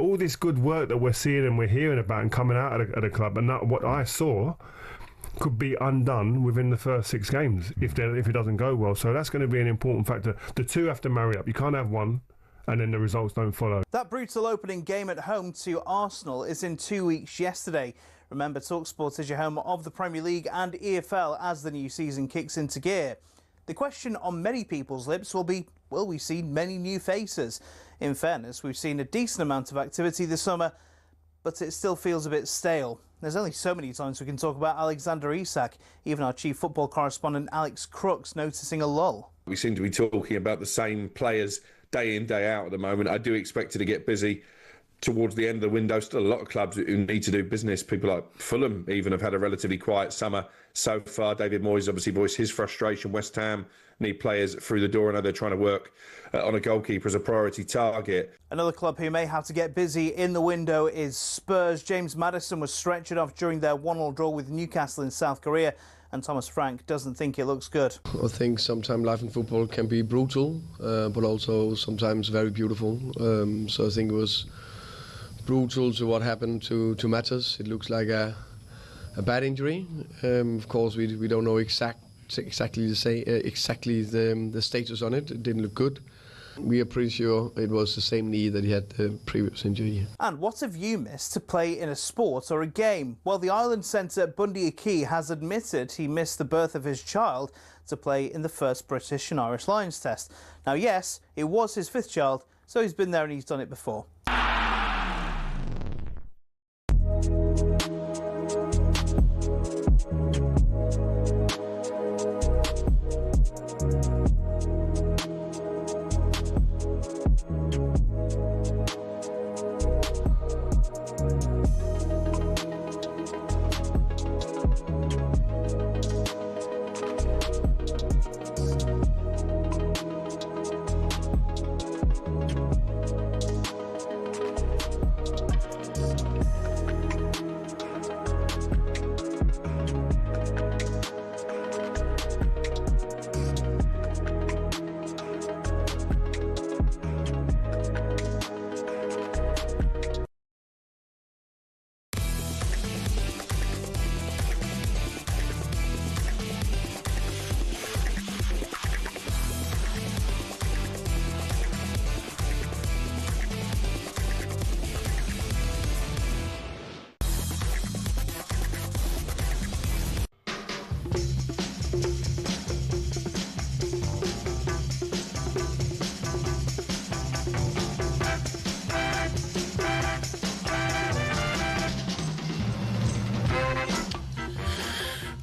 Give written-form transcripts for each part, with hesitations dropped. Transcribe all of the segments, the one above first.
all this good work that we're seeing and we're hearing about and coming out of the club, and that, what I saw could be undone within the first 6 games if it doesn't go well. So that's going to be an important factor. The two have to marry up. You can't have one and then the results don't follow. That brutal opening game at home to Arsenal is in 2 weeks yesterday. Remember, talkSPORT is your home of the Premier League and EFL as the new season kicks into gear. The question on many people's lips will be, will we see many new faces? In fairness, we've seen a decent amount of activity this summer, but it still feels a bit stale. There's only so many times we can talk about Alexander Isak. Even our chief football correspondent Alex Crooks noticing a lull. We seem to be talking about the same players day in, day out at the moment. I do expect it to get busy towards the end of the window. Still a lot of clubs who need to do business. People like Fulham even have had a relatively quiet summer so far. David Moyes obviously voiced his frustration. West Ham need players through the door. I know they're trying to work on a goalkeeper as a priority target. Another club who may have to get busy in the window is Spurs. James Maddison was stretchered off during their 1-1 draw with Newcastle in South Korea, and Thomas Frank doesn't think it looks good. I think sometimes life in football can be brutal, but also sometimes very beautiful. So I think it was brutal to what happened to Matters. It looks like a bad injury. Of course, we don't know exactly the status on it. It didn't look good. We are pretty sure it was the same knee that he had the previous injury. And what have you missed to play in a sport or a game? Well, the Ireland centre Bundy Aki has admitted he missed the birth of his child to play in the first British and Irish Lions test. Now, yes, it was his 5th child, so he's been there and he's done it before.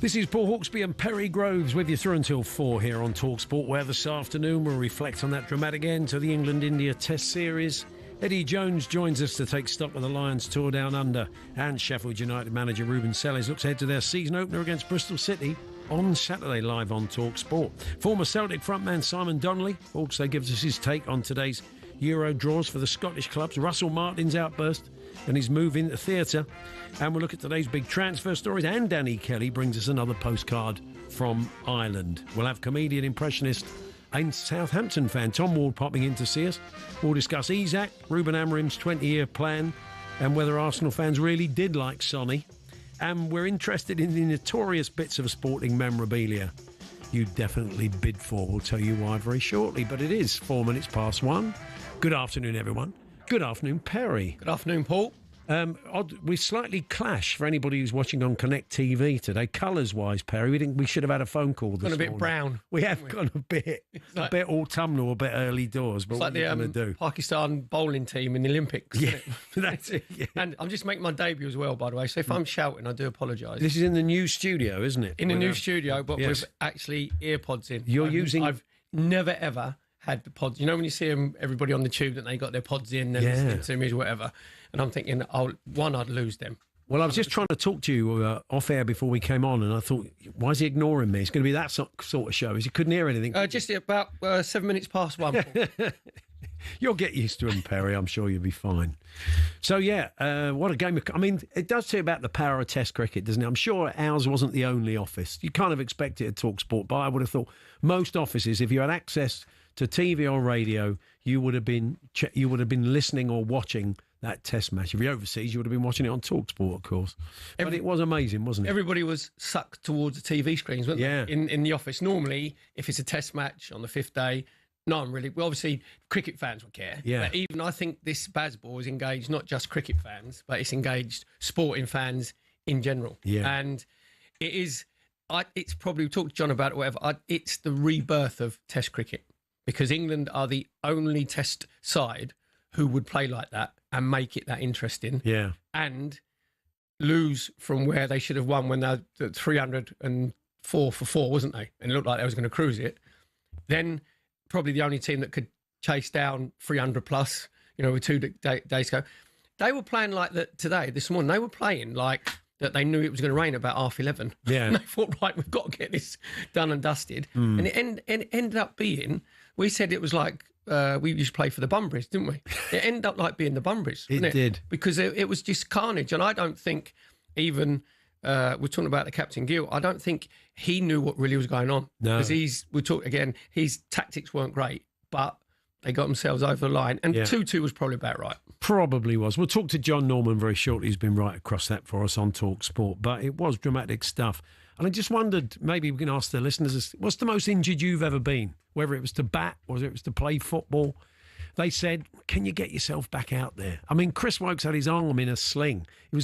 This is Paul Hawksbee and Perry Groves with you through until 4 here on talkSPORT, where this afternoon we'll reflect on that dramatic end to the England-India Test Series. Eddie Jones joins us to take stock of the Lions tour down under, and Sheffield United manager Ruben Selles looks ahead to their season opener against Bristol City on Saturday live on talkSPORT. Former Celtic frontman Simon Donnelly also gives us his take on today's Euro draws for the Scottish clubs, Russell Martin's outburst and his move into theatre. And we'll look at today's big transfer stories, and Danny Kelly brings us another postcard from Ireland. We'll have comedian, impressionist and Southampton fan Tom Ward popping in to see us. We'll discuss Isak, Ruben Amorim's 20-year plan, and whether Arsenal fans really did like Sonny. And we're interested in the notorious bits of sporting memorabilia you definitely bid for. We'll tell you why very shortly, but it is 4 minutes past 1. Good afternoon, everyone. Good afternoon, Perry. Good afternoon, Paul. We slightly clash for anybody who's watching on Connect TV today. Colours-wise, Perry, we should have had a phone call this morning. Gone a bit brown. We have gone a bit autumnal, a bit early doors. But it's what like are you going to do? Pakistan bowling team in the Olympics. Yeah, that's it. Yeah. And I'm just making my debut as well, by the way. So if I'm shouting, I do apologise. This is in the new studio, isn't it? In the new studio, but with actually earpods in. I've never ever had the pods. You know when you see them, everybody on the tube, that they got their pods in, they're listening to me or whatever. And I'm thinking, I'd lose them. Well, I was just trying to talk to you off air before we came on, and I thought, why is he ignoring me? It's going to be that sort of show. Is he couldn't hear anything? Just about 7 minutes past 1. You'll get used to him, Perry. I'm sure you'll be fine. So, what a game. I mean, it does say about the power of Test cricket, doesn't it? I'm sure ours wasn't the only office. You kind of expect it at talkSPORT, but I would have thought most offices, if you had access to TV or radio, you would have been listening or watching that Test match. If you're overseas, you would have been watching it on talkSPORT, of course. But it was amazing, wasn't it? Everybody was sucked towards the TV screens, weren't Yeah. they? In the office. Normally, if it's a Test match on the 5th day, no one really... Well, obviously, cricket fans would care. Yeah. But even I think this Bazball has engaged not just cricket fans, but it's engaged sporting fans in general. Yeah. And it is... it's probably... We talked to John about it, whatever. It's the rebirth of Test cricket, because England are the only Test side who would play like that and make it that interesting. Yeah. And lose from where they should have won when they were 304 for 4, wasn't they? And it looked like they was going to cruise it. Then probably the only team that could chase down 300 plus, with 2 days ago. They were playing like that today, this morning. They were playing like that they knew it was going to rain about 11:30. Yeah. And they thought, right, we've got to get this done and dusted. And it ended up being, we said it was like, we used to play for the Bunburys, didn't we? It ended up like being the Bunburys. It did. Because it was just carnage. And I don't think even, we're talking about the Captain Gill, I don't think he knew what really was going on. No. Because his tactics weren't great, but they got themselves over the line. And 2-2 was probably about right. Probably was. We'll talk to John Norman very shortly. He's been right across that for us on talkSPORT. But it was dramatic stuff. And I just wondered, maybe we can ask the listeners, what's the most injured you've ever been? Whether it was to bat, whether it was to play football. They said, can you get yourself back out there? I mean, Chris Wokes had his arm in a sling. I'm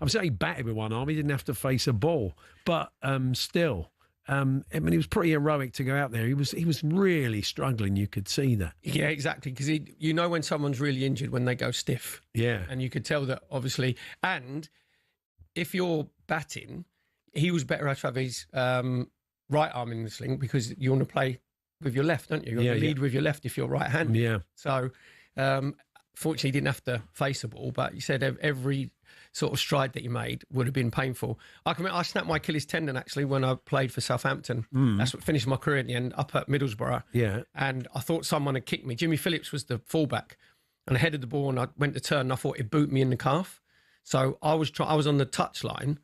saying he batted with one arm. He didn't have to face a ball. But still, I mean, he was pretty heroic to go out there. He was really struggling. You could see that. Yeah, exactly. Because when someone's really injured when they go stiff. Yeah. And you could tell that, obviously. And if you're batting, he was better to have his right arm in the sling, because you want to play with your left, don't you? You want to lead with your left if you're right-handed. Yeah. So, fortunately, he didn't have to face a ball, but you said every sort of stride that he made would have been painful. I snapped my Achilles tendon, actually, when I played for Southampton. That's what finished my career in the end, up at Middlesbrough. Yeah. And I thought someone had kicked me. Jimmy Phillips was the fullback, and I headed the ball, and I went to turn, and I thought it boot me in the calf. So I was on the touchline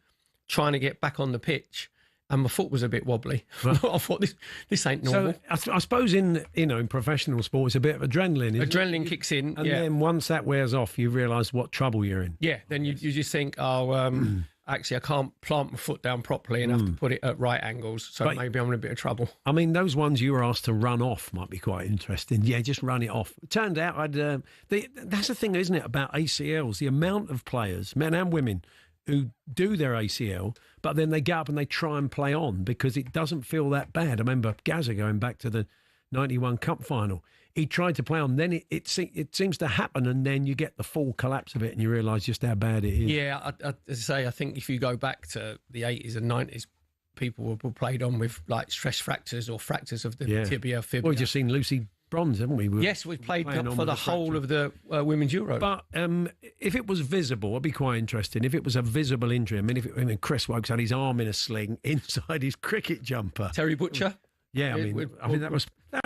trying to get back on the pitch, and my foot was a bit wobbly. I thought, this ain't normal. So I suppose in professional sport, it's a bit of adrenaline. Adrenaline kicks in, and then once that wears off, you realise what trouble you're in. Yeah, then you just think, actually, I can't plant my foot down properly and have to put it at right angles, so maybe I'm in a bit of trouble. I mean, those ones you were asked to run off might be quite interesting. Yeah, just run it off. It turned out that's the thing, isn't it, about ACLs? The amount of players, men and women, who do their ACL, but then they get up and they try and play on because it doesn't feel that bad. I remember Gazza going back to the 91 Cup final. He tried to play on, then it seems to happen, and then you get the full collapse of it and you realise just how bad it is. Yeah, as I say, I think if you go back to the 80s and 90s, people were played on with like stress fractures or fractures of the tibia, fibula. Well, we've just seen Lucy Bronze, haven't we? Yes, we've played for the whole of the Women's Euro. But if it was visible, it'd be quite interesting. If it was a visible injury, I mean, Chris Wokes had his arm in a sling inside his cricket jumper. Terry Butcher. Yeah, I mean that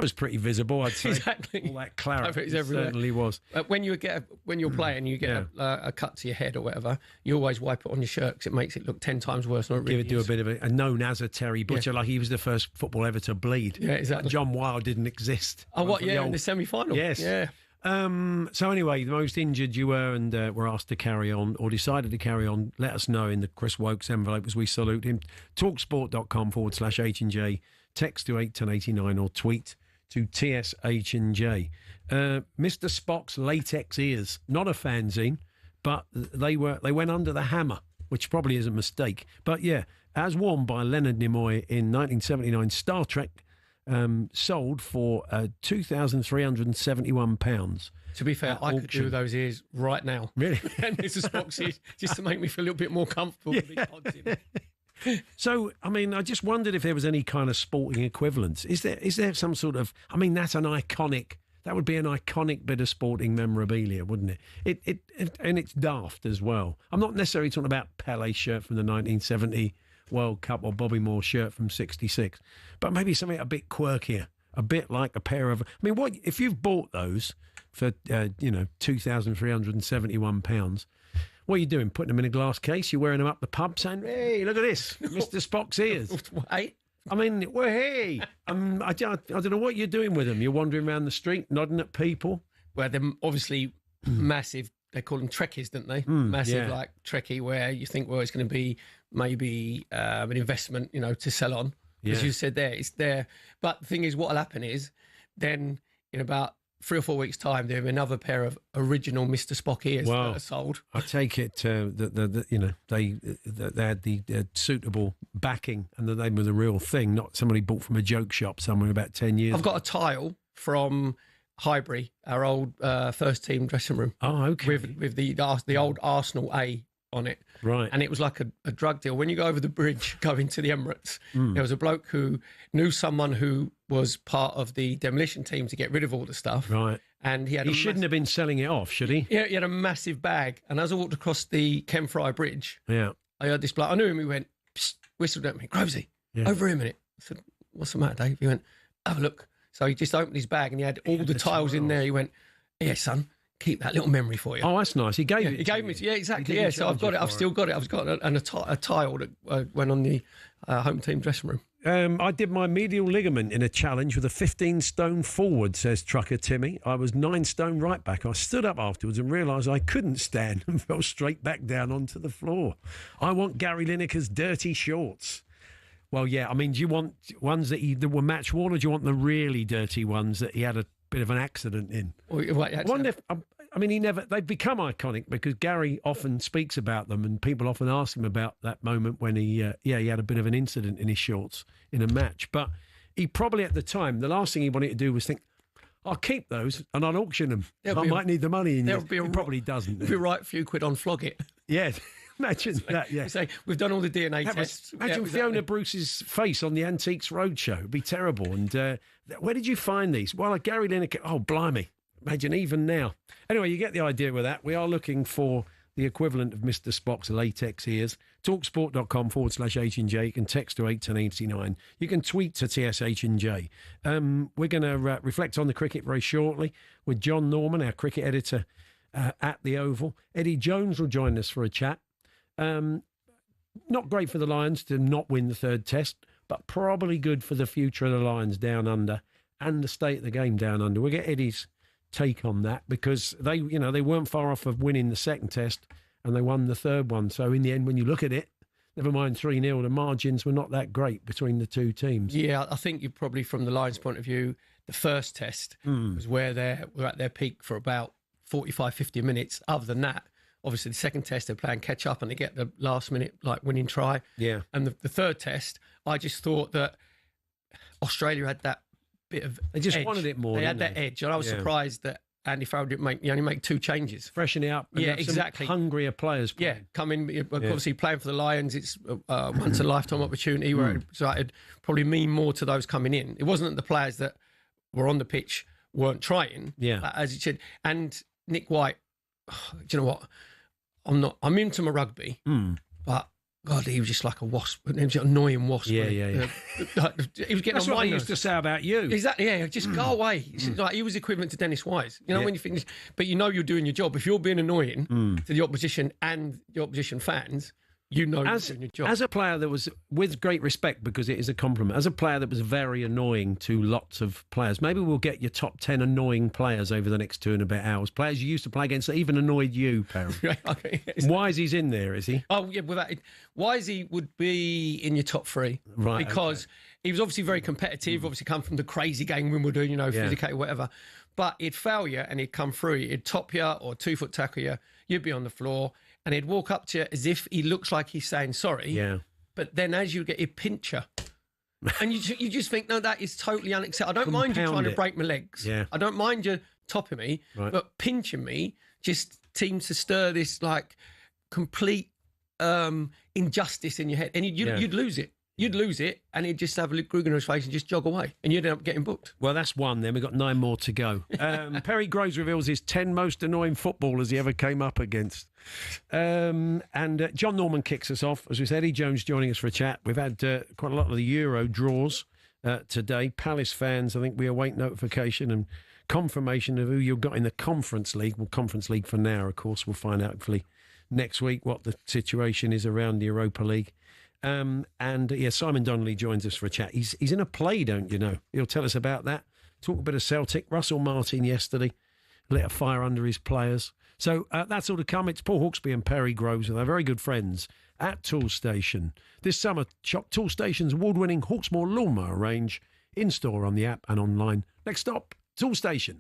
was pretty visible, I'd say. Exactly. All that claret It certainly was. When you're playing, you get a cut to your head or whatever. You always wipe it on your shirt because it makes it look 10 times worse than it really do a bit of a known as a Terry Butcher, like he was the first footballer ever to bleed. Yeah, exactly. John Wilde didn't exist. Oh, what? Yeah, in the semi-final. Yes. Yeah. So anyway, the most injured you were and were asked to carry on or decided to carry on, let us know in the Chris Wokes envelope as we salute him. talksport.com/H&J. Text to 81089 or tweet to TSH&J. Mr. Spock's latex ears, not a fanzine, but they went under the hammer, which probably is a mistake. But yeah, as worn by Leonard Nimoy in 1979, Star Trek sold for £2,371. To be fair, I could do those ears right now. Really? And Mr. Spock's ears, just to make me feel a little bit more comfortable with big pods in. So, I mean, I just wondered if there was any kind of sporting equivalence. Is there some sort of... I mean, that would be an iconic bit of sporting memorabilia, wouldn't it? And it's daft as well. I'm not necessarily talking about Pele's shirt from the 1970 World Cup or Bobby Moore's shirt from 66, but maybe something a bit quirkier, a bit like a pair of... I mean, what if you've bought those for, £2,371... What are you doing? Putting them in a glass case? You're wearing them up the pub saying, hey, look at this, Mr. Spock's ears. Wait. I mean, well, hey, I don't know what you're doing with them. You're wandering around the street, nodding at people. Well, they're obviously massive they call them trekkies, don't they? Massive, yeah. like trekkie, where you think, well, it's going to be maybe an investment, to sell on. As you said there, it's there. But the thing is, what will happen is then in about 3 or 4 weeks' time, there'll be another pair of original Mr. Spock ears that are sold. I take it that they had the suitable backing and that they were the real thing, not somebody bought from a joke shop somewhere about 10 years. I've got a tile from Highbury, our old first team dressing room. Oh, okay. With the old Arsenal A on it. Right. And it was like a drug deal. When you go over the bridge going to the Emirates, there was a bloke who knew someone who was part of the demolition team to get rid of all the stuff. Right. And he shouldn't have been selling it off, should he? Yeah, he had a massive bag. And as I walked across the Ken Fry Bridge, I heard this bloke. I knew him. He went, psst, whistled at me. Grovesy, over here a minute. I said, what's the matter, Dave? He went, have a look. So he just opened his bag and he had all the tiles in there. He went, yeah, son, keep that little memory for you. Oh, that's nice. He gave it. He gave me. Yeah, exactly. Yeah, so I've got it. I've still got it. I've got a tile that went on the home team dressing room. I did my medial ligament in a challenge with a 15-stone forward, says Trucker Timmy. I was 9-stone right back. I stood up afterwards and realised I couldn't stand and fell straight back down onto the floor. I want Gary Lineker's dirty shorts. Well, yeah, I mean, do you want ones that were match worn, or do you want the really dirty ones that he had a bit of an accident in? I wonder if... they've become iconic because Gary often speaks about them and people often ask him about that moment when he had a bit of an incident in his shorts in a match. But he probably at the time, the last thing he wanted to do was think, I'll keep those and I'll auction them. I might need the money. He probably doesn't. It'll be right a few quid on Flog It. Yeah. Imagine that, yeah. Say, we've done all the DNA tests. Imagine Fiona Bruce's face on the Antiques Roadshow. It'd be terrible. And where did you find these? Well, Gary Lineker. Oh, blimey. Imagine even now. Anyway, you get the idea with that. We are looking for the equivalent of Mr. Spock's latex ears. talksport.com/H&J. You can text to 81089. You can tweet to TSH&J. We're going to reflect on the cricket very shortly with John Norman, our cricket editor at the Oval. Eddie Jones will join us for a chat. Not great for the Lions to not win the third test, but probably good for the future of the Lions down under and the state of the game down under. We'll get Eddie's take on that because they weren't far off of winning the second test and they won the third one. So in the end, when you look at it, never mind 3-0, the margins were not that great between the two teams. Yeah, I think you probably, from the Lions' point of view, the first test was where they were at their peak for about 45, 50 minutes. Other than that, obviously the second test they're playing catch up and they get the last minute winning try. Yeah. And the third test, I just thought that Australia had that bit of They just edge. wanted it more. They had that edge, and I was surprised that Andy Farrell didn't only make 2 changes. Freshen it up. And exactly. Hungrier players playing. Yeah, come in. Obviously, playing for the Lions, it's once a lifetime opportunity where it'd probably mean more to those coming in. It wasn't that the players that were on the pitch weren't trying, as it should. And Nick White, do you know what? I'm into my rugby, but God, he was just like a wasp. He was an annoying wasp. Yeah. He was getting That's on what my I nerves. used to say about you. Exactly, yeah. Just go away. It's like he was equivalent to Dennis Wise. You know, when you think, but you know you're doing your job. If you're being annoying to the opposition and the opposition fans, you know you're doing your job. As a player that was, with great respect, because it is a compliment, as a player that was very annoying to lots of players, maybe we'll get your top 10 annoying players over the next 2 and a bit hours. Players you used to play against that even annoyed you, Perry. Okay. Wisey's in there, is he? Oh, yeah, Wisey would be in your top 3. Right. Because he was obviously very competitive, obviously come from the crazy game Wimbledon, physicality, whatever. But he'd fail you and he'd come through. He'd top you or 2-foot tackle you. You'd be on the floor and he'd walk up to you as if he looks like he's saying sorry. Yeah. But then as you get, he'd pinch you. And you just think, no, that is totally unacceptable. I don't mind you trying to break my legs. Yeah. I don't mind you topping me, but pinching me just seems to stir this complete injustice in your head. And you'd lose it. You'd lose it, and he'd just have a Luke Kruger on his face and just jog away, and you'd end up getting booked. Well, that's one then. We've got 9 more to go. Perry Groves reveals his 10 most annoying footballers he ever came up against. And John Norman kicks us off. As we said, Eddie Jones joining us for a chat. We've had quite a lot of the Euro draws today. Palace fans, I think we await notification and confirmation of who you've got in the Conference League. Well, Conference League for now, of course. We'll find out hopefully next week what the situation is around the Europa League. Simon Donnelly joins us for a chat. He's in a play, don't you know? He'll tell us about that. Talk a bit of Celtic. Russell Martin yesterday lit a fire under his players. So that's all to come. It's Paul Hawksbee and Perry Groves, and they're very good friends at Toolstation. This summer, shop Toolstation's award-winning Hawksmoor lawnmower range in-store, on the app and online. Next stop, Toolstation.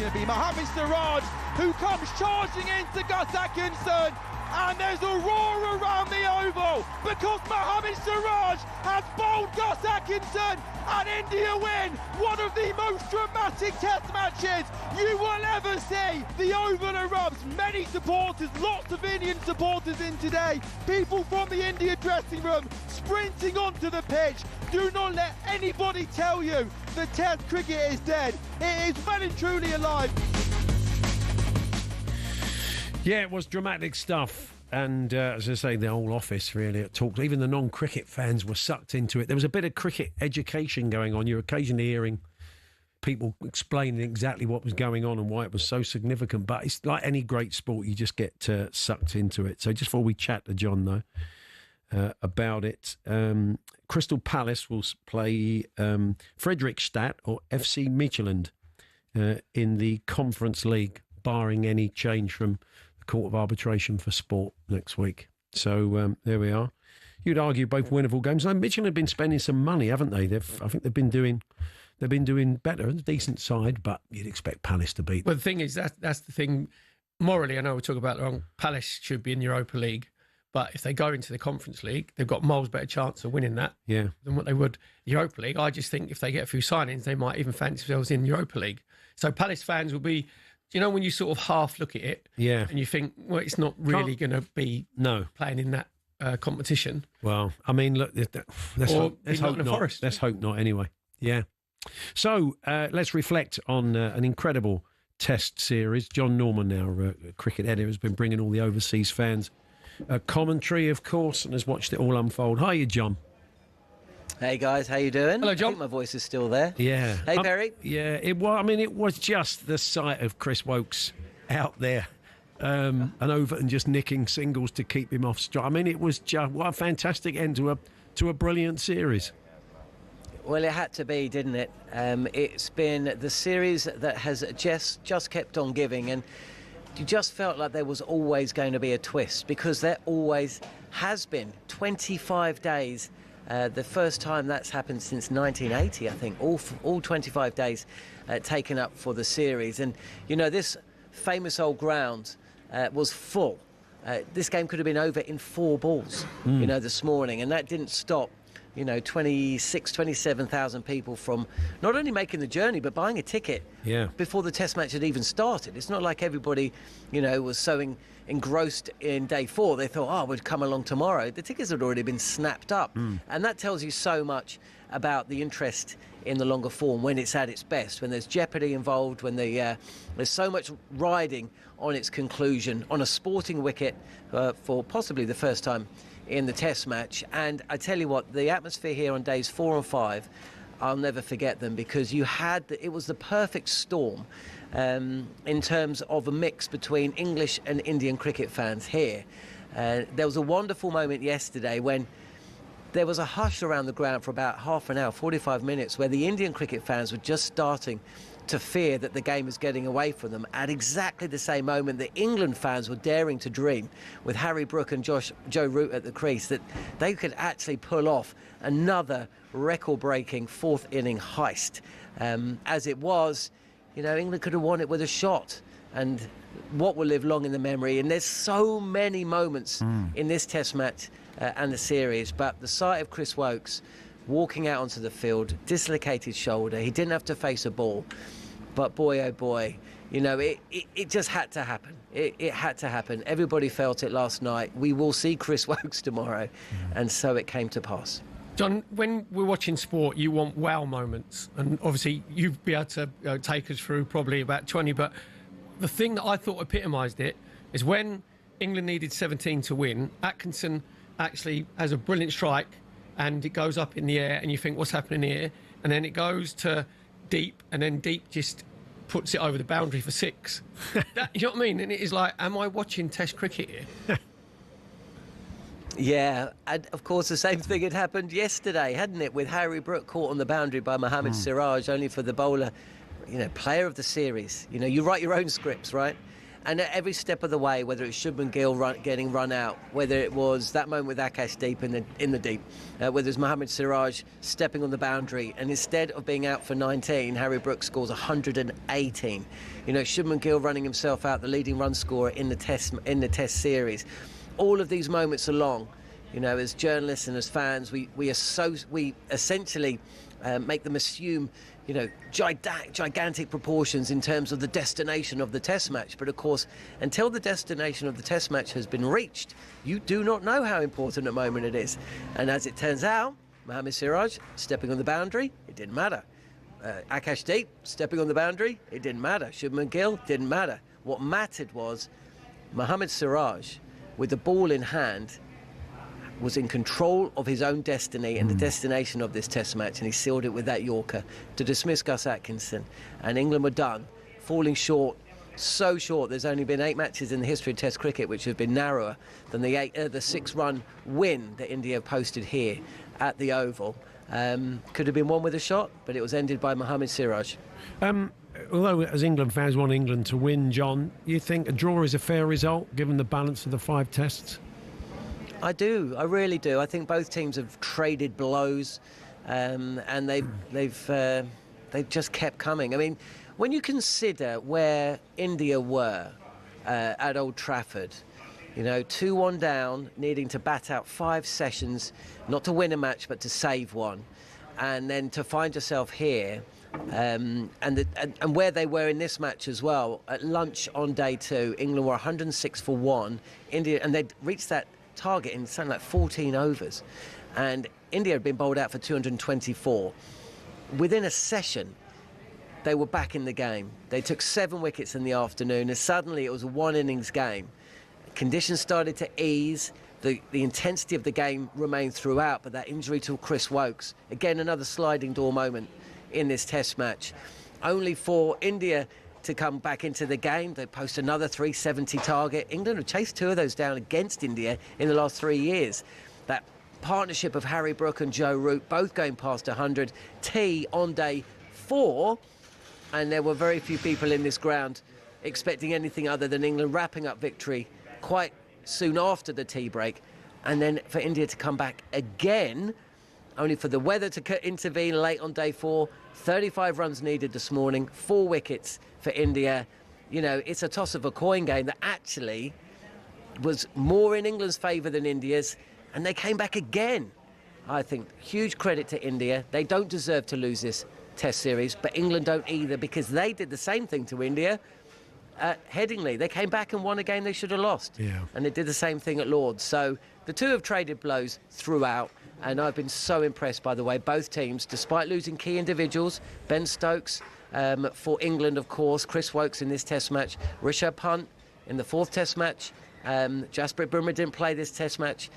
going to be Mohamed Siraj, who comes charging into Gus Atkinson. And there's a roar around the oval because Mohamed Siraj has bowled Gus Atkinson and India win one of the most dramatic test matches you will ever see. The oval erupts, many supporters, lots of Indian supporters in today. People from the India dressing room sprinting onto the pitch. Do not let anybody tell you the test cricket is dead. It is well and truly alive. Yeah, it was dramatic stuff. And as I say, the whole office really at Talk, even the non-cricket fans were sucked into it. There was a bit of cricket education going on. You're occasionally hearing people explaining exactly what was going on and why it was so significant. But it's like any great sport, you just get sucked into it. So just before we chat to John, though, about it. Crystal Palace will play Fredrikstad or FC Midtjylland in the Conference League, barring any change from the Court of Arbitration for Sport next week. So there we are. You'd argue both winnable games. Midtjylland have been spending some money, haven't they? I think they've been doing better, a decent side, but you'd expect Palace to beat them. Well, the thing is, that's the thing. Morally, I know we're talking about the wrong. Palace should be in Europa League, but if they go into the Conference League, they've got miles better chance of winning that than what they would the Europa League. I just think if they get a few signings, they might even fancy themselves in Europa League. So Palace fans will be, when you sort of half look at it, and you think, well, it's not really going to be playing in that competition. Well, I mean, look, let's hope not. Let's hope not anyway. Yeah. So let's reflect on an incredible Test series. John Norman, our cricket editor, has been bringing all the overseas fans commentary, of course, and has watched it all unfold. Hiya, John. Hey guys, how you doing? Hello, John. I think my voice is still there. Yeah. Hey, Perry. Yeah. It was just the sight of Chris Woakes out there. And Overton just nicking singles to keep him off strike. I mean, it was just what a fantastic end to a brilliant series. Well, it had to be, didn't it? It's been the series that has just kept on giving, and you just felt like there was always going to be a twist, because there always has been. 25 days, the first time that's happened since 1980, I think. All 25 days taken up for the series, and this famous old ground was full. This game could have been over in 4 balls, this morning, and that didn't stop 27,000 people from not only making the journey but buying a ticket before the Test match had even started. It's not like everybody was so engrossed in day 4 they thought, we'd come along tomorrow. The tickets had already been snapped up, and that tells you so much about the interest in the longer form when it's at its best, when there's jeopardy involved, when there's so much riding on its conclusion on a sporting wicket for possibly the first time in the Test match. And I tell you what, the atmosphere here on days 4 and 5, I'll never forget them, because it was the perfect storm in terms of a mix between English and Indian cricket fans here. There was a wonderful moment yesterday when there was a hush around the ground for about half an hour, 45 minutes, where the Indian cricket fans were just starting to fear that the game was getting away from them. At exactly the same moment, the England fans were daring to dream, with Harry Brook and Joe Root at the crease, that they could actually pull off another record-breaking 4th inning heist. As it was, England could have won it with a shot, and what will live long in the memory. And there's so many moments in this Test match and the series, but the sight of Chris Woakes walking out onto the field, dislocated shoulder, he didn't have to face a ball, but boy oh boy, it just had to happen. It had to happen. Everybody felt it last night. We will see Chris Woakes tomorrow, and so it came to pass. John, when we're watching sport, you want wow moments, and obviously you'd be able to take us through probably about 20, but the thing that I thought epitomised it is when England needed 17 to win, Atkinson actually has a brilliant strike, and it goes up in the air, and you think, what's happening here? And then it goes to Deep, and then Deep just puts it over the boundary for 6. You know what I mean? And it is like, am I watching Test cricket here? Yeah, and of course the same thing had happened yesterday, hadn't it, with Harry Brook caught on the boundary by Mohammad Siraj, only for the bowler, player of the series. You write your own scripts, right? And at every step of the way, whether it's Shubman Gill getting run out, whether it was that moment with Akash Deep in the deep, whether it's Mohammad Siraj stepping on the boundary, and instead of being out for 19, Harry Brook scores 118. Shubman Gill running himself out, the leading run scorer in the Test series. All of these moments along, as journalists and as fans, we essentially make them assume gigantic proportions in terms of the destination of the Test match. But of course, until the destination of the Test match has been reached, you do not know how important a moment it is. And as it turns out, Mohammad Siraj stepping on the boundary, it didn't matter. Akash Deep stepping on the boundary, it didn't matter. Shubman Gill, didn't matter. What mattered was Mohammad Siraj, with the ball in hand, was in control of his own destiny and the destination of this Test match, and he sealed it with that Yorker to dismiss Gus Atkinson. And England were done, falling short so short. There's only been 8 matches in the history of Test cricket which have been narrower than the 6-run win that India posted here at the Oval. Could have been won with a shot, but it was ended by Mohammad Siraj. Although as England fans want England to win, John, you think a draw is a fair result given the balance of the 5 tests? I do. I really do. I think both teams have traded blows, and they've just kept coming. I mean, when you consider where India were at Old Trafford, 2-1 down, needing to bat out 5 sessions, not to win a match but to save one, and then to find yourself here. And where they were in this match as well, at lunch on day 2, England were 106 for 1, India, and they'd reached that target in something like 14 overs, and India had been bowled out for 224. Within a session, they were back in the game. They took 7 wickets in the afternoon, and suddenly it was a 1-innings game. Conditions started to ease. The intensity of the game remained throughout, but that injury to Chris Woakes, again another sliding door moment in this Test match, only for India to come back into the game. They post another 370 target. England have chased 2 of those down against India in the last 3 years. That partnership of Harry Brook and Joe Root, both going past 100. Tea on day 4, and there were very few people in this ground expecting anything other than England wrapping up victory quite soon after the tea break, and then for India to come back again, only for the weather to intervene late on day 4. 35 runs needed this morning, 4 wickets for India. It's a toss of a coin game that actually was more in England's favour than India's, and they came back again. I think huge credit to India. They don't deserve to lose this Test series, but England don't either, because they did the same thing to India at Headingley. They came back and won a game they should have lost. Yeah. And they did the same thing at Lord's. So the 2 have traded blows throughout, and I've been so impressed by the way both teams, despite losing key individuals, Ben Stokes for England, of course, Chris Woakes in this Test match, Rishabh Pant in the 4th Test match, Jasprit Bumrah didn't play this Test match.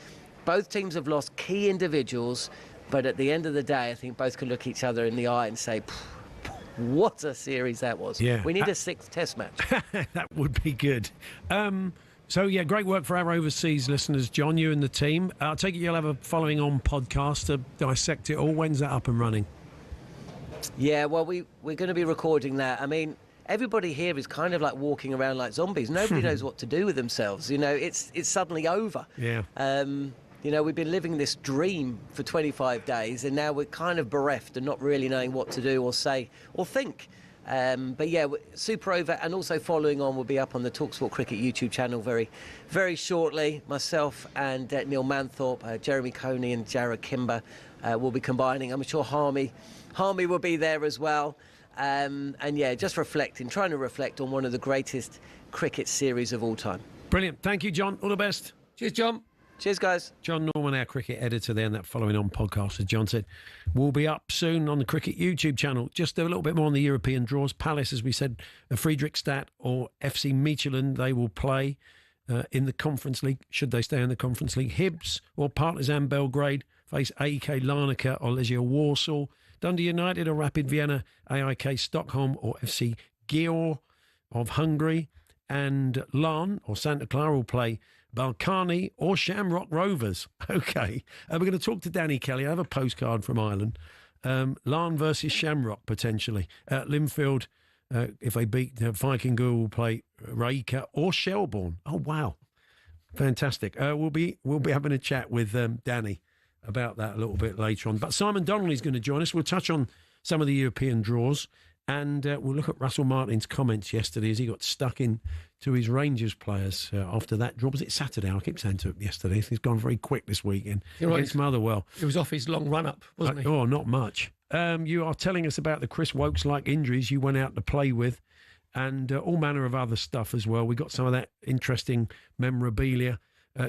Both teams have lost key individuals, but at the end of the day, I think both can look each other in the eye and say, what a series that was. Yeah. We need a 6th Test match. That would be good. So, great work for our overseas listeners, John, you and the team. I'll take it you'll have a following on podcast to dissect it all. When's that up and running? Yeah, well, we're going to be recording that. I mean, everybody here is kind of like walking around like zombies. Nobody knows what to do with themselves. It's suddenly over. Yeah. We've been living this dream for 25 days, and now we're kind of bereft and not really knowing what to do or say or think. But yeah, Super Over and also Following On will be up on the talkSPORT Cricket YouTube channel very, very shortly. Myself and Neil Manthorpe, Jeremy Coney and Jarrod Kimber will be combining. I'm sure Harmy will be there as well. And yeah, just trying to reflect on one of the greatest cricket series of all time. Brilliant. Thank you, John. All the best. Cheers, John. Cheers, guys. John Norman, our cricket editor there, and that Following On podcast, as John said, will be up soon on the Cricket YouTube channel. Just a little bit more on the European draws. Palace, as we said, Friedrichstadt or FC Midtjylland, they will play in the Conference League, should they stay in the Conference League. Hibs or Partizan Belgrade face AEK Larnaca or Legia Warsaw. Dundee United or Rapid Vienna, AIK Stockholm or FC Győr of Hungary. And Larne or Santa Clara will play Balkany or Shamrock Rovers. Okay. We're going to talk to Danny Kelly. I have a postcard from Ireland. Larne versus Shamrock, potentially. Linfield, if they beat Viking Girl, will play Rijeka or Shelbourne. Oh, wow. Fantastic. We'll be having a chat with Danny about that a little bit later on. But Simon Donnelly's going to join us. We'll touch on some of the European draws, and we'll look at Russell Martin's comments yesterday as he got stuck in to his Rangers players after that draw. Was it Saturday? I keep saying to it yesterday. He's gone very quick this weekend against Motherwell. It was off his long run-up, wasn't he? Oh, not much. You are telling us about the Chris Woakes-like injuries you went out to play with, and all manner of other stuff as well. We got some of that interesting memorabilia.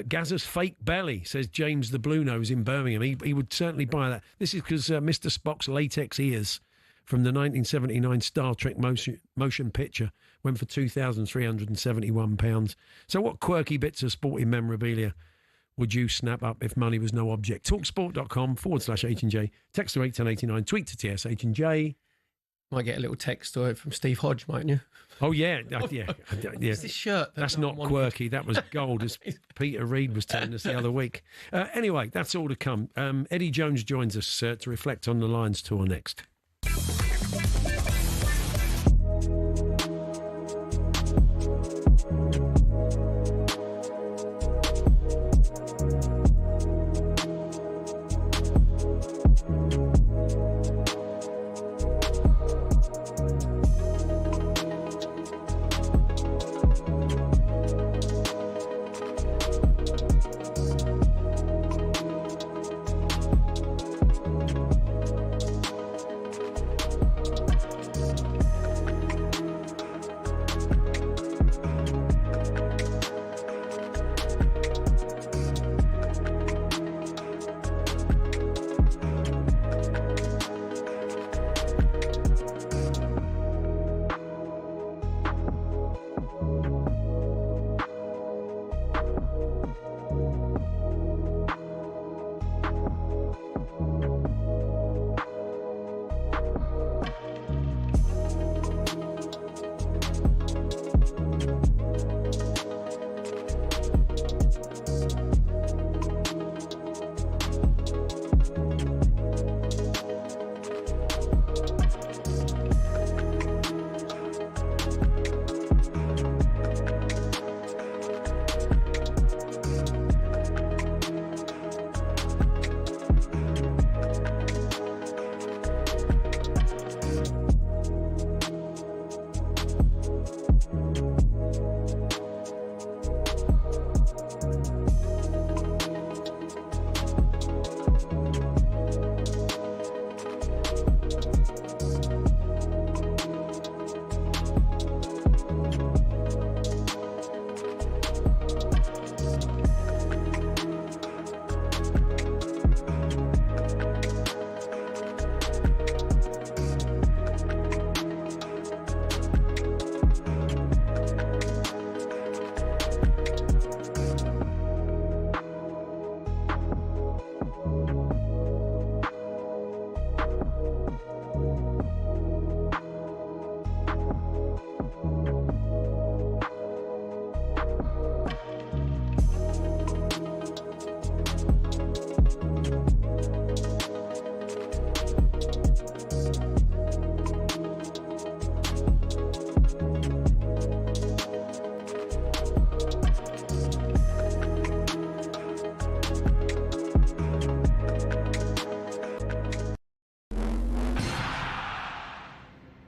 Gazza's fake belly, says James the Blue Nose in Birmingham. He would certainly buy that. This is because Mr. Spock's latex ears from the 1979 Star Trek motion picture went for £2,371. So what quirky bits of sporting memorabilia would you snap up if money was no object? talksport.com/H&J. Text to 81089. Tweet to TS H&J. Might get a little text or from Steve Hodge, mightn't you? Oh, yeah. It's this shirt. That's not quirky. That was gold, as Peter Reid was telling us the other week. Anyway, that's all to come. Eddie Jones joins us to reflect on the Lions tour next.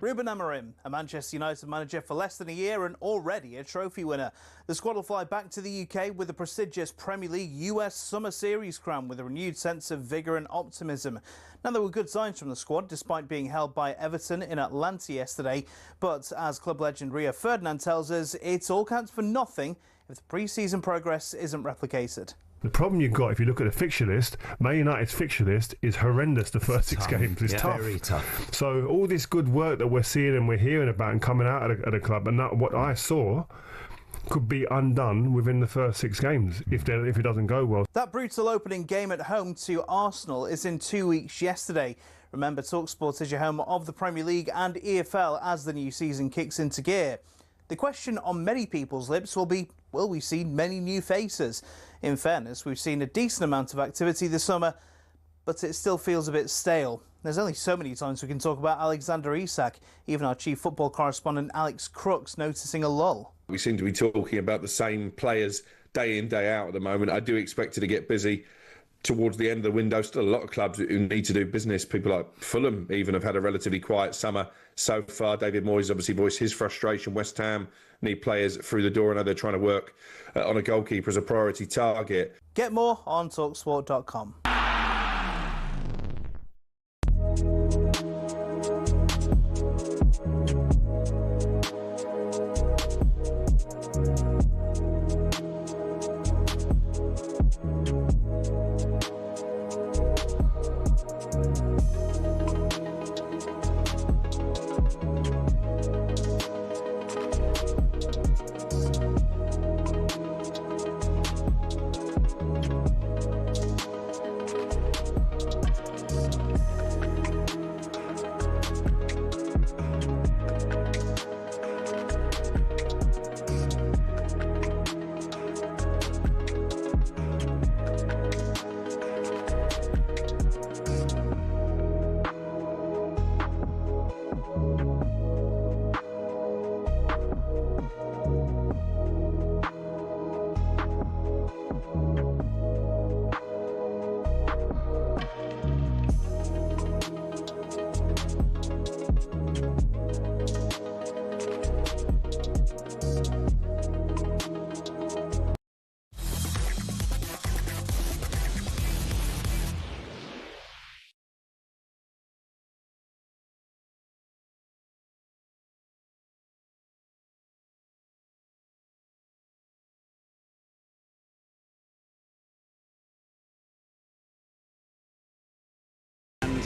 Ruben Amorim, a Manchester United manager for less than a year and already a trophy winner. The squad will fly back to the UK with the prestigious Premier League US Summer Series crown with a renewed sense of vigour and optimism. Now, there were good signs from the squad despite being held by Everton in Atlanta yesterday. But as club legend Rio Ferdinand tells us, it all counts for nothing if the pre-season progress isn't replicated. The problem you've got, if you look at the fixture list, Man United's fixture list is horrendous the first six games. It's tough. Very tough. So all this good work that we're seeing and we're hearing about and coming out of the club, and that, what I saw could be undone within the first six games if it doesn't go well. That brutal opening game at home to Arsenal is in 2 weeks yesterday. Remember, talkSPORT is your home of the Premier League and EFL as the new season kicks into gear. The question on many people's lips will be, will we see many new faces? In fairness, we've seen a decent amount of activity this summer, but it still feels a bit stale. There's only so many times we can talk about Alexander Isak, even our chief football correspondent Alex Crooks noticing a lull. We seem to be talking about the same players day in, day out at the moment. I do expect it to get busy towards the end of the window. Still a lot of clubs who need to do business. People like Fulham even have had a relatively quiet summer so far. David Moyes obviously voiced his frustration. West Ham need players through the door. I know they're trying to work on a goalkeeper as a priority target. Get more on talksport.com.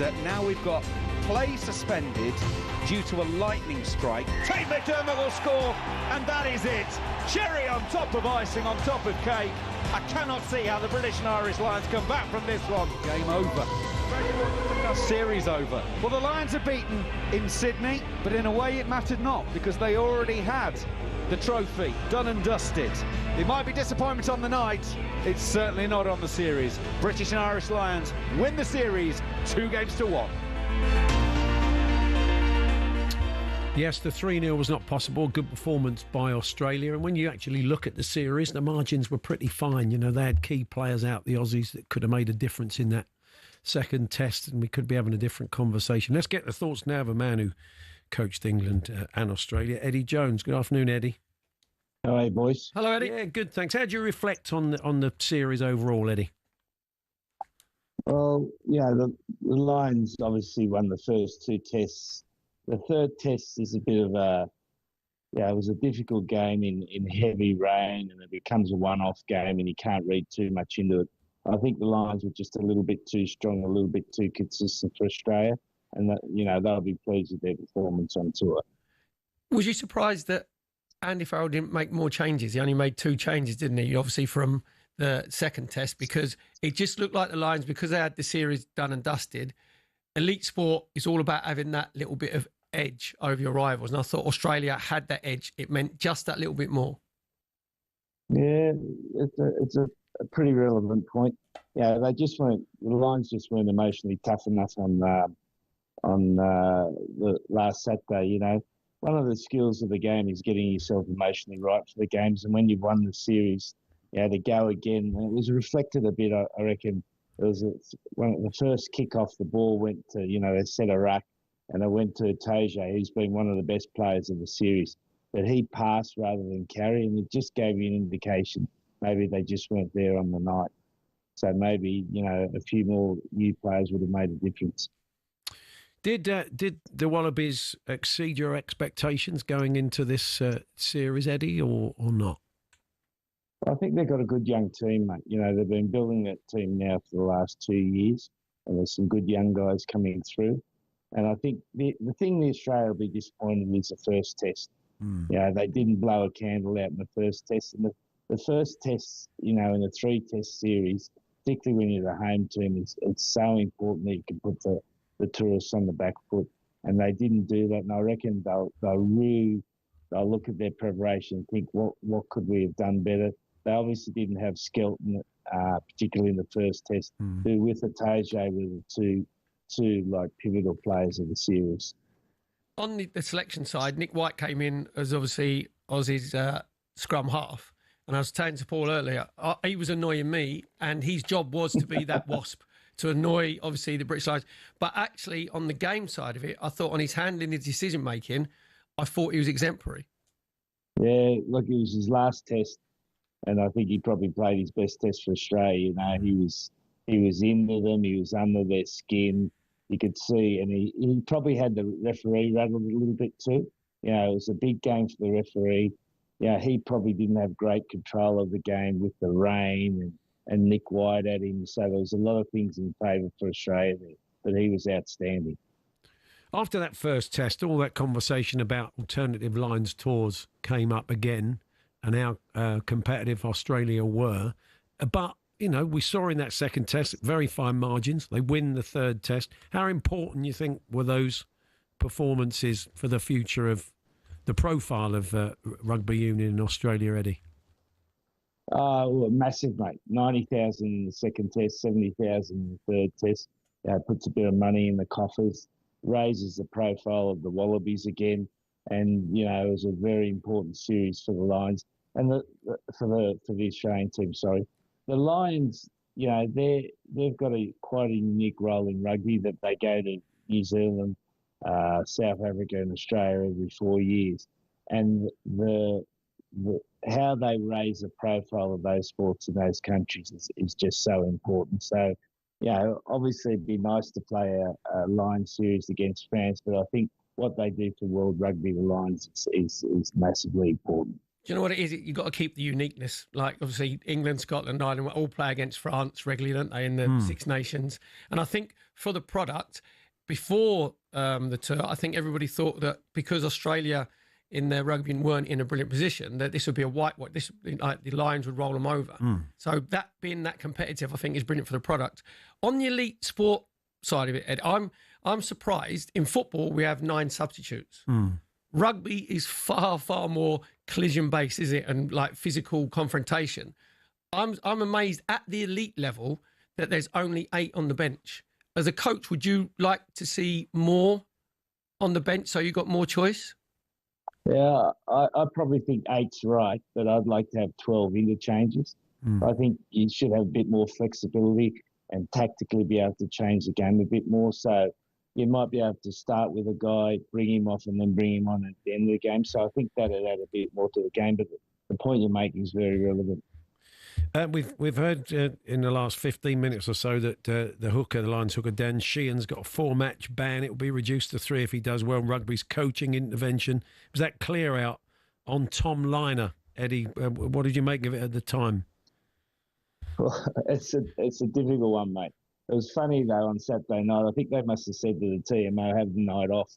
And now we've got play suspended due to a lightning strike. Tate McDermott will score, and that is it. Cherry on top of icing, on top of cake. I cannot see how the British and Irish Lions come back from this one. Game over. Series over. Well, the Lions are beaten in Sydney, but in a way it mattered not, because they already had the trophy done and dusted. It might be disappointment on the night, it's certainly not on the series. British and Irish Lions win the series 2-1. Yes, the 3-0 was not possible. Good performance by Australia. And when you actually look at the series, the margins were pretty fine. You know, they had key players out, the Aussies, that could have made a difference in that second test, and we could be having a different conversation. Let's get the thoughts now of a man who coached England and Australia, Eddie Jones. Good afternoon, Eddie. Hi, boys. Hello, Eddie. Yeah, good, thanks. How do you reflect on the series overall, Eddie? Well, yeah, the Lions obviously won the first 2 tests. The third test is a bit of it was a difficult game in heavy rain, and it becomes a one-off game, and you can't read too much into it. I think the Lions were just a little bit too strong, a little bit too consistent for Australia, and that, they'll be pleased with their performance on tour. Was you surprised that Andy Farrell didn't make more changes? He only made 2 changes, didn't he? Obviously from the second test, because it just looked like the Lions, because they had the series done and dusted. Elite sport is all about having that little bit of edge over your rivals, and I thought Australia had that edge. It meant just that little bit more. Yeah, it's a pretty relevant point. Yeah, the Lions just weren't emotionally tough enough on the last Saturday. One of the skills of the game is getting yourself emotionally right for the games, and when you've won the series, to go again. And it was reflected a bit, I reckon. It was when the first kick off, the ball went to, they set a ruck, and it went to Tajay, who's been one of the best players of the series. But he passed rather than carry, and it just gave you an indication. Maybe they just weren't there on the night. So maybe, a few more new players would have made a difference. Did the Wallabies exceed your expectations going into this series, Eddie, or not? I think they've got a good young team, mate. They've been building that team now for the last 2 years, and there's some good young guys coming through. And I think the thing the Australia will be disappointed is the first test. They didn't blow a candle out in the first test. And the first test, in a 3-test series, particularly when you're the home team, it's so important that you can put the tourists on the back foot. And they didn't do that. And I reckon they'll look at their preparation and think, what could we have done better? They obviously didn't have Skelton, particularly in the first test, who with Tajay were the two pivotal players of the series. On the selection side, Nick White came in as obviously Aussie's scrum half. And I was saying to Paul earlier, he was annoying me, and his job was to be that wasp, to annoy, obviously, the British Lions. But actually, on the game side of it, I thought on his handling, his decision-making, I thought he was exemplary. Yeah, look, it was his last test, and I think he probably played his best test for Australia. He was into them, he was under their skin. You could see, and he probably had the referee rattled a little bit too. It was a big game for the referee. He probably didn't have great control of the game with the rain and Nick White at him. So there was a lot of things in favour for Australia there, but he was outstanding. After that first test, all that conversation about alternative lines tours came up again, and how competitive Australia were. But we saw in that second test, very fine margins. They win the third test. How important, you think, were those performances for the future of the profile of rugby union in Australia, Eddie? Well, massive, mate. 90,000 in the second test, 70,000 in the third test. Puts a bit of money in the coffers, raises the profile of the Wallabies again. And, it was a very important series for the Lions and for the Australian team, sorry. The Lions, they've got quite a unique role in rugby, that they go to New Zealand, South Africa and Australia every 4 years. And how they raise the profile of those sports in those countries is just so important. So, obviously it'd be nice to play a Lions series against France, but I think what they do for world rugby, the Lions, is massively important. Do you know what it is? You've got to keep the uniqueness. Like, obviously, England, Scotland, Ireland all play against France regularly, don't they, in the Six Nations? And I think for the product, before the tour, I think everybody thought that because Australia in their rugby weren't in a brilliant position, that this would be a whitewash. The Lions would roll them over. So that being that competitive, I think, is brilliant for the product. On the elite sport side of it, Ed, I'm surprised. In football, we have 9 substitutes. Rugby is far, far more collision-based, is it, and like physical confrontation. I'm amazed at the elite level that there's only 8 on the bench. As a coach, would you like to see more on the bench so you got more choice? Yeah, I probably think 8's right, but I'd like to have 12 interchanges. I think you should have a bit more flexibility and tactically be able to change the game a bit more. So you might be able to start with a guy, bring him off, and then bring him on at the end of the game. So I think that would add a bit more to the game. But the point you're making is very relevant. We've heard in the last 15 minutes or so that the Lions hooker, Dan Sheehan's got a 4-match ban. It will be reduced to 3 if he does well. Rugby's coaching intervention. Was that clear out on Tom Liner, Eddie? What did you make of it at the time? Well, it's a difficult one, mate. It was funny, though, on Saturday night. I think they must have said to the TMO, have the night off,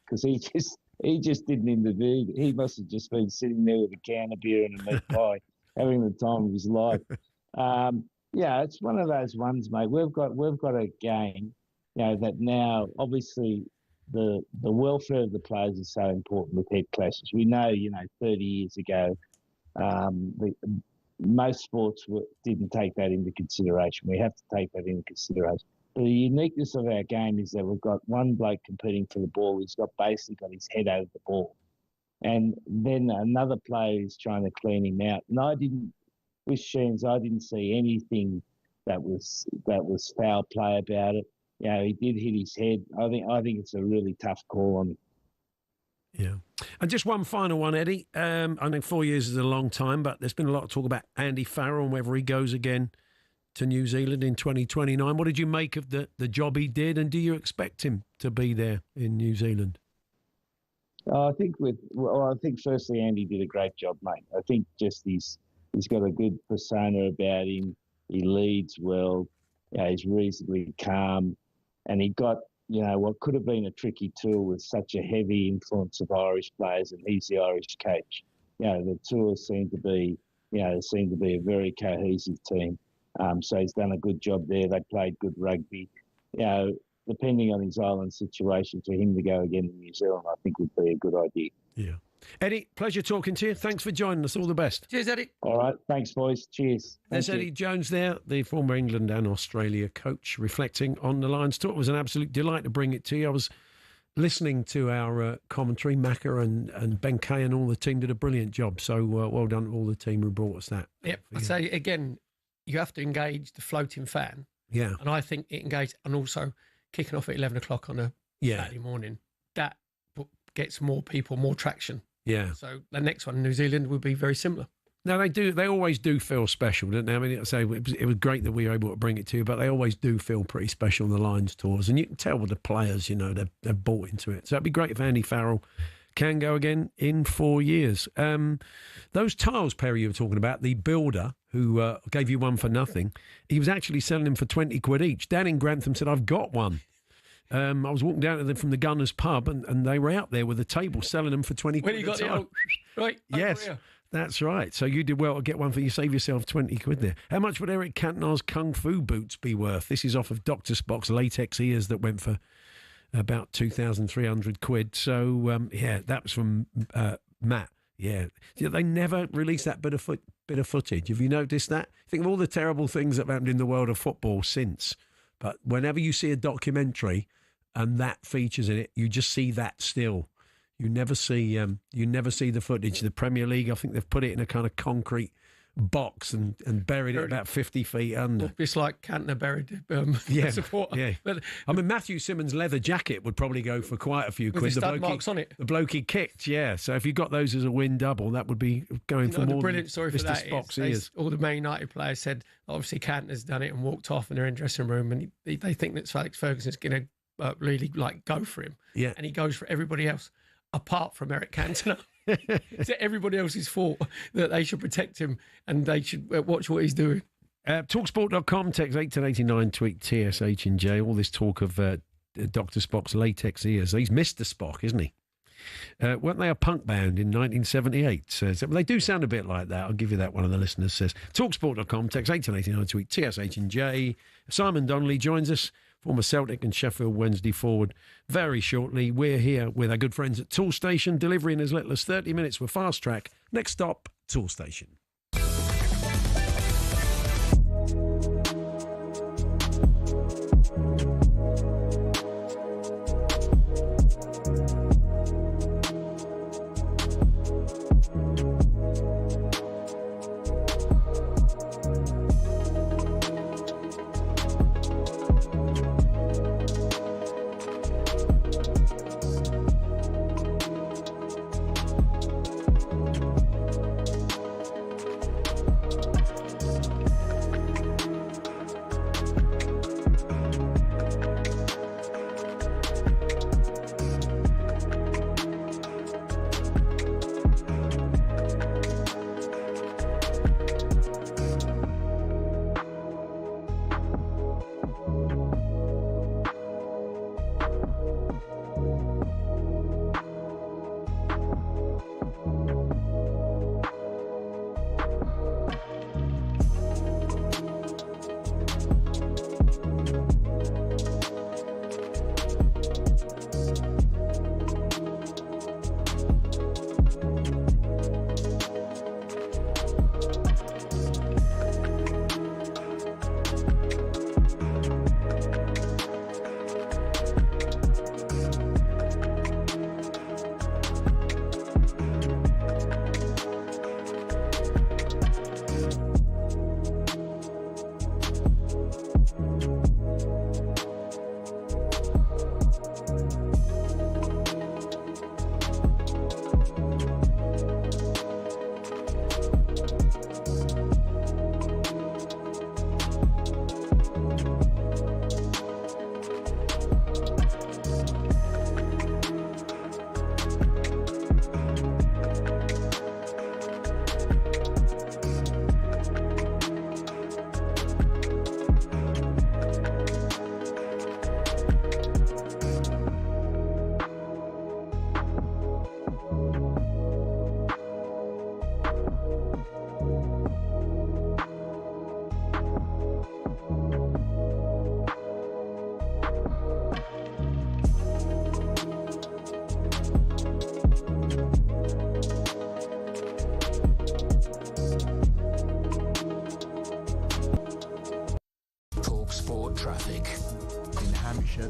because he just didn't intervene. He must have just been sitting there with a can of beer and a meat pie, having the time of his life. Yeah, it's one of those ones, mate. We've got a game, that now obviously the welfare of the players is so important with head clashes. We know, 30 years ago, most sports didn't take that into consideration. We have to take that into consideration. But the uniqueness of our game is that we've got one bloke competing for the ball who's basically got his head over the ball. And then another player is trying to clean him out. And with Sheens, I didn't see anything that was foul play about it. He did hit his head. I think it's a really tough call on him. Yeah. And just one final one, Eddie. I know 4 years is a long time, but there's been a lot of talk about Andy Farrell and whether he goes again to New Zealand in 2029. What did you make of the job he did, and do you expect him to be there in New Zealand? I think firstly Andy did a great job, mate. I think just he's got a good persona about him. He leads well. He's reasonably calm, and he got what could have been a tricky tour with such a heavy influence of Irish players, and he's the Irish coach. The tour seemed to be a very cohesive team. So he's done a good job there. They played good rugby. Depending on his island situation, for him to go again to New Zealand, I think would be a good idea. Yeah. Eddie, pleasure talking to you. Thanks for joining us. All the best. Cheers, Eddie. All right. Thanks, boys. Cheers. There's Eddie Jones there, the former England and Australia coach, reflecting on the Lions tour. It was an absolute delight to bring it to you. I was listening to our commentary. Macca and Ben Kay and all the team did a brilliant job. So well done to all the team who brought us that. Yep. I say, again, you have to engage the floating fan. Yeah. And I think it engaged, and also kicking off at 11 o'clock on a Saturday morning, that gets more people, more traction. Yeah. So the next one in New Zealand will be very similar. No, they do. They always do feel special, don't they? I mean, it was great that we were able to bring it to you, but they always do feel pretty special on the Lions tours, and you can tell with the players, they've bought into it. So it'd be great if Andy Farrell can go again in 4 years. Those tiles, Perry, you were talking about, the builder who gave you one for nothing, he was actually selling them for 20 quid each. Dan in Grantham said, "I've got one." I was walking down to them from the Gunners pub, and they were out there with a table selling them for 20 quid. When you got the old, right? Yes, that's right. So you did well to get one for you. Save yourself 20 quid there. How much would Eric Cantona's Kung Fu boots be worth? This is off of Dr. Spock's latex ears that went for about 2,300 quid. So, that was from Matt. Yeah. They never released that bit of footage. Have you noticed that? Think of all the terrible things that have happened in the world of football since. But whenever you see a documentary and that features in it, you just see that still. You never see the footage. The Premier League, I think they've put it in a kind of concrete box and buried it about 50 feet under. It's like Cantona buried the supporter. Yeah. But, I mean, Matthew Simmons' leather jacket would probably go for quite a few quid. The stud marks on it. The bloke he kicked, yeah. So if you got those as a win double, that would be going for more. The brilliant story for Mr. that Spock's is all the Man United players said, obviously Cantona's done it and walked off in their dressing room, and they think that Alex Ferguson's going to really go for him. Yeah. And he goes for everybody else apart from Eric Cantona. Is it everybody else's fault that they should protect him and they should watch what he's doing? Talksport.com, text 81089, tweet TSH and J. All this talk of Dr. Spock's latex ears. He's Mr. Spock, isn't he? Weren't they a punk band in 1978? So they do sound a bit like that. I'll give you that, one of the listeners says. Talksport.com, text 81089, tweet TSH and J. Simon Donnelly joins us, former Celtic and Sheffield Wednesday forward. Very shortly, we're here with our good friends at Tool Station, delivery in as little as 30 minutes with Fast Track. Next stop, Tool Station.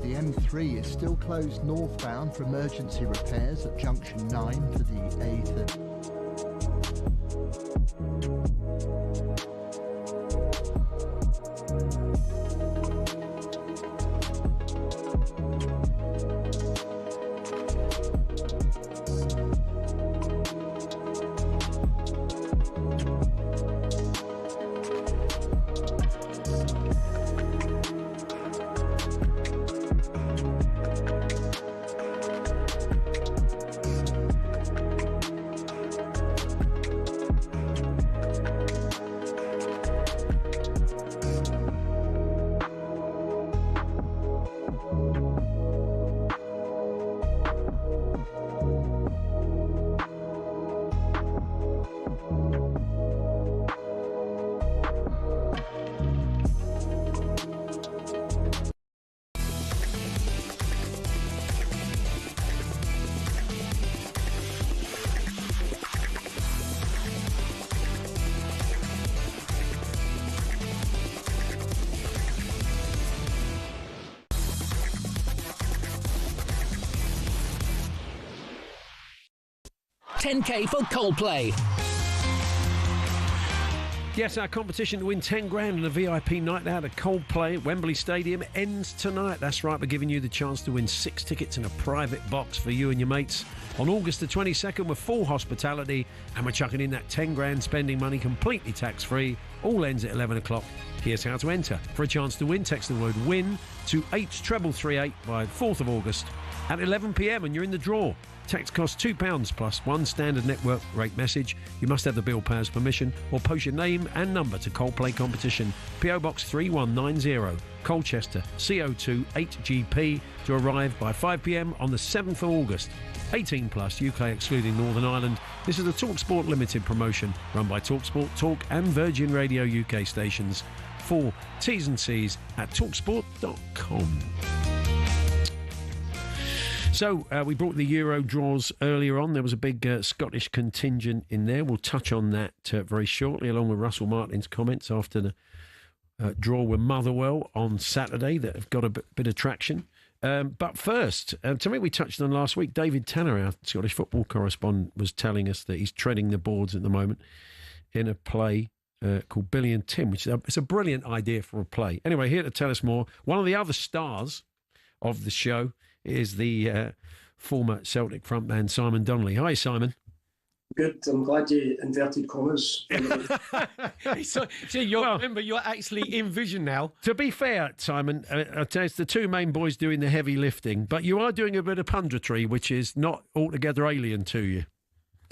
M3 is still closed northbound for emergency repairs at junction 9 for the A30. $10K for Coldplay. Yes, our competition to win 10 grand and a VIP night out at Coldplay at Wembley Stadium ends tonight. That's right, we're giving you the chance to win 6 tickets and a private box for you and your mates on August the 22nd with full hospitality, and we're chucking in that 10 grand spending money completely tax-free. All ends at 11 o'clock. Here's how to enter. For a chance to win, text the word WIN to 83338 by 4th of August at 11 p.m. and you're in the draw. Tax costs £2 plus one standard network rate message. You must have the bill payer's permission or post your name and number to Coldplay Competition, PO Box 3190, Colchester, CO2 8GP, to arrive by 5 p.m. on the 7th of August. 18 plus, UK excluding Northern Ireland. This is a talkSPORT Limited promotion run by talkSPORT, Talk and Virgin Radio UK stations. For T's and C's at talksport.com. So we brought the Euro draws earlier on. There was a big Scottish contingent in there. We'll touch on that very shortly, along with Russell Martin's comments after the draw with Motherwell on Saturday that have got a bit of traction. But first, to me, we touched on last week, David Tanner, our Scottish football correspondent, was telling us that he's treading the boards at the moment in a play called Billy and Tim, which is a brilliant idea for a play. Anyway, here to tell us more, one of the other stars of the show is the former Celtic frontman Simon Donnelly. Hi, Simon. Good. I'm glad you inverted commas. So remember, you're actually in vision now. To be fair, Simon, I'll tell you, it's the two main boys doing the heavy lifting, but you are doing a bit of punditry, which is not altogether alien to you.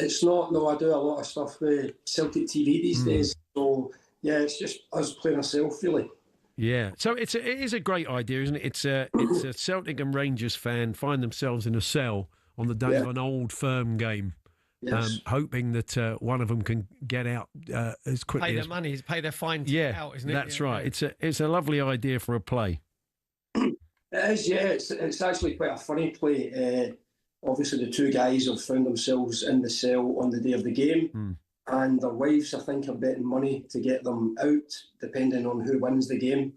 It's not. No, I do a lot of stuff with Celtic TV these days. So, yeah, it's just us playing ourselves, really. Yeah, so it is a great idea, isn't it? It's a Celtic and Rangers fan find themselves in a cell on the day of an old firm game, hoping that one of them can get out as quickly. Pay their money, pay their fine to get out, isn't it? That's right. It's a lovely idea for a play. It is, yeah. It's actually quite a funny play. Obviously, the two guys have found themselves in the cell on the day of the game. And their wives, I think, are betting money to get them out, depending on who wins the game.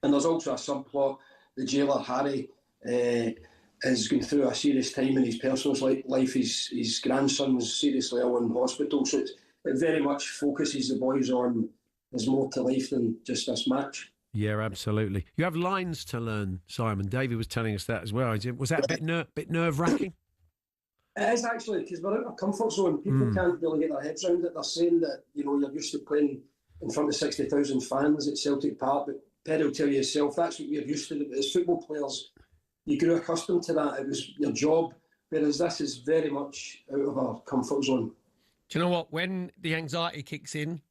And there's also a subplot. The jailer, Harry, is going through a serious time in his personal life. His grandson's seriously ill in hospital. So it very much focuses the boys on there's more to life than just this match. Yeah, absolutely. You have lines to learn, Simon. David was telling us that as well. Was that a bit nerve-wracking? It is actually, because we're out of comfort zone. People can't really get their heads around it. They're saying that, you're used to playing in front of 60,000 fans at Celtic Park, but Perry will tell you yourself, that's what we're used to. As football players, you grew accustomed to that. It was your job, whereas this is very much out of our comfort zone. Do you know what? When the anxiety kicks in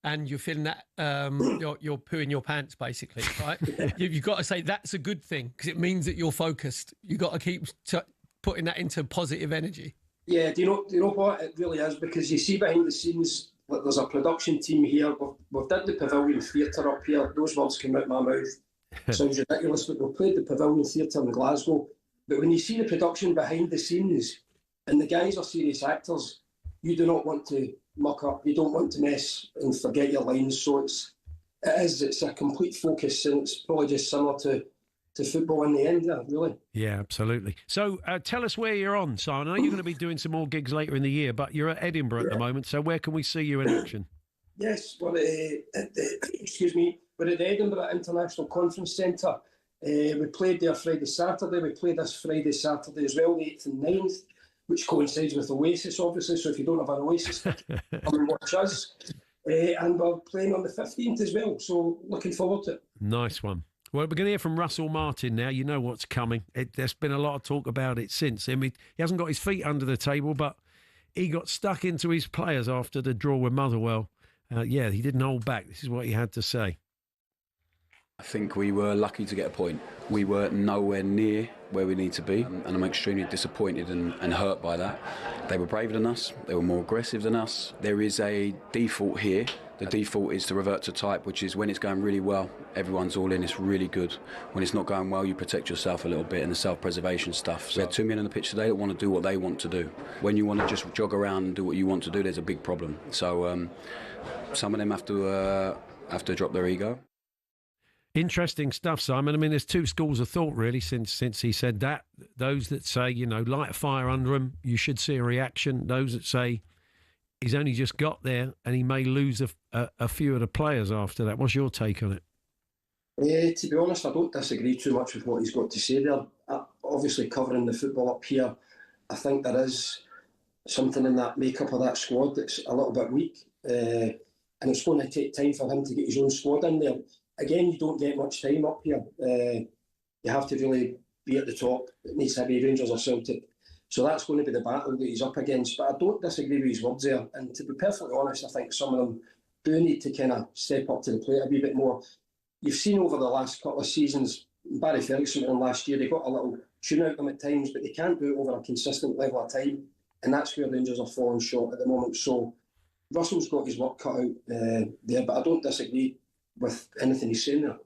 and you're feeling that you're pooing your pants, basically, right? You've got to say that's a good thing because it means that you're focused. You've got to keep putting that into positive energy. Yeah, do you know what? It really is, because you see behind the scenes, like there's a production team here. We've done the Pavilion Theatre up here. Those words came out of my mouth. Sounds ridiculous, but we've played the Pavilion Theatre in Glasgow. But when you see the production behind the scenes, and the guys are serious actors, you do not want to muck up. You don't want to mess and forget your lines. So it's a complete focus, and it's probably just similar to football in the end, really. Yeah, absolutely. So tell us where you're on, Simon. I know you're going to be doing some more gigs later in the year, but you're at Edinburgh at the moment, so where can we see you in action? Yes, we're at the Edinburgh International Conference Centre. We played there Friday, Saturday. We played this Friday, Saturday as well, the 8th and 9th, which coincides with Oasis, obviously, so if you don't have an Oasis, come and watch us. And we're playing on the 15th as well, so looking forward to it. Nice one. Well, we're going to hear from Russell Martin now. You know what's coming. There's been a lot of talk about it since. I mean, he hasn't got his feet under the table, but he got stuck into his players after the draw with Motherwell. He didn't hold back. This is what he had to say. I think we were lucky to get a point. We were nowhere near where we need to be, and I'm extremely disappointed and hurt by that. They were braver than us. They were more aggressive than us. There is a default here. The default is to revert to type, which is when it's going really well, everyone's all in, it's really good. When it's not going well, you protect yourself a little bit, and the self-preservation stuff. So we had two men on the pitch today that want to do what they want to do. When you want to just jog around and do what you want to do, there's a big problem. So some of them have to drop their ego. Interesting stuff, Simon. I mean, there's two schools of thought, really, since he said that. Those that say, light a fire under him, you should see a reaction. Those that say he's only just got there and he may lose a few of the players after that. What's your take on it? To be honest, I don't disagree too much with what he's got to say there. Obviously, covering the football up here, I think there is something in that makeup of that squad that's a little bit weak. And it's going to take time for him to get his own squad in there. Again, you don't get much time up here. You have to really be at the top. It needs to be Rangers or Celtic. So that's going to be the battle that he's up against. But I don't disagree with his words there. And to be perfectly honest, I think some of them do need to kind of step up to the plate a wee bit more. You've seen over the last couple of seasons, Barry Ferguson and last year, they got a little tune out them at times, but they can't do it over a consistent level of time. And that's where Rangers are falling short at the moment. So Russell's got his work cut out there, but I don't disagree with anything he's saying there.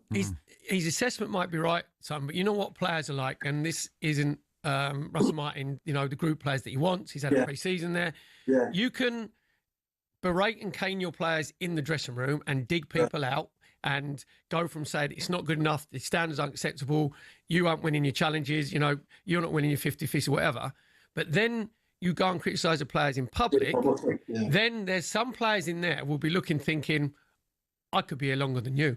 His assessment might be right, Simon, but you know what players are like, and this isn't Russell Martin, the group players that he wants. He's had a pre-season there. Yeah. You can berate and cane your players in the dressing room and dig people out and go from saying it's not good enough, the standards aren't acceptable, you aren't winning your challenges, you're not winning your 50-50 or whatever. But then you go and criticise the players in public, then there's some players in there will be looking, thinking, I could be here longer than you.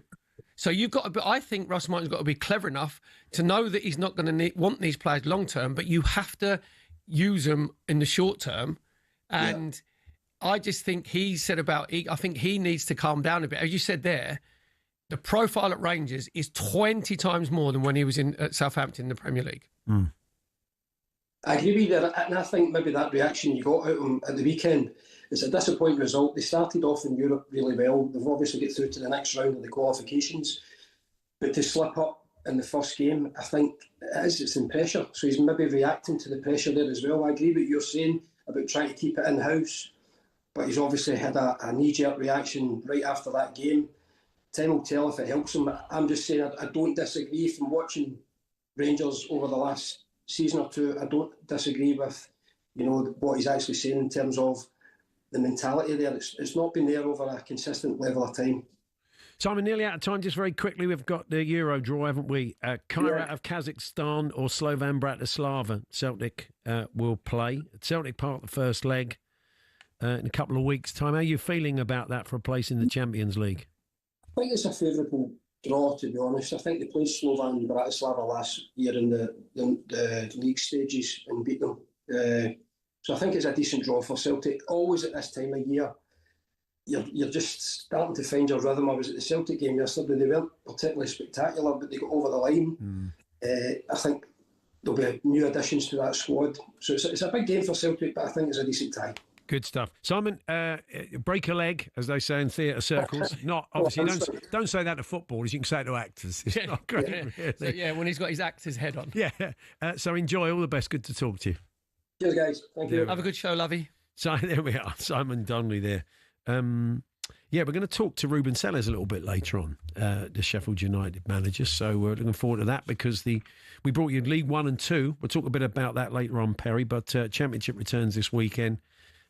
So you've got to be, I think Russell Martin's got to be clever enough to know that he's not going to want these players long term, but you have to use them in the short term. And I just think I think he needs to calm down a bit. As you said there, the profile at Rangers is 20 times more than when he was at Southampton in the Premier League. I agree with you there, and I think maybe that reaction you got out of them at the weekend is a disappointing result. They started off in Europe really well. They've obviously got through to the next round of the qualifications, but to slip up in the first game, I think it's in pressure. So he's maybe reacting to the pressure there as well. I agree with what you're saying about trying to keep it in-house, but he's obviously had a knee-jerk reaction right after that game. Time will tell if it helps him. I'm just saying I don't disagree from watching Rangers over the last season or two. I don't disagree with what he's actually saying in terms of the mentality there. It's not been there over a consistent level of time. Simon, nearly out of time. Just very quickly, we've got the Euro draw, haven't we? Kairat of Kazakhstan or Slovan Bratislava. Celtic will play. Celtic part of the first leg in a couple of weeks' time. How are you feeling about that for a place in the Champions League? I think it's a favourable draw, to be honest. I think they played Slovan Bratislava last year in the league stages and beat them. So I think it's a decent draw for Celtic. Always at this time of year, you're just starting to find your rhythm. I was at the Celtic game yesterday. They weren't particularly spectacular, but they got over the line. I think there'll be new additions to that squad. So it's a big game for Celtic, but I think it's a decent tie. Good stuff. Simon, break a leg, as they say in theatre circles. Not obviously, don't say that to footballers. You can say it to actors. It's not great, really. So, when he's got his actor's head on. Yeah. So enjoy. All the best. Good to talk to you. Cheers, guys. Thank you. Have a good show, lovey. So there we are. Simon Donnelly there. We're going to talk to Ruben Sellers a little bit later on, the Sheffield United manager. So we're looking forward to that because we brought you League 1 and 2. We'll talk a bit about that later on, Perry. But Championship returns this weekend.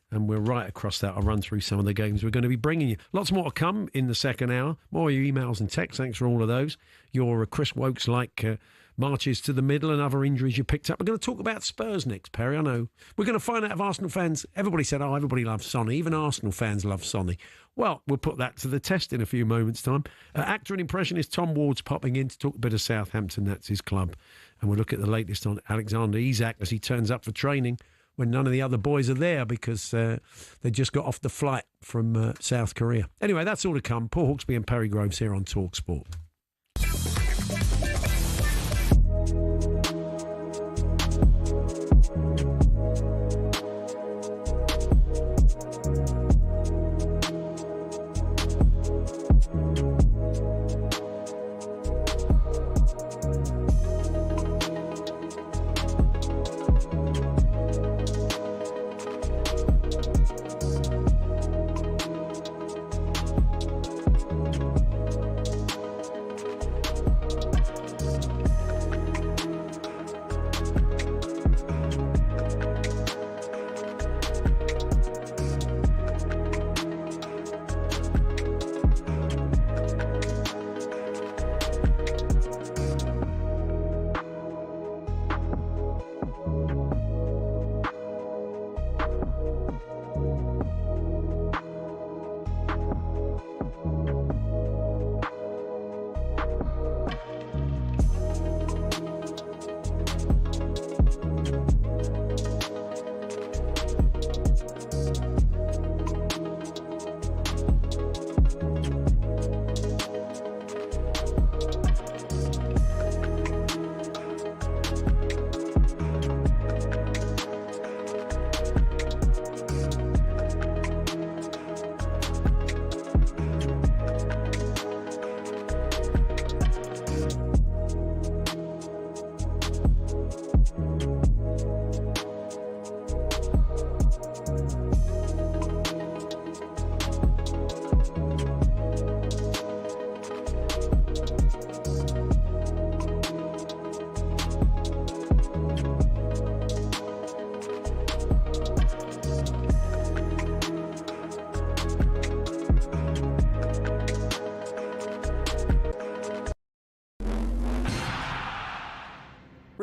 And we're right across that. I'll run through some of the games we're going to be bringing you. Lots more to come in the second hour. More of your emails and texts. Thanks for all of those. Your Chris Wokes-like marches to the middle and other injuries you picked up. We're going to talk about Spurs next, Perry. I know. We're going to find out if Arsenal fans... Everybody said, everybody loves Sonny. Even Arsenal fans love Sonny. Well, we'll put that to the test in a few moments' time. Actor and impressionist Tom Ward's popping in to talk a bit of Southampton. That's his club. And we'll look at the latest on Alexander Isak as he turns up for training when none of the other boys are there because they just got off the flight from South Korea. Anyway, that's all to come. Paul Hawksbee and Perry Groves here on talkSPORT.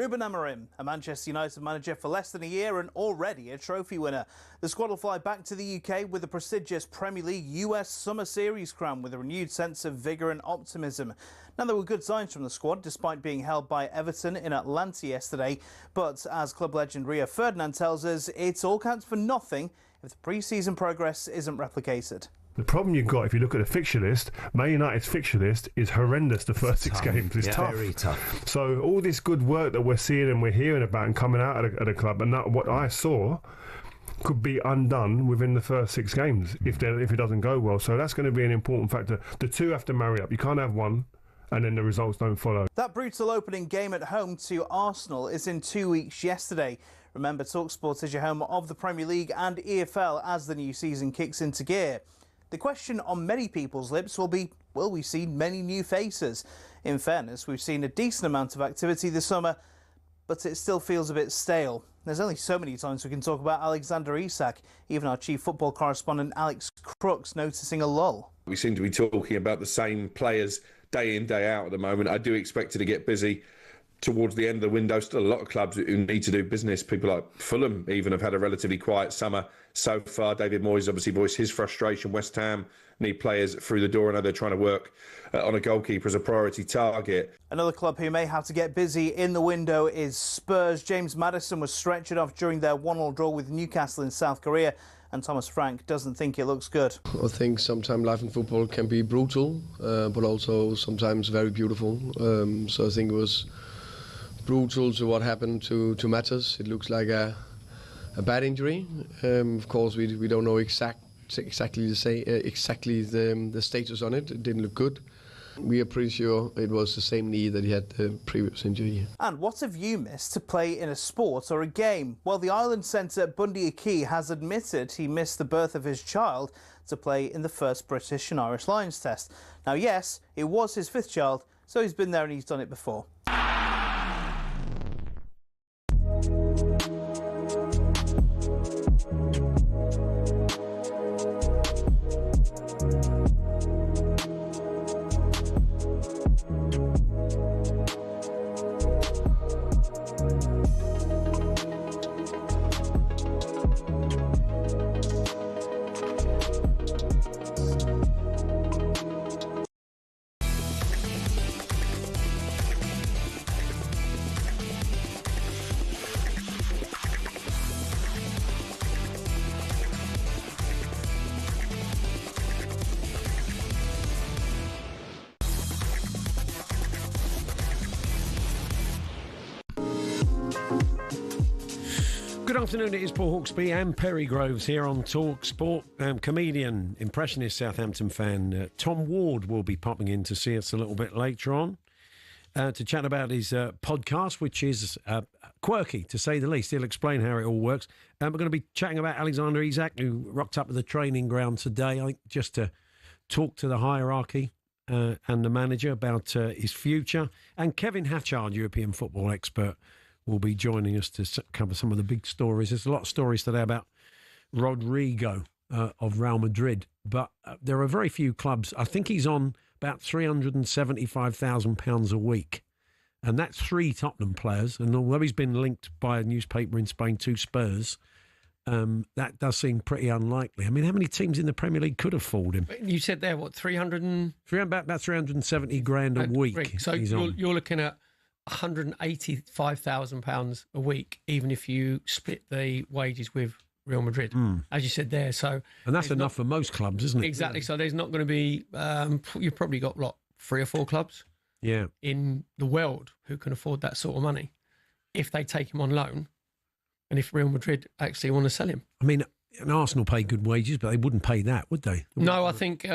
Ruben Amorim, a Manchester United manager for less than a year and already a trophy winner. The squad will fly back to the UK with the prestigious Premier League US Summer Series crown with a renewed sense of vigour and optimism. Now, there were good signs from the squad despite being held by Everton in Atlanta yesterday. But as club legend Rio Ferdinand tells us, it all counts for nothing if the pre-season progress isn't replicated. The problem you've got, if you look at the fixture list, Man United's fixture list is horrendous the first six games. It's tough. Very tough. So all this good work that we're seeing and we're hearing about and coming out at a club, and that, what I saw could be undone within the first six games if it doesn't go well. So that's going to be an important factor. The two have to marry up. You can't have one and then the results don't follow. That brutal opening game at home to Arsenal is in 2 weeks yesterday. Remember, talkSPORT is your home of the Premier League and EFL as the new season kicks into gear. The question on many people's lips will be, will we see many new faces? In fairness, we've seen a decent amount of activity this summer, but it still feels a bit stale. There's only so many times we can talk about Alexander Isak, even our chief football correspondent Alex Crooks noticing a lull. We seem to be talking about the same players day in, day out at the moment. I do expect it to get busy towards the end of the window. Still a lot of clubs who need to do business. People like Fulham even have had a relatively quiet summer so far. David Moyes obviously voiced his frustration. West Ham need players through the door. I know they're trying to work on a goalkeeper as a priority target. Another club who may have to get busy in the window is Spurs. James Maddison was stretched off during their 1-1 draw with Newcastle in South Korea, and Thomas Frank doesn't think it looks good. I think sometimes life in football can be brutal, but also sometimes very beautiful. So I think it was brutal to what happened to Matters. It looks like a bad injury. Of course, we don't know exactly the status on it. It didn't look good. We are pretty sure it was the same knee that he had the previous injury. And what have you missed to play in a sport or a game? Well, the Island centre Bundy Aki has admitted he missed the birth of his child to play in the first British and Irish Lions test. Now, yes, it was his fifth child, so he's been there and he's done it before. Good afternoon, it is Paul Hawksbee and Perry Groves here on talkSPORT. Comedian, impressionist Southampton fan Tom Ward will be popping in to see us a little bit later on to chat about his podcast, which is quirky, to say the least. He'll explain how it all works. We're going to be chatting about Alexander Isak, who rocked up at the training ground today, I think, just to talk to the hierarchy and the manager about his future. And Kevin Hatchard, European football expert, will be joining us to cover some of the big stories. There's a lot of stories today about Rodrigo of Real Madrid, but there are very few clubs. I think he's on about £375,000 a week, and that's 3 Tottenham players. And although he's been linked by a newspaper in Spain to Spurs, that does seem pretty unlikely. I mean, how many teams in the Premier League could afford him? You said there, what, 300 and... About 370 grand a week. So you're looking at £185,000 a week, even if you split the wages with Real Madrid, as you said there. So, and that's enough for most clubs, isn't it? Exactly. So there's not going to be. You've probably got 3 or 4 clubs, in the world who can afford that sort of money if they take him on loan, and if Real Madrid actually want to sell him. I mean, and Arsenal pay good wages, but they wouldn't pay that, would they? No, I think.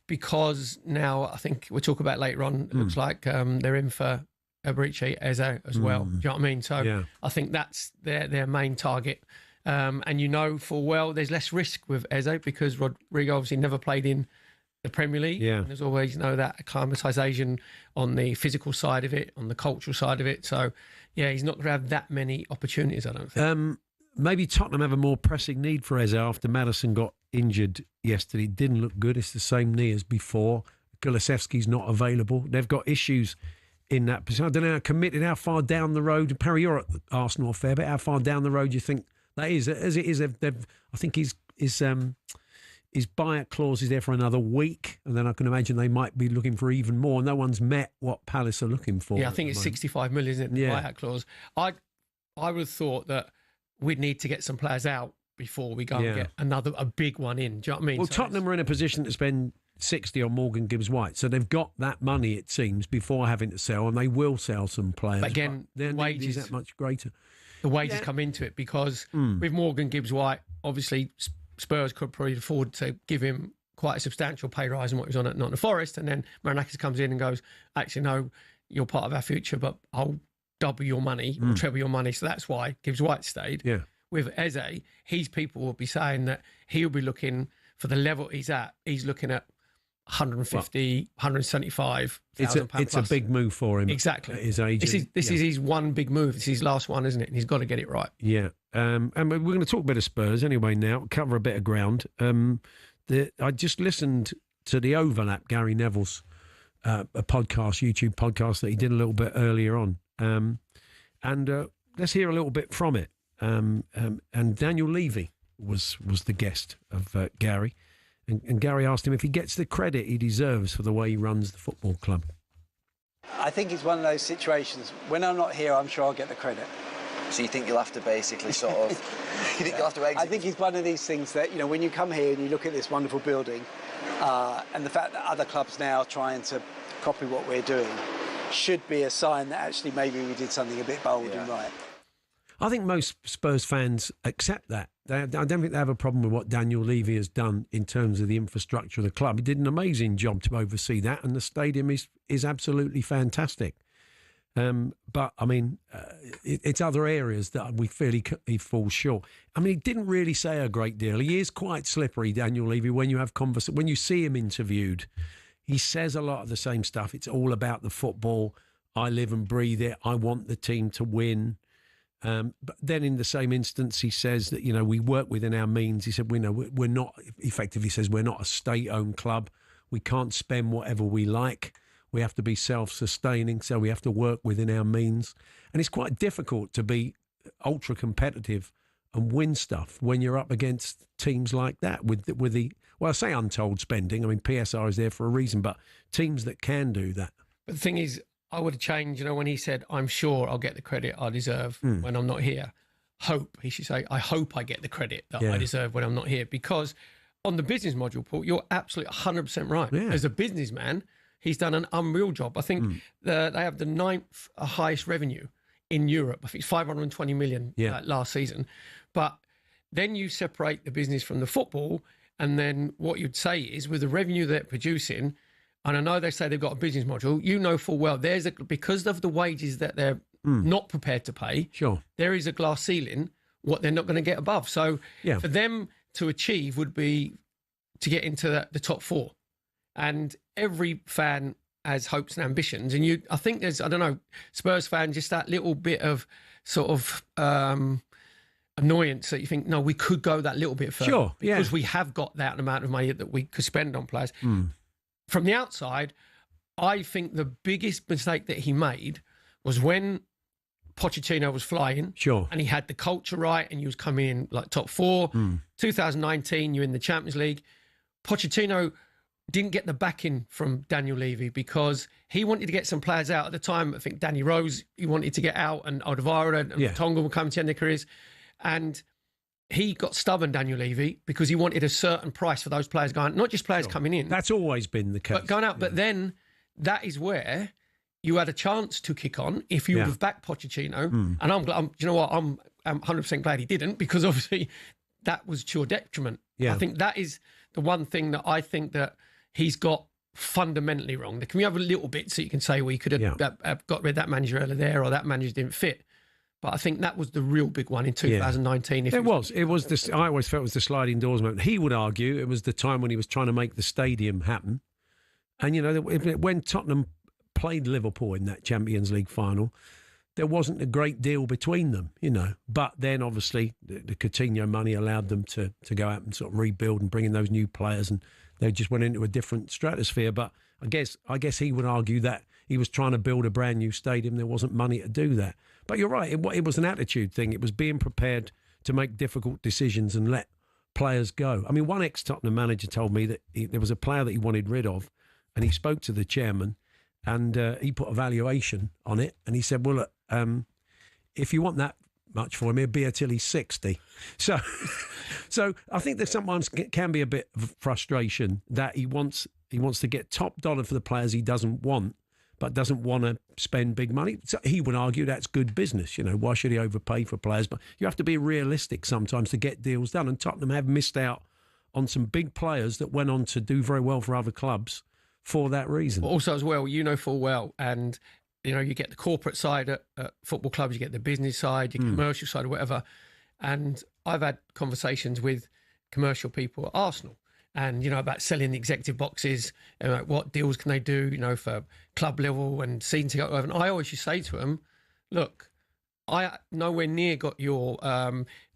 Because now I think we'll talk about later on, it looks like they're in for Eberechi Eze as well. Do you know what I mean? So I think that's their main target. And you know full well there's less risk with Eze because Rodrigo obviously never played in the Premier League. Yeah. And there's always that acclimatisation on the physical side of it, on the cultural side of it. So, he's not going to have that many opportunities, I don't think. Maybe Tottenham have a more pressing need for Eze after Maddison got injured yesterday. Didn't look good. It's the same knee as before. Kulusevski's not available. They've got issues in that position. I don't know how committed, how far down the road. Perry, you're at Arsenal a fair bit. How far down the road do you think that is? As it is, I think his buyout clause is there for another week, and then I can imagine they might be looking for even more. No one's met what Palace are looking for. Yeah, I think it's 65 million, isn't it, the buyout clause. I would have thought that we'd need to get some players out before we go and get a big one in. Do you know what I mean? Well, so Tottenham are in a position to spend 60 on Morgan Gibbs-White, so they've got that money, it seems, before having to sell, and they will sell some players. But again, their wages is that much greater. The wages come into it because with Morgan Gibbs-White, obviously Spurs could probably afford to give him quite a substantial pay rise on what he was on at Nottingham Forest, and then Marinakis comes in and goes, actually, no, you're part of our future, but I'll double your money or treble your money. So that's why Gibbs-White stayed. Yeah. With Eze, his people will be saying that he'll be looking for the level he's at. He's looking at 150, 175,000 pounds. It's a big move for him. Exactly. At his age. This is his one big move. This is his last one, isn't it? And he's got to get it right. Yeah. And we're going to talk a bit of Spurs anyway now, cover a bit of ground. I just listened to the Overlap, Gary Neville's a YouTube podcast that he did a little bit earlier on. And let's hear a little bit from it. And Daniel Levy was the guest of Gary. And Gary asked him if he gets the credit he deserves for the way he runs the football club. I think it's one of those situations. When I'm not here, I'm sure I'll get the credit. So you think you'll have to basically sort of... you think you'll have to exit? I think it's one of these things that, you know, when you come here and you look at this wonderful building and the fact that other clubs now are trying to copy what we're doing should be a sign that actually maybe we did something a bit bold and right. I think most Spurs fans accept that. I don't think they have a problem with what Daniel Levy has done in terms of the infrastructure of the club. He did an amazing job to oversee that, and the stadium is absolutely fantastic. But, I mean, it's other areas that we feel he falls short. I mean, he didn't really say a great deal. He is quite slippery, Daniel Levy, when you have when you see him interviewed. He says a lot of the same stuff. It's all about the football. I live and breathe it. I want the team to win. But then in the same instance, he says that, you know, we work within our means. He said, we're not, effectively says, we're not a state-owned club. We can't spend whatever we like. We have to be self-sustaining, so we have to work within our means. And it's quite difficult to be ultra-competitive and win stuff when you're up against teams like that with the, well, I say untold spending. I mean, PSR is there for a reason, but teams that can do that. But the thing is, I would have changed, you know, when he said, I'm sure I'll get the credit I deserve when I'm not here. Hope, he should say, I hope I get the credit that I deserve when I'm not here. Because on the business module, Paul, you're absolutely 100% right. Yeah. As a businessman, he's done an unreal job. I think they have the 9th highest revenue in Europe. I think it's 520 million last season. But then you separate the business from the football, and then what you'd say is with the revenue they're producing, and I know they say they've got a business module, you know full well, because of the wages that they're not prepared to pay, there is a glass ceiling, what they're not going to get above. So for them to achieve would be to get into the top 4. And every fan has hopes and ambitions. And I think there's, I don't know, Spurs fan, just that little bit of sort of annoyance that you think, no, we could go that little bit further. Because we have got that amount of money that we could spend on players. From the outside, I think the biggest mistake that he made was when Pochettino was flying. And he had the culture right and he was coming in like top 4. 2019, you're in the Champions League. Pochettino didn't get the backing from Daniel Levy because he wanted to get some players out at the time. I think Danny Rose, he wanted to get out, and Alderweireld and Tonga were coming to end their careers. And he got stubborn, Daniel Levy, because he wanted a certain price for those players going, not just players coming in. That's always been the case. But going out. But then that is where you had a chance to kick on if you would have backed Pochettino. And I'm you know what, I'm 100% glad he didn't, because obviously that was to your detriment. I think that is the one thing that I think that he's got fundamentally wrong. Can we have a little bit so you can say, well, you could have got rid of that manager earlier there, or that manager didn't fit. But I think that was the real big one in 2019. It was this. I always felt it was the sliding doors moment. He would argue it was the time when he was trying to make the stadium happen. And, you know, when Tottenham played Liverpool in that Champions League final, there wasn't a great deal between them, you know. But then, obviously, the Coutinho money allowed them to go out and sort of rebuild and bring in those new players, and they just went into a different stratosphere. But I guess he would argue that he was trying to build a brand new stadium. There wasn't money to do that. But you're right. It was an attitude thing. It was being prepared to make difficult decisions and let players go. I mean, one ex-Tottenham manager told me that there was a player that he wanted rid of, and he spoke to the chairman, and he put a valuation on it, and he said, well, look, if you want that much for him, he'll be here till he's 60. So I think there sometimes can be a bit of frustration that he wants to get top dollar for the players he doesn't want, but doesn't want to spend big money. So he would argue that's good business. Why should he overpay for players? But you have to be realistic sometimes to get deals done. And Tottenham have missed out on some big players that went on to do very well for other clubs for that reason. But also as well, full well, and you get the corporate side at football clubs, you get the business side, your commercial side, or whatever. And I've had conversations with commercial people at Arsenal, and about selling the executive boxes, and what deals can they do, for club level and season ticket. And I always just say to them, look, I nowhere near got your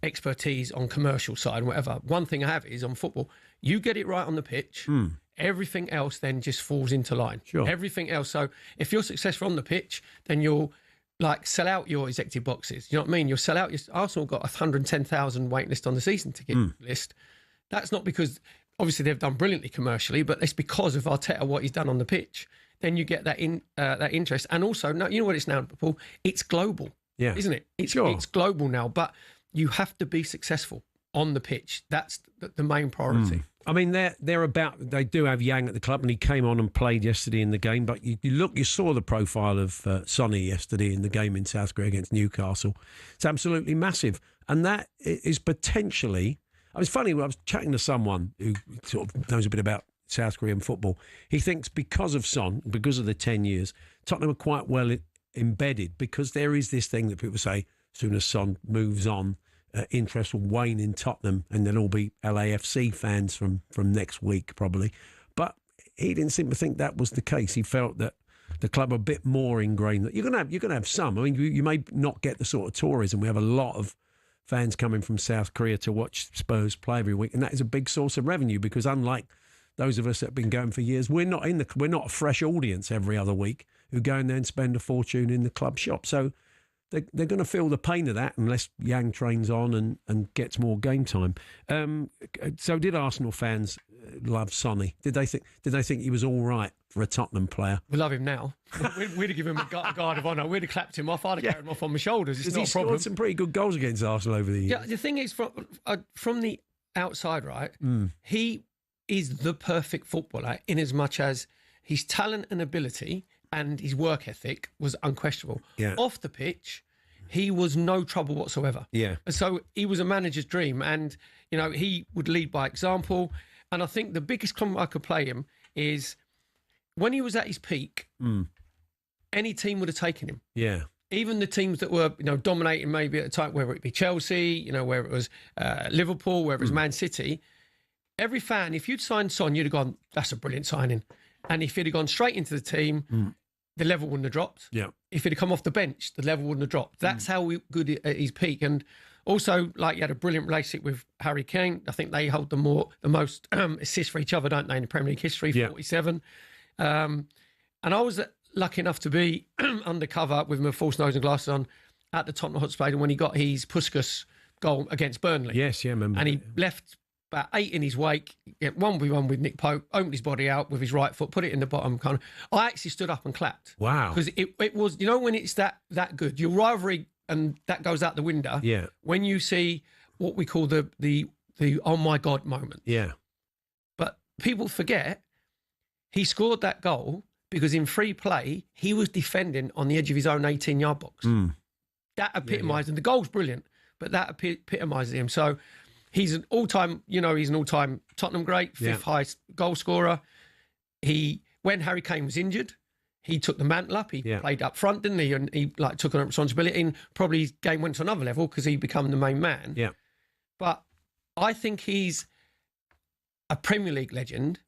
expertise on commercial side and whatever. One thing I have is on football, you get it right on the pitch. Everything else then just falls into line. Sure. Everything else. So if you're successful on the pitch, then you'll sell out your executive boxes. You know what I mean? You'll sell out Arsenal got 110,000 wait list on the season ticket list. That's not because obviously they've done brilliantly commercially, but it's because of Arteta, what he's done on the pitch. Then you get that interest. And also, no, you know what it's now, Paul? It's global, isn't it? It's global now, but you have to be successful on the pitch. That's the main priority. I mean, they do have Yang at the club, and he came on and played yesterday in the game. But you saw the profile of Sonny yesterday in the game in South Korea against Newcastle. It's absolutely massive, and that is potentially. It's funny. I was chatting to someone who sort of knows a bit about South Korean football. He thinks because of Son, because of the 10 years, Tottenham are quite well embedded, because there is this thing that people say, as soon as Son moves on, interest will wane in Tottenham, and there'll all be LAFC fans from next week probably. But he didn't seem to think that was the case. He felt that the club are a bit more ingrained. That you're gonna have some. I mean, you may not get the sort of tourism. We have a lot of fans coming from South Korea to watch Spurs play every week, and that is a big source of revenue, because unlike those of us that have been going for years, we're not a fresh audience every other week who go in there and spend a fortune in the club shop. So they're going to feel the pain of that unless Yang trains on and gets more game time. So did Arsenal fans love Sonny? Did they think he was all right for a Tottenham player? We love him now. We'd have given him a guard of honour. We'd have clapped him off. I'd have carried him off on my shoulders. It's not a problem. He scored some pretty good goals against Arsenal over the years. Yeah, the thing is, from the outside, right, he is the perfect footballer in as much as his talent and ability and his work ethic was unquestionable. Yeah. Off the pitch, he was no trouble whatsoever. Yeah. So he was a manager's dream, and he would lead by example. And I think the biggest compliment I could play him is when he was at his peak, any team would have taken him. Yeah. Even the teams that were dominating maybe at the time, whether it be Chelsea, whether it was Liverpool, whether it was Man City, every fan, if you'd signed Son, you'd have gone, that's a brilliant signing. And if he'd have gone straight into the team, the level wouldn't have dropped. Yeah. If he'd have come off the bench, the level wouldn't have dropped. That's how good at his peak. And also, he had a brilliant relationship with Harry Kane. I think they hold the most assists for each other, don't they, in the Premier League history, 47. And I was lucky enough to be undercover with my false nose and glasses on at the Tottenham Hotspur Stadium when he got his Puskas goal against Burnley. Yes, yeah, I remember. And he left about 8 in his wake, 1v1 with Nick Pope, opened his body out with his right foot, put it in the bottom corner. I actually stood up and clapped. Wow. Because it was, when it's that good, your rivalry and that goes out the window. Yeah. When you see what we call the oh my God moment. Yeah. But people forget he scored that goal because in free play, he was defending on the edge of his own 18-yard box. That epitomised, and the goal's brilliant, but that epitomises him. So he's an all-time, he's an all-time Tottenham great, fifth highest goal scorer. When Harry Kane was injured, he took the mantle up. He played up front, didn't he? And he took on responsibility, and probably his game went to another level because he became the main man. Yeah. But I think he's a Premier League legend.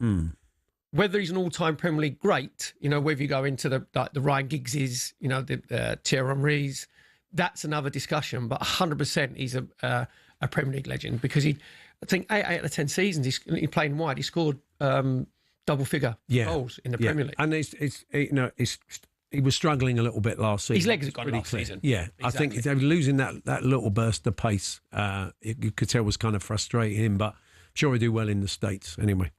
Whether he's an all-time Premier League great, whether you go into the Ryan Giggses, the Thierry Henrys, that's another discussion. But 100% he's a Premier League legend because I think 8 out of 10 seasons he's playing wide. He scored double-figure goals in the Premier League. And it's he was struggling a little bit last season. His legs have gone last season. Yeah, exactly. I think they were losing that little burst of pace. You could tell was kind of frustrating him, but I'm sure he'll do well in the States anyway.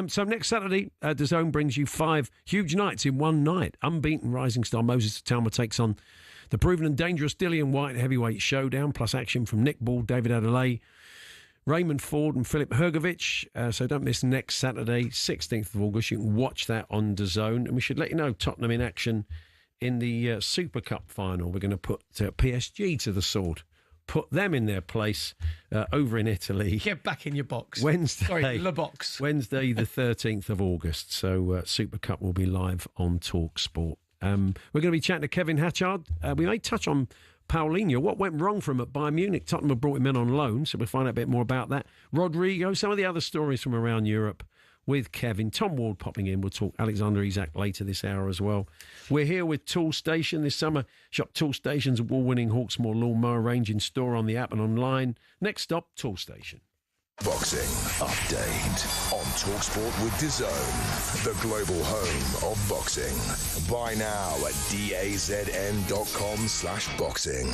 So next Saturday, DAZN brings you 5 huge nights in one night. Unbeaten rising star Moses Talma takes on the proven and dangerous Dillian White heavyweight showdown, plus action from Nick Ball, David Adelaide, Raymond Ford and Philip Hergovich. So don't miss next Saturday, 16th of August. You can watch that on DAZN. And we should let you know Tottenham in action in the Super Cup final. We're going to put PSG to the sword. Put them in their place over in Italy. Get back in your box. Wednesday. Sorry, the box. Wednesday, the 13th of August. So Super Cup will be live on talkSPORT. We're going to be chatting to Kevin Hatchard. We may touch on Paulinho. What went wrong for him at Bayern Munich? Tottenham have brought him in on loan, so we'll find out a bit more about that. Rodrigo, some of the other stories from around Europe with Kevin. Tom Ward popping in. We'll talk Alexander Isak later this hour as well. We're here with Tool Station this summer. Shop Tool Station's award-winning Hawksmoor lawnmower range in store on the app and online. Next stop, Tool Station. Boxing update on talkSPORT with DAZN, the global home of boxing. Buy now at dazn.com/boxing.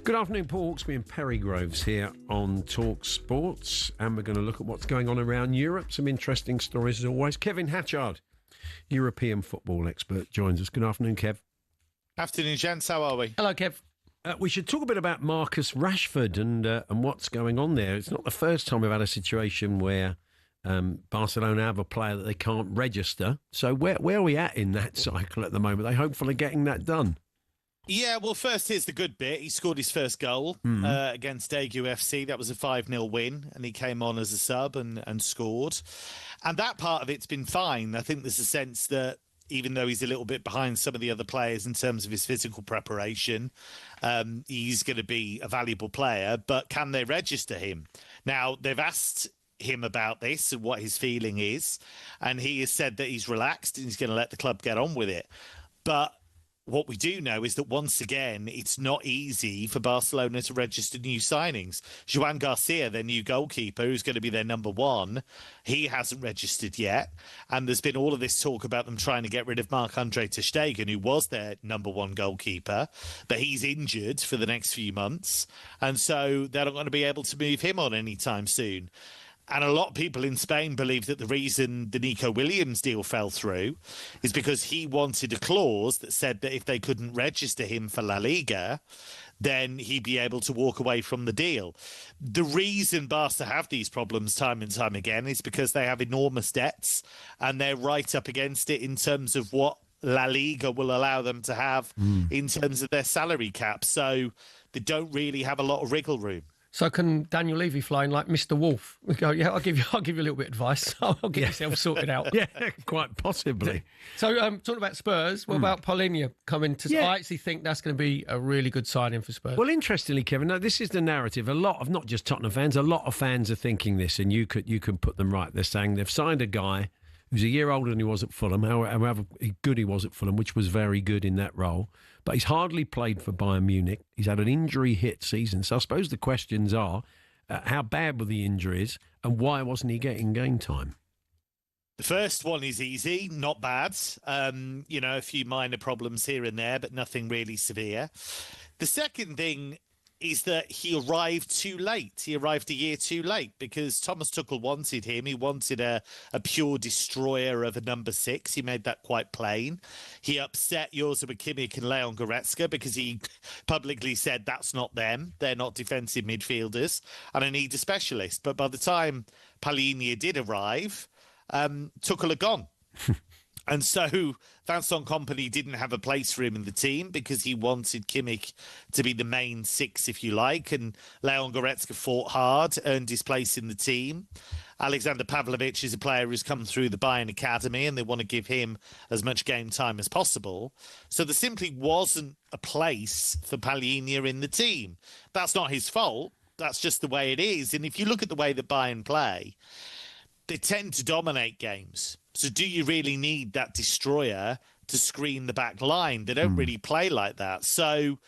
Good afternoon, Paul Hawksbee and Perry Groves here on Talk Sports, and we're going to look at what's going on around Europe. Some interesting stories as always. Kevin Hatchard, European football expert, joins us. Good afternoon, Kev. Afternoon, gents. How are we? Hello, Kev. We should talk a bit about Marcus Rashford and what's going on there. It's not the first time we've had a situation where Barcelona have a player that they can't register. So where are we at in that cycle at the moment? They hopefully getting that done. Yeah, well, first, here's the good bit. He scored his first goal against Daegu FC. That was a 5-0 win, and he came on as a sub and scored. And that part of it's been fine. I think there's a sense that even though he's a little bit behind some of the other players in terms of his physical preparation, he's going to be a valuable player. But can they register him? Now, they've asked him about this and what his feeling is, and he has said that he's relaxed and he's going to let the club get on with it. But what we do know is that, once again, it's not easy for Barcelona to register new signings. Joan Garcia, their new goalkeeper, who's going to be their number one, he hasn't registered yet. And there's been all of this talk about them trying to get rid of Marc-Andre ter Stegen, who was their number one goalkeeper, but he's injured for the next few months. And so they're not going to be able to move him on anytime soon. And a lot of people in Spain believe that the reason the Nico Williams deal fell through is because he wanted a clause that said that if they couldn't register him for La Liga, then he'd be able to walk away from the deal. The reason Barca have these problems time and time again is because they have enormous debts and they're right up against it in terms of what La Liga will allow them to have in terms of their salary cap. So they don't really have a lot of wriggle room. So can Daniel Levy fly in like Mr. Wolf? We go, yeah, I'll give you a little bit of advice. I'll get yourself sorted out. Yeah, quite possibly. So talking about Spurs, what about Paulinho coming to? Yeah. I actually think that's going to be a really good signing for Spurs. Well, interestingly, Kevin, now this is the narrative. A lot of, not just Tottenham fans, a lot of fans are thinking this, and you can put them right. They're saying they've signed a guy who's a year older than he was at Fulham, however good he was at Fulham, which was very good in that role. But he's hardly played for Bayern Munich. He's had an injury-hit season. So I suppose the questions are, how bad were the injuries and why wasn't he getting game time? The first one is easy, not bad. A few minor problems here and there, but nothing really severe. The second thing is that he arrived too late. He arrived a year too late because Thomas Tuchel wanted him. He wanted a pure destroyer of a number 6. He made that quite plain. He upset Joshua Kimmich and Leon Goretzka because he publicly said that's not them. They're not defensive midfielders and I need a specialist. But by the time Paulinho did arrive, Tuchel had gone. And so Vincent Kompany didn't have a place for him in the team because he wanted Kimmich to be the main 6, if you like. And Leon Goretzka fought hard, earned his place in the team. Alexander Pavlovic is a player who's come through the Bayern Academy and they want to give him as much game time as possible. So there simply wasn't a place for Paulinho in the team. That's not his fault. That's just the way it is. And if you look at the way that Bayern play, they tend to dominate games. So do you really need that destroyer to screen the back line? They don't really play like that. So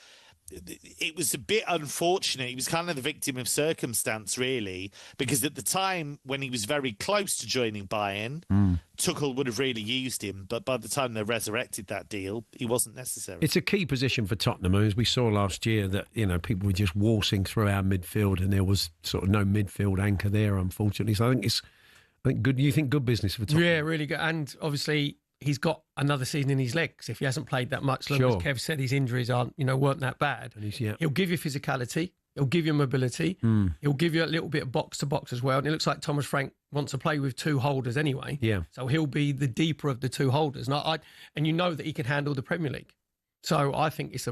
it was a bit unfortunate. He was kind of the victim of circumstance, really, because at the time when he was very close to joining Bayern, Tuchel would have really used him. But by the time they resurrected that deal, he wasn't necessary. It's a key position for Tottenham, as we saw last year, that people were just waltzing through our midfield and there was sort of no midfield anchor there, unfortunately. So I think good. You think good business for Tottenham? Yeah, really good. And obviously, he's got another season in his legs. If he hasn't played that much, as Kev said, his injuries weren't that bad. And he'll give you physicality. He'll give you mobility. He'll give you a little bit of box to box as well. And it looks like Thomas Frank wants to play with 2 holders anyway. Yeah. So he'll be the deeper of the 2 holders. And you know that he can handle the Premier League. So I think it's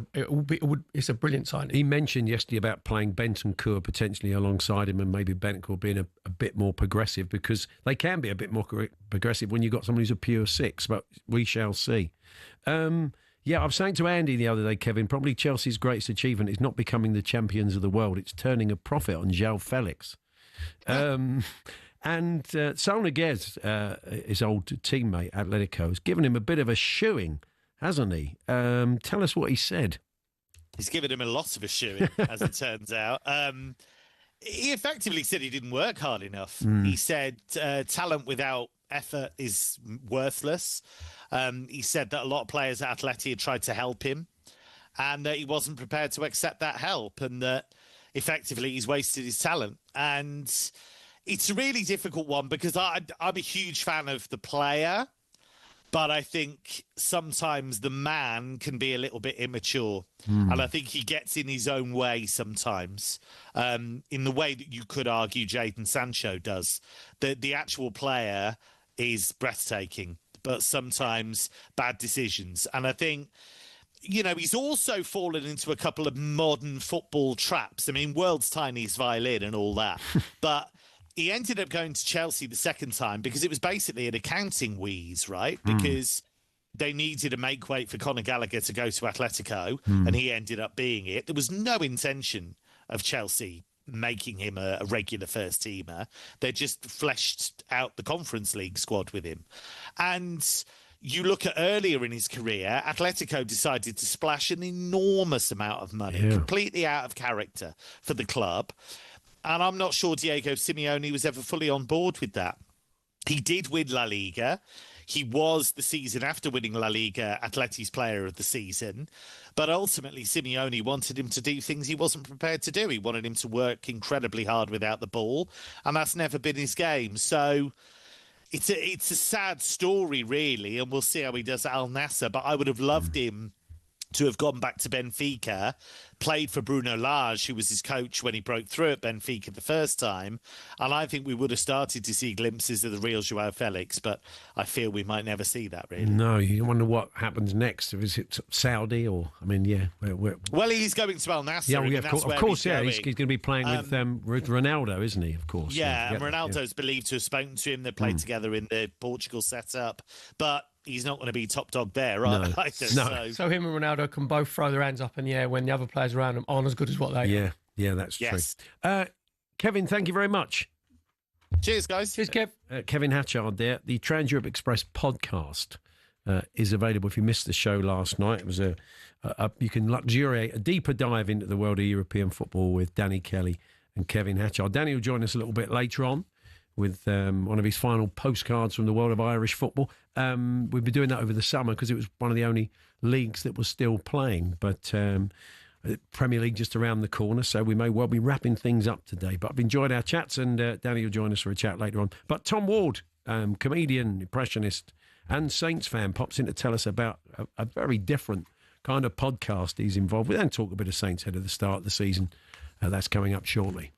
a brilliant signing. He mentioned yesterday about playing Bentancur potentially alongside him, and maybe Bentancur being a bit more progressive, because they can be a bit more progressive when you've got someone who's a pure 6, but we shall see. I was saying to Andy the other day, Kevin, probably Chelsea's greatest achievement is not becoming the champions of the world. It's turning a profit on João Felix. And Saul Niguez, his old teammate, Atletico, has given him a bit of a shoeing, hasn't he? Tell us what he said. He's given him a lot of a shoeing, as it turns out. He effectively said he didn't work hard enough. He said talent without effort is worthless. He said that a lot of players at Atleti had tried to help him. and that he wasn't prepared to accept that help, and that effectively he's wasted his talent. And it's a really difficult one because I'm a huge fan of the player, but I think sometimes the man can be a little bit immature. And I think he gets in his own way sometimes, in the way that you could argue Jadon Sancho does. The actual player is breathtaking, but sometimes bad decisions. And I think, you know, he's also fallen into a couple of modern football traps. I mean, world's tiniest violin and all that. But he ended up going to Chelsea the second time because it was basically an accounting wheeze, right? Because they needed a make weight for Conor Gallagher to go to Atletico, and he ended up being it. There was no intention of Chelsea making him a regular first teamer. They just fleshed out the Conference League squad with him. And you look at earlier in his career, Atletico decided to splash an enormous amount of money, completely out of character for the club. And I'm not sure Diego Simeone was ever fully on board with that. He did win La Liga. He was, the season after winning La Liga, Atleti's player of the season. But ultimately, Simeone wanted him to do things he wasn't prepared to do. He wanted him to work incredibly hard without the ball. And that's never been his game. So it's a sad story, really. And we'll see how he does at Al Nassr. But I would have loved him to have gone back to Benfica, played for Bruno Lage, who was his coach when he broke through at Benfica the first time. And I think we would have started to see glimpses of the real Joao Felix, but I feel we might never see that, really. No, you wonder what happens next. Is it Saudi or, I mean, yeah. Well, he's going to Al Nassr. Yeah, of course, yeah. He's going to be playing with Ronaldo, isn't he, of course? Yeah, and Ronaldo's believed to have spoken to him. They played together in the Portugal setup. But he's not going to be top dog there, right? No. So him and Ronaldo can both throw their hands up in the air when the other players around them aren't as good as what they are. Yeah, that's true. Kevin, thank you very much. Cheers, guys. Cheers, Kev. Kevin Hatchard there. The Trans Europe Express podcast is available. If you missed the show last night, it was you can luxuriate a deeper dive into the world of European football with Danny Kelly and Kevin Hatchard. Danny will join us a little bit later on with one of his final postcards from the world of Irish football. We've been doing that over the summer because it was one of the only leagues that was still playing. But Premier League just around the corner, so we may well be wrapping things up today. But I've enjoyed our chats, and Danny will join us for a chat later on. But Tom Ward, comedian, impressionist, and Saints fan, pops in to tell us about a very different kind of podcast he's involved with, and talk a bit of Saints ahead of the start of the season. That's coming up shortly.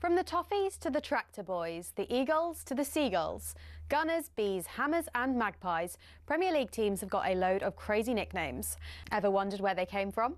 From the Toffees to the Tractor Boys, the Eagles to the Seagulls, Gunners, Bees, Hammers and Magpies, Premier League teams have got a load of crazy nicknames. Ever wondered where they came from?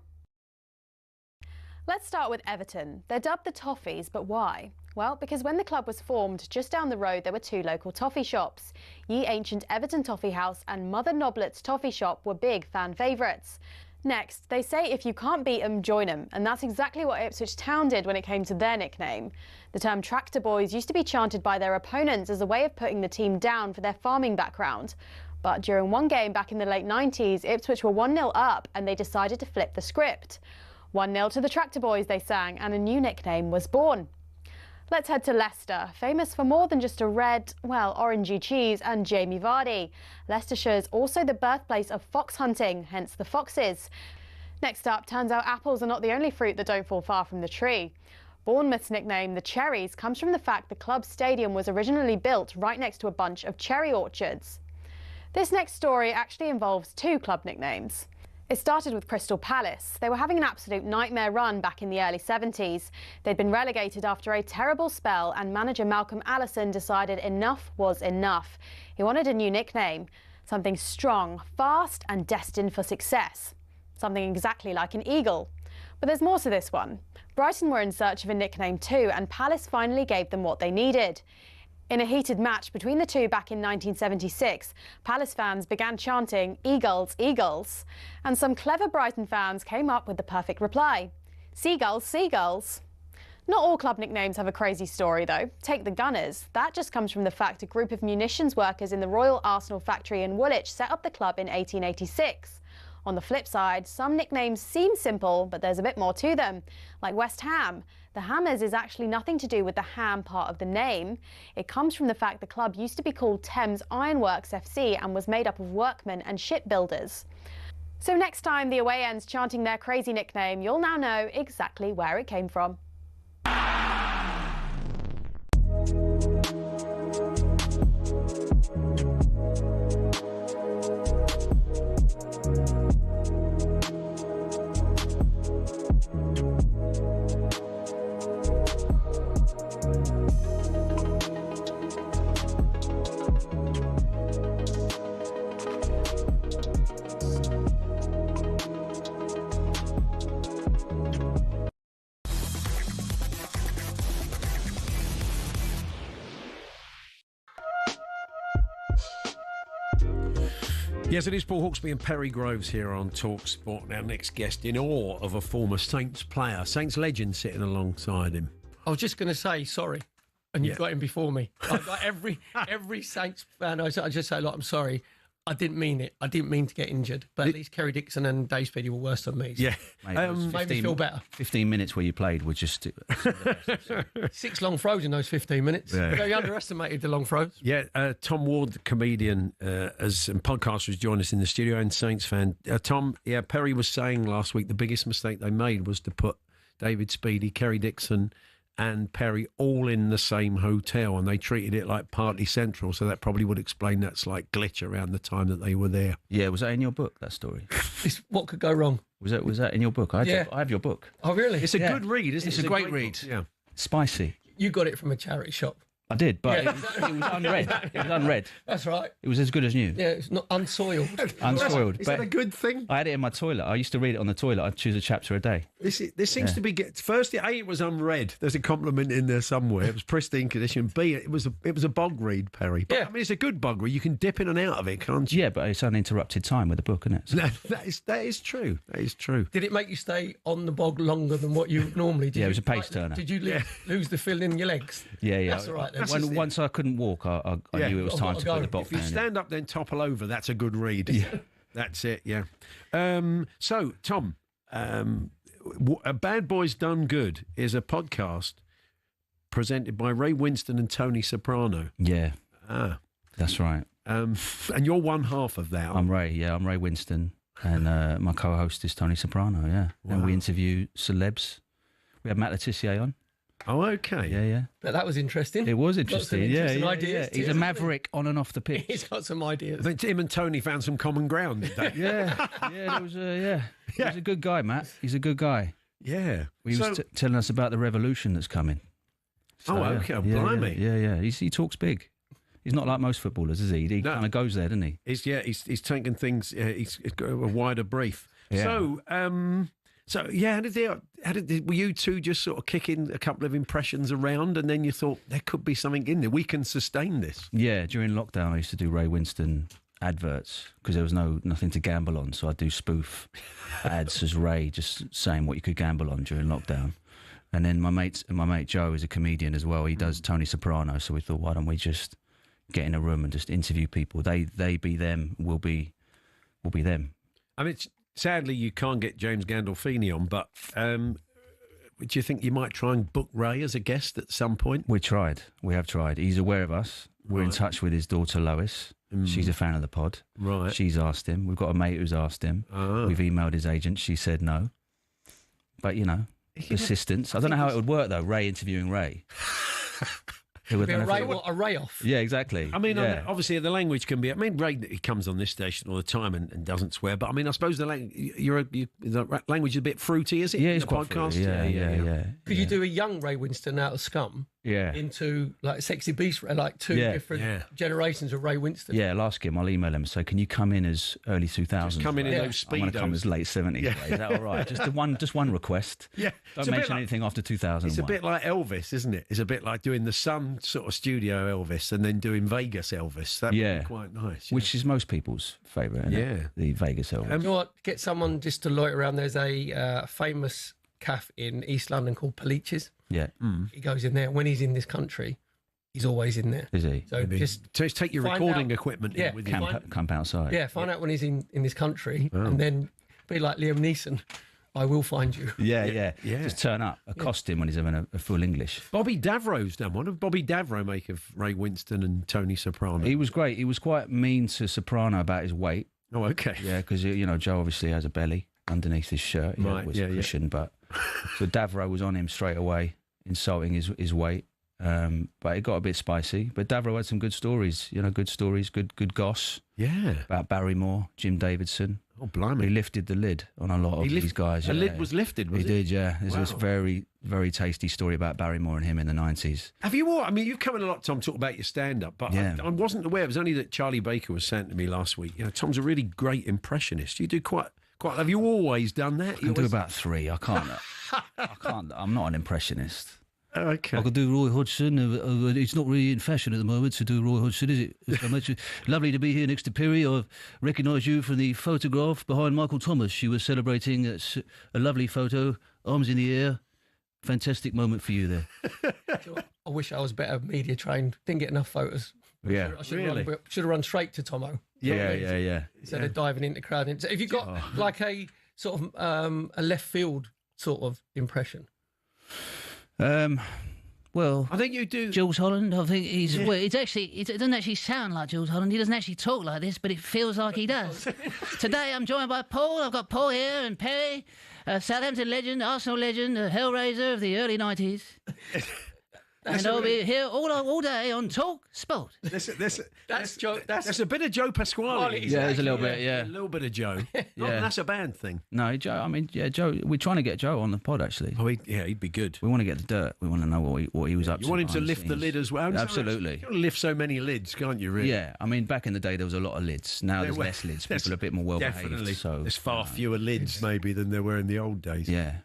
Let's start with Everton. They're dubbed the Toffees, but why? Well, because when the club was formed, just down the road there were two local toffee shops. Ye Ancient Everton Toffee House and Mother Noblet's Toffee Shop were big fan favourites. Next, they say if you can't beat 'em, join 'em, and that's exactly what Ipswich Town did when it came to their nickname. The term Tractor Boys used to be chanted by their opponents as a way of putting the team down for their farming background. But during one game back in the late 90s, Ipswich were 1-0 up and they decided to flip the script. 1-0 to the Tractor Boys, they sang, and a new nickname was born. Let's head to Leicester, famous for more than just a red, well, orangey cheese and Jamie Vardy. Leicestershire is also the birthplace of fox hunting, hence the Foxes. Next up, turns out apples are not the only fruit that don't fall far from the tree. Bournemouth's nickname, the Cherries, comes from the fact the club's stadium was originally built right next to a bunch of cherry orchards. This next story actually involves two club nicknames. It started with Crystal Palace. They were having an absolute nightmare run back in the early 70s. They'd been relegated after a terrible spell and manager Malcolm Allison decided enough was enough. He wanted a new nickname, something strong, fast and destined for success. Something exactly like an eagle. But there's more to this one. Brighton were in search of a nickname too, and Palace finally gave them what they needed. In a heated match between the two back in 1976, Palace fans began chanting, "Eagles, Eagles." And some clever Brighton fans came up with the perfect reply, "Seagulls, Seagulls." Not all club nicknames have a crazy story though. Take the Gunners. That just comes from the fact a group of munitions workers in the Royal Arsenal factory in Woolwich set up the club in 1886. On the flip side, some nicknames seem simple, but there's a bit more to them. Like West Ham. The Hammers is actually nothing to do with the ham part of the name. It comes from the fact the club used to be called Thames Ironworks FC and was made up of workmen and shipbuilders. So next time the away end's chanting their crazy nickname, you'll now know exactly where it came from. Yes, it is Paul Hawksbee and Perry Groves here on talkSPORT. Our next guest in awe of a former Saints player, Saints legend sitting alongside him. I was just going to say sorry, and you've got him before me. Like every Saints fan, I just say, I'm sorry. I didn't mean it. I didn't mean to get injured. But at least Kerry Dixon and Dave Speedy were worse than me. So yeah. Made me feel better. 15 minutes where you played were just... 6 long throws in those 15 minutes. Yeah. Very underestimated the long throws. Yeah, Tom Ward, the comedian and podcaster, has joined us in the studio, and Saints fan. Tom, Perry was saying last week the biggest mistake they made was to put David Speedy, Kerry Dixon and Perry all in the same hotel, and they treated it like Party Central, so that probably would explain that slight glitch around the time that they were there. Yeah, was that in your book, that story? What could go wrong? Was that in your book? I have your book. Oh, really? It's a good read, isn't it? It's a great read. Yeah. Spicy. You got it from a charity shop. I did, but it was unread. It was unread. That's right. It was as good as new. Yeah, it's not unsoiled. Unsoiled. Is that a good thing? I had it in my toilet. I used to read it on the toilet. I'd choose a chapter a day. This seems to be... First, it was unread. There's a compliment in there somewhere. It was pristine condition. B, it was a bog read, Perry. But, I mean, it's a good bog read. You can dip in and out of it, can't you? Yeah, but it's uninterrupted time with the book, isn't it? So. No, that is true. That is true. Did it make you stay on the bog longer than what you normally did? Yeah, it was a pace turner. Did you lose the feeling in your legs? Yeah. That's all right then. Once I couldn't walk, I knew it was time to put the book down. If you stand up, then topple over. That's a good read. Yeah. That's it, yeah. So, Tom, A Bad Boys Done Good is a podcast presented by Ray Winston and Tony Soprano. Yeah. That's right. And you're one half of that. I'm Ray, I'm Ray Winston. And my co-host is Tony Soprano, yeah. Wow. And we interview celebs. We had Matt Letizia on. Oh, okay. Yeah. But that was interesting. It was interesting. Ideas. He's a maverick on and off the pitch. He's got some ideas. I think him and Tony found some common ground. He's a good guy, Matt. He's a good guy. Yeah. He was telling us about the revolution that's coming. So, okay, blimey. Yeah. He talks big. He's not like most footballers, is he? He kind of goes there, doesn't he? He's taken things. He's got a wider brief. Yeah. So, were you two just sort of kicking a couple of impressions around, and then you thought there could be something in there? We can sustain this. Yeah, during lockdown, I used to do Ray Winston adverts because there was nothing to gamble on, so I'd do spoof ads as Ray, just saying what you could gamble on during lockdown. And then my mate Joe is a comedian as well. He does Tony Soprano, so we thought, why don't we just get in a room and just interview people? They be them, we'll be them. I mean, sadly, you can't get James Gandolfini on, but do you think you might try and book Ray as a guest at some point? We have tried. He's aware of us. We're in touch with his daughter Lois. She's a fan of the pod. Right. She's asked him. We've got a mate who's asked him. We've emailed his agent. She said no. But, assistance. I don't know how it would work, though, Ray interviewing Ray. A Ray off. Yeah, exactly. I mean, obviously the language can be. I mean, Ray, he comes on this station all the time and doesn't swear. But I mean, I suppose the language is a bit fruity, is it? Yeah, it's the quite podcast. Fruity. Yeah. Could you do a young Ray Winston out of Scum? Yeah. Into like Sexy Beast, like two different generations of Ray Winston. Yeah, I'll ask him. I'll email him. So, can you come in as early 2000s? Just come in those speedos. I want to come as late 70s. Yeah. Is that all right? Just one request. Yeah. Don't mention anything after 2001. It's a bit like Elvis, isn't it? It's a bit like doing the Sun sort of studio Elvis and then doing Vegas Elvis. That would be quite nice. Yeah. Which is most people's favourite, isn't it? The Vegas Elvis. You know what? Get someone just to loiter around. There's a famous cafe in East London called Palich's. Yeah. He goes in there. When he's in this country, he's always in there. Is he? So just take your recording equipment in with you. Camp outside. Yeah, find out when he's in this country and then be like Liam Neeson. I will find you. Yeah. Just turn up, accost him when he's having a full English. Bobby Davro's done one. What did Bobby Davro make of Ray Winston and Tony Soprano? He was great. He was quite mean to Soprano about his weight. Oh, okay. Yeah, because, Joe obviously has a belly underneath his shirt. Right, was cushion, but so Davro was on him straight away, insulting his weight. But it got a bit spicy. But Davro had some good stories, good goss. Yeah. About Barrymore, Jim Davidson. Oh, blimey. He lifted the lid on a lot of these guys. The lid was lifted, was it? He did, yeah. There's this very, very tasty story about Barrymore and him in the 90s. Have you all? I mean, you've come in a lot, Tom, talk about your stand-up, but I wasn't aware. It was only that Charlie Baker was saying to me last week, Tom's a really great impressionist. You do quite. Have you always done that? I can do about 3. I can't. I'm not an impressionist. Okay. I could do Roy Hodgson. It's not really in fashion at the moment to do Roy Hodgson, is it? So much. Lovely to be here next to Perry. I've recognised you from the photograph behind Michael Thomas. You were celebrating a lovely photo, arms in the air. Fantastic moment for you there. I wish I was better media trained. Didn't get enough photos. Yeah, should have run straight to Tomo. Yeah. Instead of diving into crowd. So if you got like a sort of a left field sort of impression. Well, I think you do. Jules Holland, I think he's. Yeah. Well, it doesn't actually sound like Jules Holland. He doesn't actually talk like this, but it feels like he does. Today I'm joined by Paul. I've got Paul here and Perry, Southampton legend, Arsenal legend, Hellraiser of the early 90s. And I'll be here all day on Talk Sport. That's a bit of Joe Pasquale. Yeah, there's a little bit. Yeah, a little bit of Joe. That's a bad thing. No, Joe. I mean, Joe. We're trying to get Joe on the pod actually. Oh, he'd be good. We want to get the dirt. We want to know what he was up to. You want him to lift the lid as well. Absolutely. You can lift so many lids, can't you? Really? Yeah. I mean, back in the day there was a lot of lids. Now there's less lids. People are a bit more well behaved. So there's far fewer lids maybe than there were in the old days. Yeah.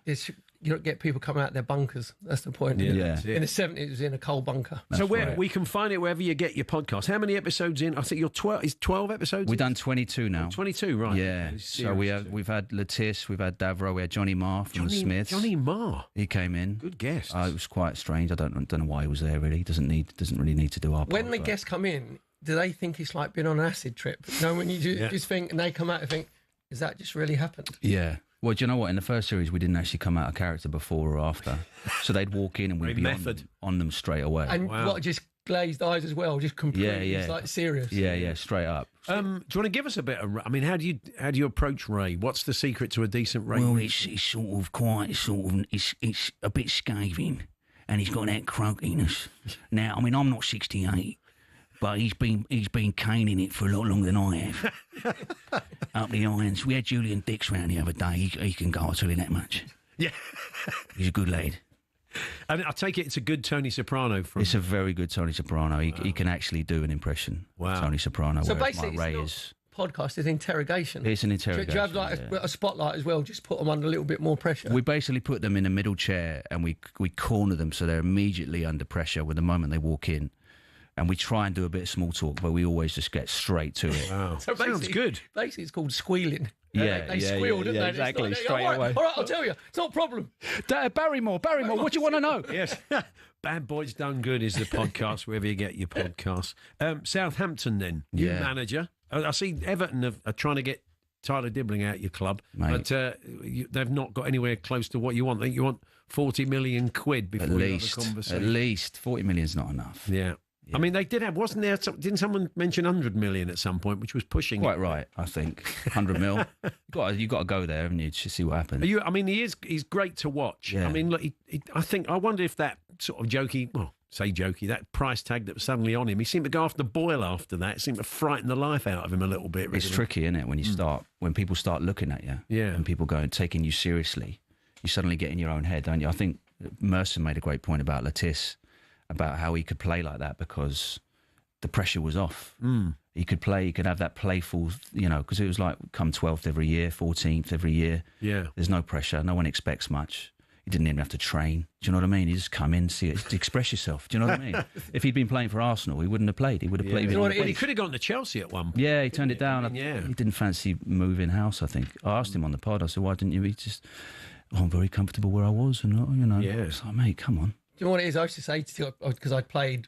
You don't get people coming out their bunkers. That's the point. Yeah. In the 70s, it was in a coal bunker. So we can find it wherever you get your podcast. How many episodes in? I think you're 12. Is 12 episodes? We've done 22 now. 22, right? Yeah. So we've had Letice, we've had Davro, we had Johnny Marr from the Smiths. Johnny Marr. He came in. Good guest. It was quite strange. I don't know why he was there. Really, doesn't really need to do our. When the guests come in, do they think it's like being on an acid trip? When you just think, and they come out and think, "Is that just really happened?" Yeah. Well, do you know what? In the first series, we didn't actually come out of character before or after. So they'd walk in and we'd be on them straight away. And just glazed eyes as well, just completely like serious. Yeah, straight up. Do you want to give us a bit of? I mean, how do you approach Ray? What's the secret to a decent Ray? Well, it's a bit scathing, and he's got that croakiness. Now, I mean, I'm not 68. But he's been caning it for a lot longer than I have. Up the irons. We had Julian Dix round the other day. He can go, I'll tell you that much. Yeah. He's a good lad. And I take it it's a good Tony Soprano. It's a very good Tony Soprano. He can actually do an impression of Tony Soprano. So whereas basically, Ray it's not podcast is interrogation. It's an interrogation. Do you have like a spotlight as well? Just put them under a little bit more pressure. We basically put them in a middle chair and we corner them so they're immediately under pressure with the moment they walk in. And we try and do a bit of small talk, but we always just get straight to it. Wow. So sounds good. Basically, it's called squealing. They squeal, didn't they? Exactly, Like, straight all away. All right, I'll tell you. It's not a problem. Barrymore, what do you want to know? Yes. Bad Boys Done Good is the podcast, wherever you get your podcasts. Southampton, then. New manager. I see Everton are trying to get Tyler Dibbling out your club, mate. but they've not got anywhere close to what you want. I think you want 40 million quid before you have a conversation. At least 40 million's not enough. Yeah. I mean, they did have, wasn't there? Didn't someone mention 100 million at some point, which was pushing? Quite right, I think. 100 mil. You've got to go there, haven't you, to see what happens. I mean, he's great to watch. Yeah. I mean, look, I wonder if that sort of jokey, that price tag that was suddenly on him, he seemed to go after Boyle after that. It seemed to frighten the life out of him a little bit. Really. It's tricky, isn't it, when people start looking at you, and people go and taking you seriously, you suddenly get in your own head, don't you? I think Merson made a great point about Latisse, about how he could play like that because the pressure was off. He could play, he could have that playful, because it was like come 12th every year, 14th every year. Yeah. There's no pressure. No one expects much. He didn't even have to train. Do you know what I mean? He just come in, see it, express yourself. Do you know what I mean? If he'd been playing for Arsenal, he wouldn't have played. He would have played. He could have gone to Chelsea at one point. Yeah, he turned it down. He didn't fancy moving house, I think. I asked him on the pod, I said, why didn't you? He just, I'm very comfortable where I was. And, Yeah. It's like, mate, come on. Do you know what it is? I used to say to because I'd played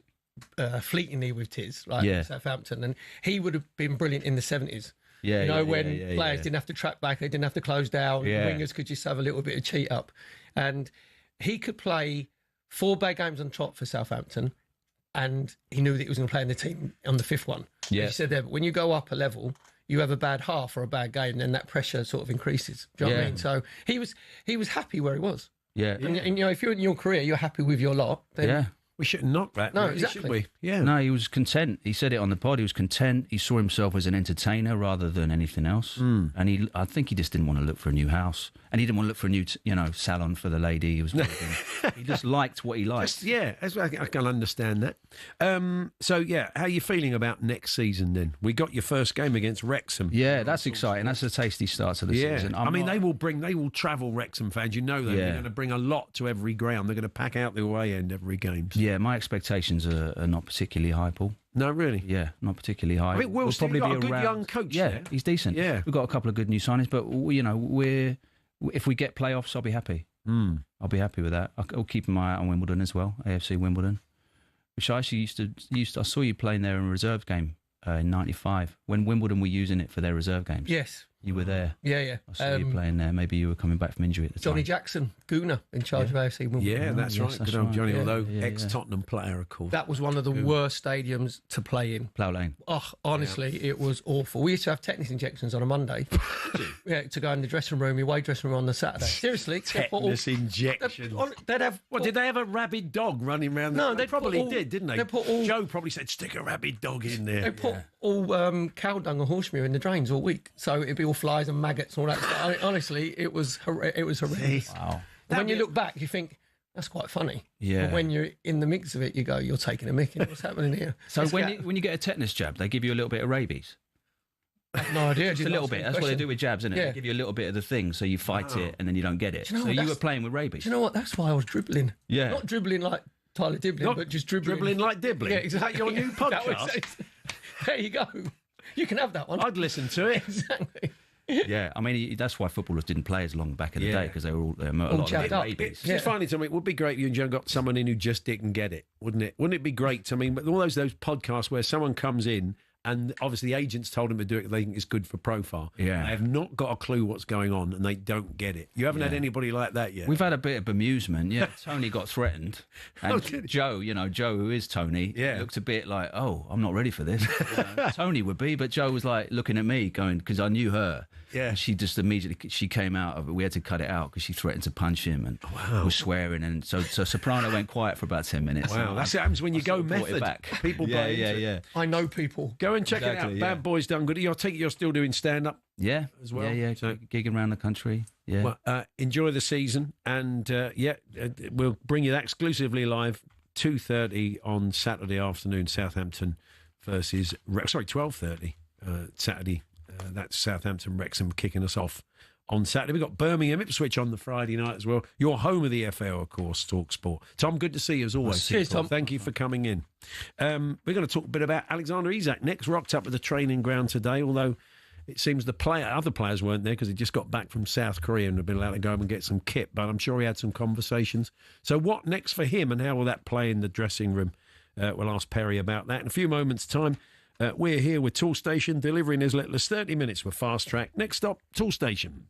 fleetingly with Tiz, like Southampton, and he would have been brilliant in the 70s. Yeah, when players didn't have to track back, they didn't have to close down, wingers could just have a little bit of cheat up. And he could play 4 bad games on trot for Southampton, and he knew that he was going to play in the team on the 5th one. Yeah. He said that when you go up a level, you have a bad half or a bad game, and then that pressure sort of increases. Do you know what I mean? So he was happy where he was. Yeah. And if you're in your career, you're happy with your lot, then we shouldn't knock that. No, really, exactly. should we? Yeah. No, he was content. He said it on the pod. He was content. He saw himself as an entertainer rather than anything else. And I think he just didn't want to look for a new house. And he didn't want to look for a new, salon for the lady he was working. He just liked what he liked. I can understand that. How are you feeling about next season then? We got your first game against Wrexham. Yeah, that's exciting. That's a tasty start to the season. They will travel, Wrexham fans. You know that. They're going to bring a lot to every ground. They're going to pack out the away end every game. Yeah, my expectations are not particularly high, Paul. No, really? Yeah, not particularly high. I think Will's probably got a good young coach there. He's decent. Yeah. We've got a couple of good new signings, but, if we get playoffs, I'll be happy. I'll be happy with that. I'll keep my eye on Wimbledon as well, AFC Wimbledon, which I actually used to. I saw you playing there in a reserve game in '95 when Wimbledon were using it for their reserve games. Yes. You were there. Yeah. I saw you playing there. Maybe you were coming back from injury at the time. Johnny Jackson, Gooner, in charge of AFC Wimbledon. Yeah, that's right. Good old Johnny, although ex-Tottenham player, of course. That was one of the worst stadiums to play in. Plough Lane. Oh, honestly, it was awful. We used to have tetanus injections on a Monday. To go in the dressing room, your away dressing room on the Saturday. Seriously. Tetanus injections. They'd have... Did they have a rabid dog running around? No, they probably did, didn't they? They put all... Joe probably said, stick a rabid dog in there. They put all cow dung and horse manure in the drains all week. So it'd be all flies and maggots and all that stuff. honestly, it was horrendous. Wow. When you look back, you think, that's quite funny. Yeah. But when you're in the mix of it, you go, you're taking a mick. What's happening here? So when you get a tetanus jab, they give you a little bit of rabies? I have no idea. Just a little bit. That's what they do with jabs, isn't it? Yeah. They give you a little bit of the thing, so you fight it, and then you don't get it. Do you know so you were playing with rabies. Do you know what? That's why I was dribbling. Yeah. Not dribbling like Tyler Dibbling, but just dribbling. Dribbling like Dibbling? Yeah, exactly. Is that your new podcast? There you go. You can have that one. I'd listen to it. Exactly. Yeah, I mean, that's why footballers didn't play as long back in the day, because they were all a lot of babies. It's funny to me. It would be great if you and Joe got someone in who just didn't get it, wouldn't it? Wouldn't it be great to mean, all those podcasts where someone comes in and obviously the agents told them to do it, they think it's good for profile. Yeah. They have not got a clue what's going on and they don't get it. You haven't had anybody like that yet? We've had a bit of bemusement. Yeah, Tony got threatened. And Joe, Joe, who is Tony, looked a bit like, oh, I'm not ready for this. Tony would be, but Joe was like looking at me going, because I knew her. Yeah. She just immediately, she came out of it. We had to cut it out because she threatened to punch him and was swearing. And so Soprano went quiet for about 10 minutes. Wow, that's what happens when you go method. People buy into it. I know people. Go and check it out. Bad Boys Done Good. I take it you're still doing stand-up? Yeah. As well? Yeah. So, gigging around the country. Yeah. Well, enjoy the season, and we'll bring you that exclusively live 2:30 on Saturday afternoon. Southampton versus 12:30 Saturday. That's Southampton Wrexham kicking us off on Saturday. We've got Birmingham Ipswich on the Friday night as well. Your home of the EFL, of course, talkSPORT. Tom, good to see you as always. Cheers, Tom. Thank you for coming in. We're going to talk a bit about Alexander Isak next. Rocked up at the training ground today, although it seems other players weren't there because he just got back from South Korea and had been allowed to go and get some kit. But I'm sure he had some conversations. So what next for him, and how will that play in the dressing room? We'll ask Perry about that in a few moments' time. We're here with Toolstation, delivering as little as 30 minutes with Fast Track. Next stop, Toolstation.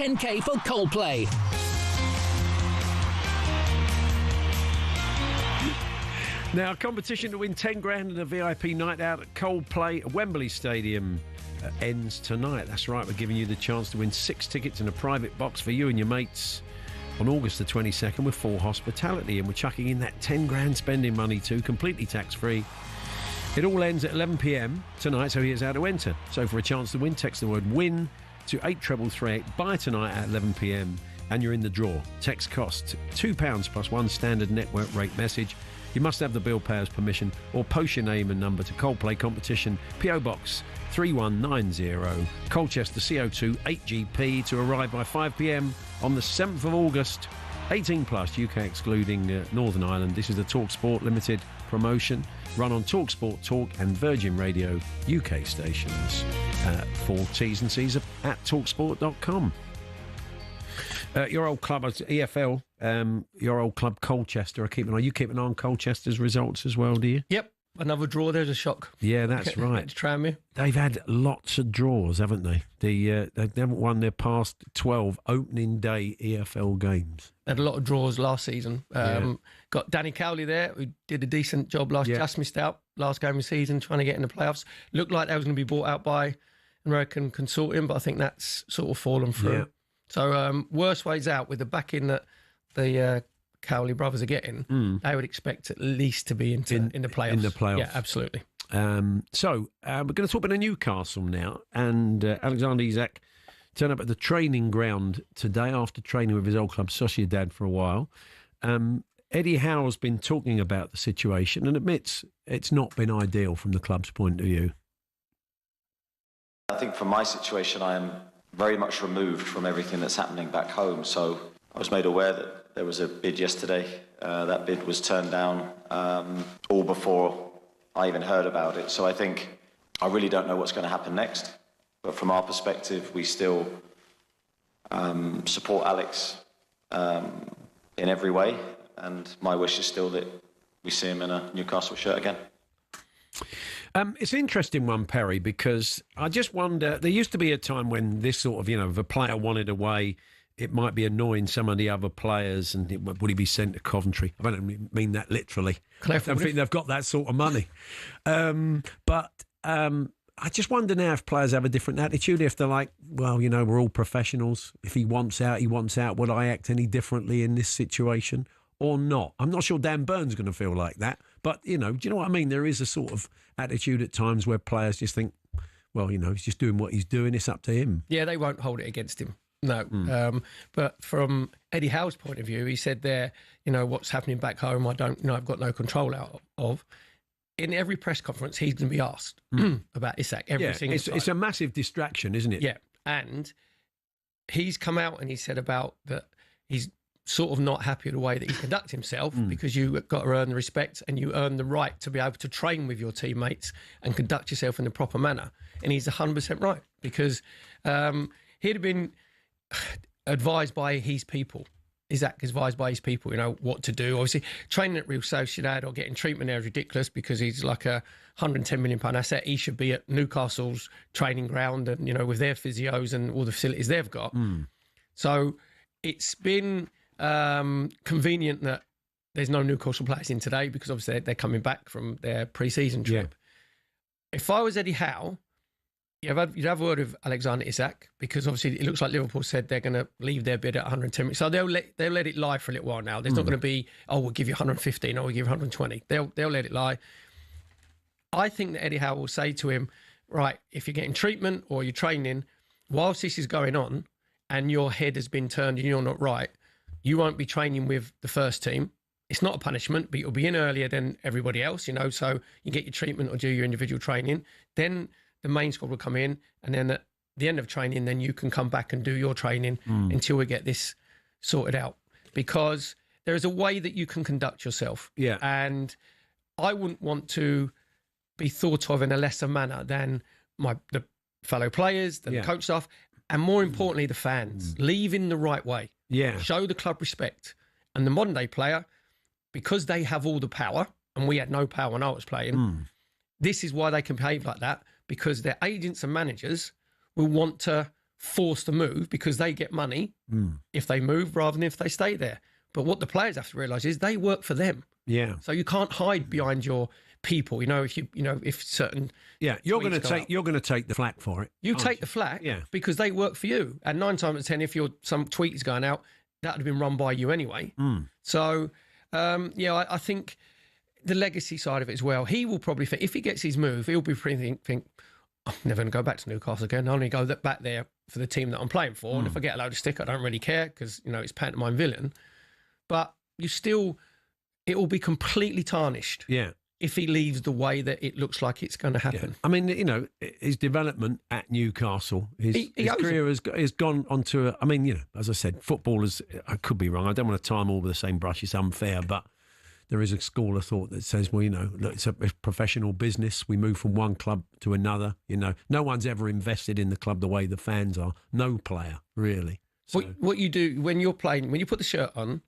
$10K for Coldplay. Now, competition to win 10 grand and a VIP night out at Coldplay at Wembley Stadium ends tonight. That's right, we're giving you the chance to win 6 tickets in a private box for you and your mates on August the 22nd with Full Hospitality, and we're chucking in that 10 grand spending money too, completely tax-free. It all ends at 11 p.m. tonight, so here's how to enter. So for a chance to win, text the word WIN to 83338 by tonight at 11 p.m. and you're in the draw. Text costs £2 plus 1 standard network rate message. You must have the bill payer's permission or post your name and number to Coldplay Competition, PO Box 3190, Colchester CO2 8GP, to arrive by 5 p.m. on the 7th of August. 18 plus, UK excluding Northern Ireland. This is the talkSPORT Limited promotion, run on talkSPORT Talk and Virgin Radio UK stations. For T's and C's at talksport.com. Your old club, EFL, your old club Colchester, are you keeping an eye on Colchester's results as well, do you? Yep. Another draw, there's a shock. Yeah, that's right. Try me. They've had lots of draws, haven't they? They haven't won their past 12 opening day EFL games. They had a lot of draws last season. Got Danny Cowley there, who did a decent job last, just missed out last game of the season, trying to get in the playoffs. Looked like they was going to be bought out by an American consortium, but I think that's sort of fallen through. Yeah. So worst ways out with the backing that the Cowley brothers are getting, they would expect at least to be in the playoffs. In the playoffs. Yeah, absolutely. So we're going to talk about Newcastle now, and Alexander Isak turned up at the training ground today after training with his old club Sociedad for a while. Eddie Howe's been talking about the situation and admits it's not been ideal from the club's point of view. I think from my situation, I am very much removed from everything that's happening back home. So I was made aware that there was a bid yesterday. That bid was turned down all before I even heard about it. So I think I really don't know what's going to happen next. But from our perspective, we still support Alex in every way. And my wish is still that we see him in a Newcastle shirt again. It's an interesting one, Perry, because I just wonder, there used to be a time when this sort of, if a player wanted away, it might be annoying some of the other players, and would he be sent to Coventry? I don't mean that literally. I don't think they've got that sort of money. But I just wonder now if players have a different attitude, if they're like, well, we're all professionals. If he wants out, he wants out. Would I act any differently in this situation or not? I'm not sure Dan Burn's going to feel like that. But, do you know what I mean? There is a sort of attitude at times where players just think, well, he's just doing what he's doing. It's up to him. Yeah, they won't hold it against him. No. But from Eddie Howe's point of view, he said there, what's happening back home, I've got no control out of. In every press conference, he's going to be asked about Isak every single time. It's a massive distraction, isn't it? Yeah. And he's come out and he said about that he's sort of not happy with the way that he conducts himself because you've got to earn the respect and you earn the right to be able to train with your teammates and conduct yourself in the proper manner. And he's 100% right, because he'd have been advised by his people. Isak is advised by his people, what to do. Obviously, training at Real Sociedad or getting treatment there is ridiculous because he's like a £110 million asset. He should be at Newcastle's training ground and, with their physios and all the facilities they've got. So it's been convenient that there's no Newcastle players in today because obviously they're coming back from their pre-season trip. Yeah. If I was Eddie Howe, you'd have a word with Alexander Isak, because obviously it looks like Liverpool said they're going to leave their bid at 110 million. So they'll let it lie for a little while now. There's not going to be, we'll give you 115 or we'll give you 120. They'll let it lie. I think that Eddie Howe will say to him, right, if you're getting treatment or you're training, whilst this is going on and your head has been turned and you're not right, you won't be training with the first team. It's not a punishment, but you'll be in earlier than everybody else, so you get your treatment or do your individual training. Then the main squad will come in, and then at the end of training, then you can come back and do your training until we get this sorted out. Because there is a way that you can conduct yourself. Yeah. And I wouldn't want to be thought of in a lesser manner than the fellow players, the coach staff, and more importantly, the fans. Leave in the right way. Yeah. Show the club respect. And the modern day player, because they have all the power, and we had no power when I was playing, this is why they can behave like that, because their agents and managers will want to force the move because they get money if they move rather than if they stay there. But what the players have to realise is they work for them. Yeah. So you can't hide behind your people. If certain you're going to tweets take the flak for it. You take the flak, because they work for you. And 9 times out of 10, if some tweet is going out, that would have been run by you anyway. So I think the legacy side of it as well. He will probably think, if he gets his move, he'll be pretty think I'm never going to go back to Newcastle again. I only go back there for the team that I'm playing for. And if I get a load of stick, I don't really care because, it's pantomime villain. But it will be completely tarnished. Yeah. If he leaves the way that it looks like it's going to happen. Yeah. I mean, his development at Newcastle, his career has gone onto as I said, footballers, I could be wrong. I don't want to tie them all with the same brush. It's unfair, but there is a school of thought that says, well, look, it's a professional business. We move from one club to another. No one's ever invested in the club the way the fans are. No player, really. So, what you do when you're playing, when you put the shirt on,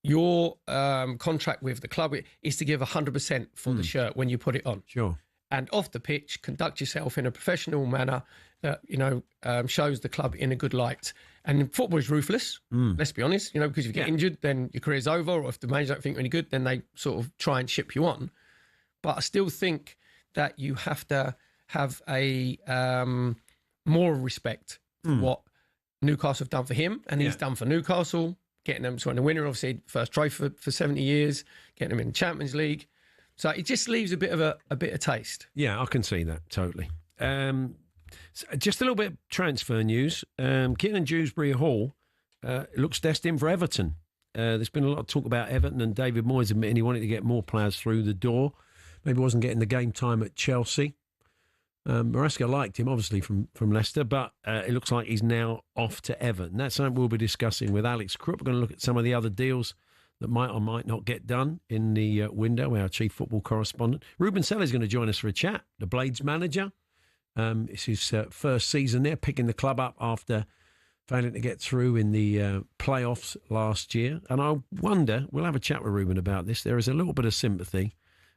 your contract with the club is to give 100% for the shirt when you put it on. Sure. And off the pitch, conduct yourself in a professional manner that, shows the club in a good light. And football is ruthless, let's be honest, because if you get injured, then your career's over. Or if the manager don't think you're any good, then they sort of try and ship you on. But I still think that you have to have a more respect for what Newcastle have done for him and he's done for Newcastle, getting them to the winner, obviously, first trophy for 70 years, getting them in the Champions League. So it just leaves a bit of taste. Yeah, I can see that, totally. Just a little bit of transfer news. Kiernan Dewsbury Hall looks destined for Everton. There's been a lot of talk about Everton and David Moyes admitting he wanted to get more players through the door. Maybe wasn't getting the game time at Chelsea. Maresca liked him, obviously, from Leicester, but it looks like he's now off to Everton. That's something we'll be discussing with Alex Crook. We're going to look at some of the other deals that might or might not get done in the window, our chief football correspondent. Ruben Seller's going to join us for a chat, the Blades manager. It's his first season there, picking the club up after failing to get through in the playoffs last year. And I wonder, we'll have a chat with Ruben about this, there is a little bit of sympathy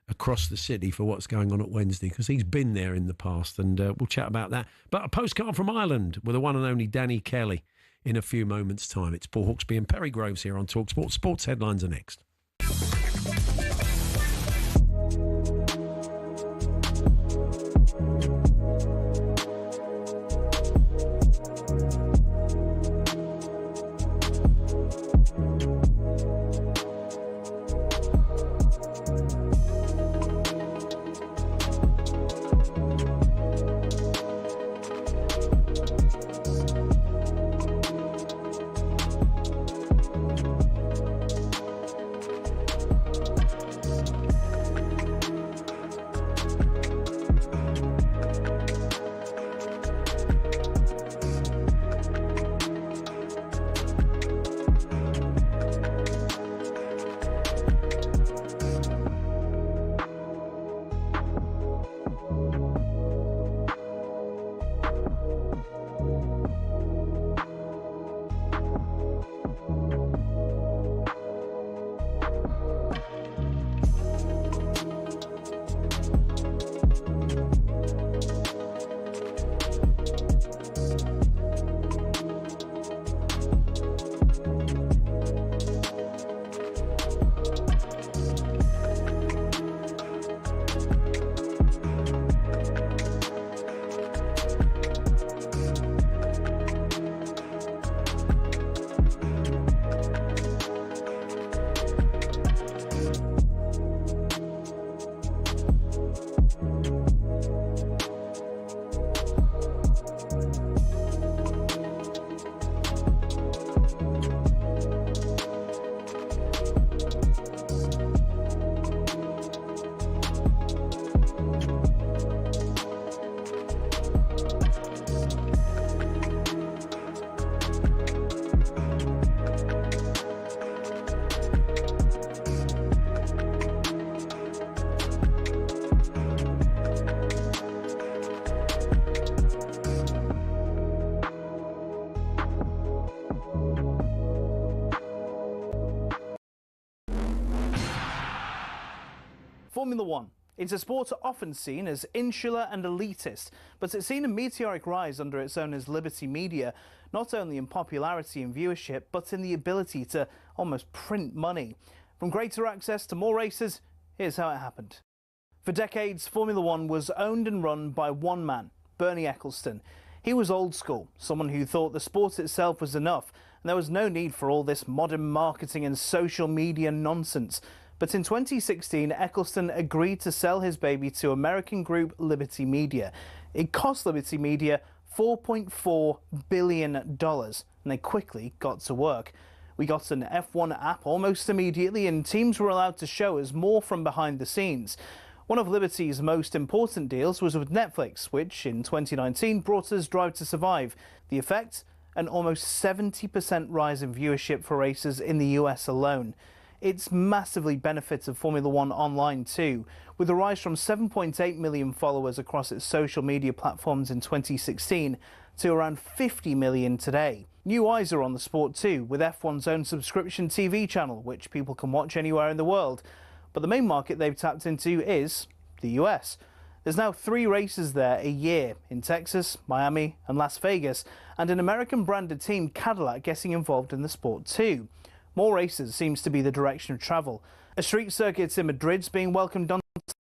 across the city for what's going on at Wednesday, because he's been there in the past, and we'll chat about that. But a postcard from Ireland with the one and only Danny Kelly in a few moments' time. It's Paul Hawksbee and Perry Groves here on talkSPORT. Sports headlines are next. Formula One. It's a sport often seen as insular and elitist, but it's seen a meteoric rise under its owners Liberty Media, not only in popularity and viewership, but in the ability to almost print money. From greater access to more races, here's how it happened. For decades, Formula One was owned and run by one man, Bernie Ecclestone. He was old school, someone who thought the sport itself was enough, and there was no need for all this modern marketing and social media nonsense. But in 2016, Ecclestone agreed to sell his baby to American group Liberty Media. It cost Liberty Media $4.4 billion, and they quickly got to work. We got an F1 app almost immediately, and teams were allowed to show us more from behind the scenes. One of Liberty's most important deals was with Netflix, which in 2019 brought us Drive to Survive. The effect? An almost 70% rise in viewership for races in the US alone. It's massively benefited Formula One online too, with a rise from 7.8 million followers across its social media platforms in 2016 to around 50 million today. New eyes are on the sport too, with F1's own subscription TV channel, which people can watch anywhere in the world. But the main market they've tapped into is the US. There's now 3 races there a year in Texas, Miami and Las Vegas, and an American-branded team, Cadillac, getting involved in the sport too. More races seems to be the direction of travel. A street circuit in Madrid's being welcomed onto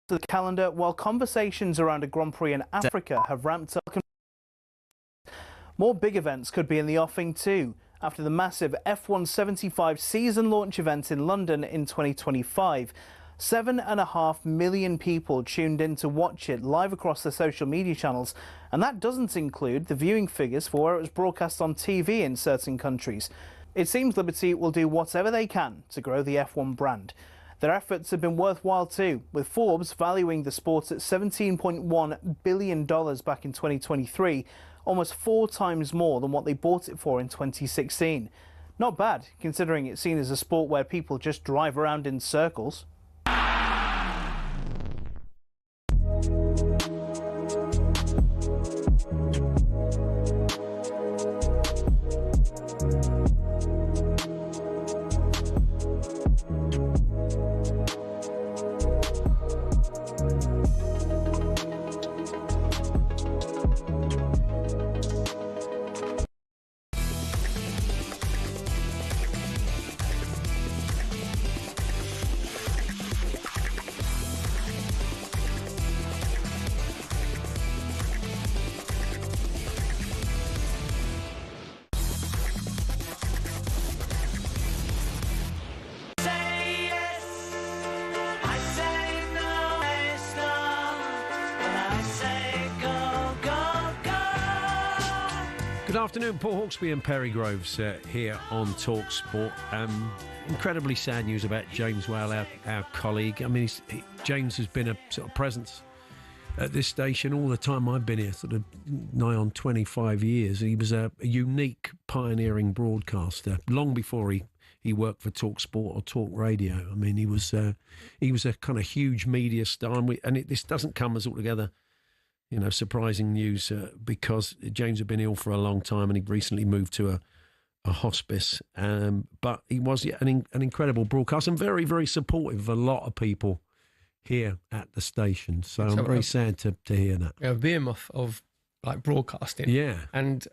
the calendar, while conversations around a Grand Prix in Africa have ramped up. More big events could be in the offing too, after the massive F1 75 season launch event in London in 2025. 7.5 million people tuned in to watch it live across the social media channels, and that doesn't include the viewing figures for where it was broadcast on TV in certain countries. It seems Liberty will do whatever they can to grow the F1 brand. Their efforts have been worthwhile too, with Forbes valuing the sport at $17.1 billion back in 2023, almost 4 times more than what they bought it for in 2016. Not bad, considering it's seen as a sport where people just drive around in circles. Good afternoon, Paul Hawksbee and Perry Groves here on talkSPORT. Incredibly sad news about James Whale, our colleague. I mean, James has been a sort of presence at this station all the time I've been here, sort of nigh on 25 years. He was a unique, pioneering broadcaster long before he worked for talkSPORT or Talk Radio. I mean, he was a kind of huge media star, and this doesn't come as altogether, surprising news because James had been ill for a long time and he recently moved to a hospice. But he was an incredible broadcaster and very, very supportive of a lot of people here at the station. So I'm very sad to hear that. A behemoth of like broadcasting. Yeah. And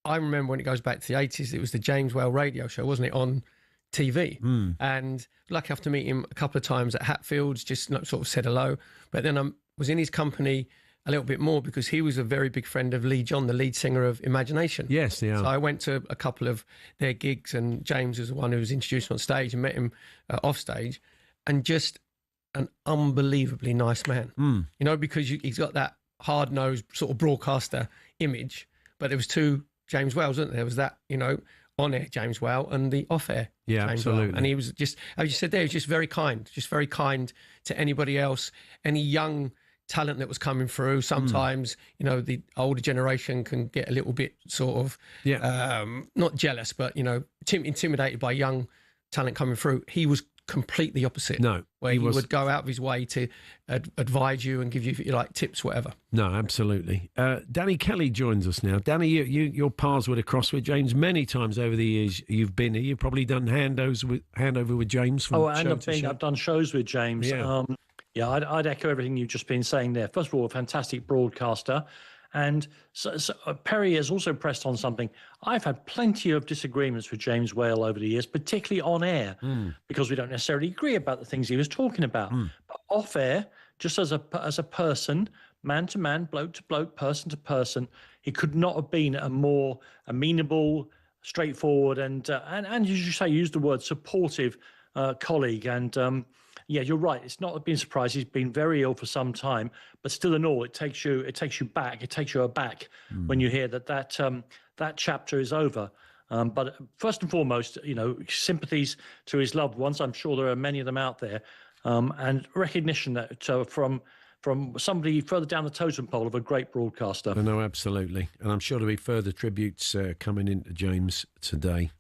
I remember when it goes back to the 80s, it was the James Whale radio show, wasn't it, on TV? And lucky enough to meet him a couple of times at Hatfields, just sort of said hello. But then I was in his company a little bit more because he was a very big friend of Lee John, the lead singer of Imagination. Yes, yeah. So I went to a couple of their gigs, and James was the one who was introduced on stage, and met him off stage, and just an unbelievably nice man. Because he's got that hard-nosed sort of broadcaster image, but there was 2 James Whales, wasn't there? There was that, on-air James Whale and the off-air James absolutely. Whale. And he was just, as you said there, he was just very kind to anybody else, any young talent that was coming through. Sometimes, the older generation can get a little bit sort of, not jealous, but, intimidated by young talent coming through. He was completely opposite. No. Where he would go out of his way to advise you and give you, tips, whatever. No, absolutely. Danny Kelly joins us now. Danny, your paths would have crossed with James many times over the years you've been here. You've probably done handover with James from I've done shows with James. Yeah. I'd echo everything you've just been saying there. First of all, a fantastic broadcaster. And so Perry has also pressed on something. I've had plenty of disagreements with James Whale over the years, particularly on air, because we don't necessarily agree about the things he was talking about. But off air, just as a person, man to man, bloke to bloke, person to person, he could not have been a more amenable, straightforward, and as you say, use the word supportive colleague. And yeah, you're right. It's not been a surprise. He's been very ill for some time, but still in all, it takes you aback when you hear that chapter is over. But first and foremost, sympathies to his loved ones. I'm sure there are many of them out there, and recognition that from somebody further down the totem pole of a great broadcaster. No, absolutely. And I'm sure there'll be further tributes coming into James today.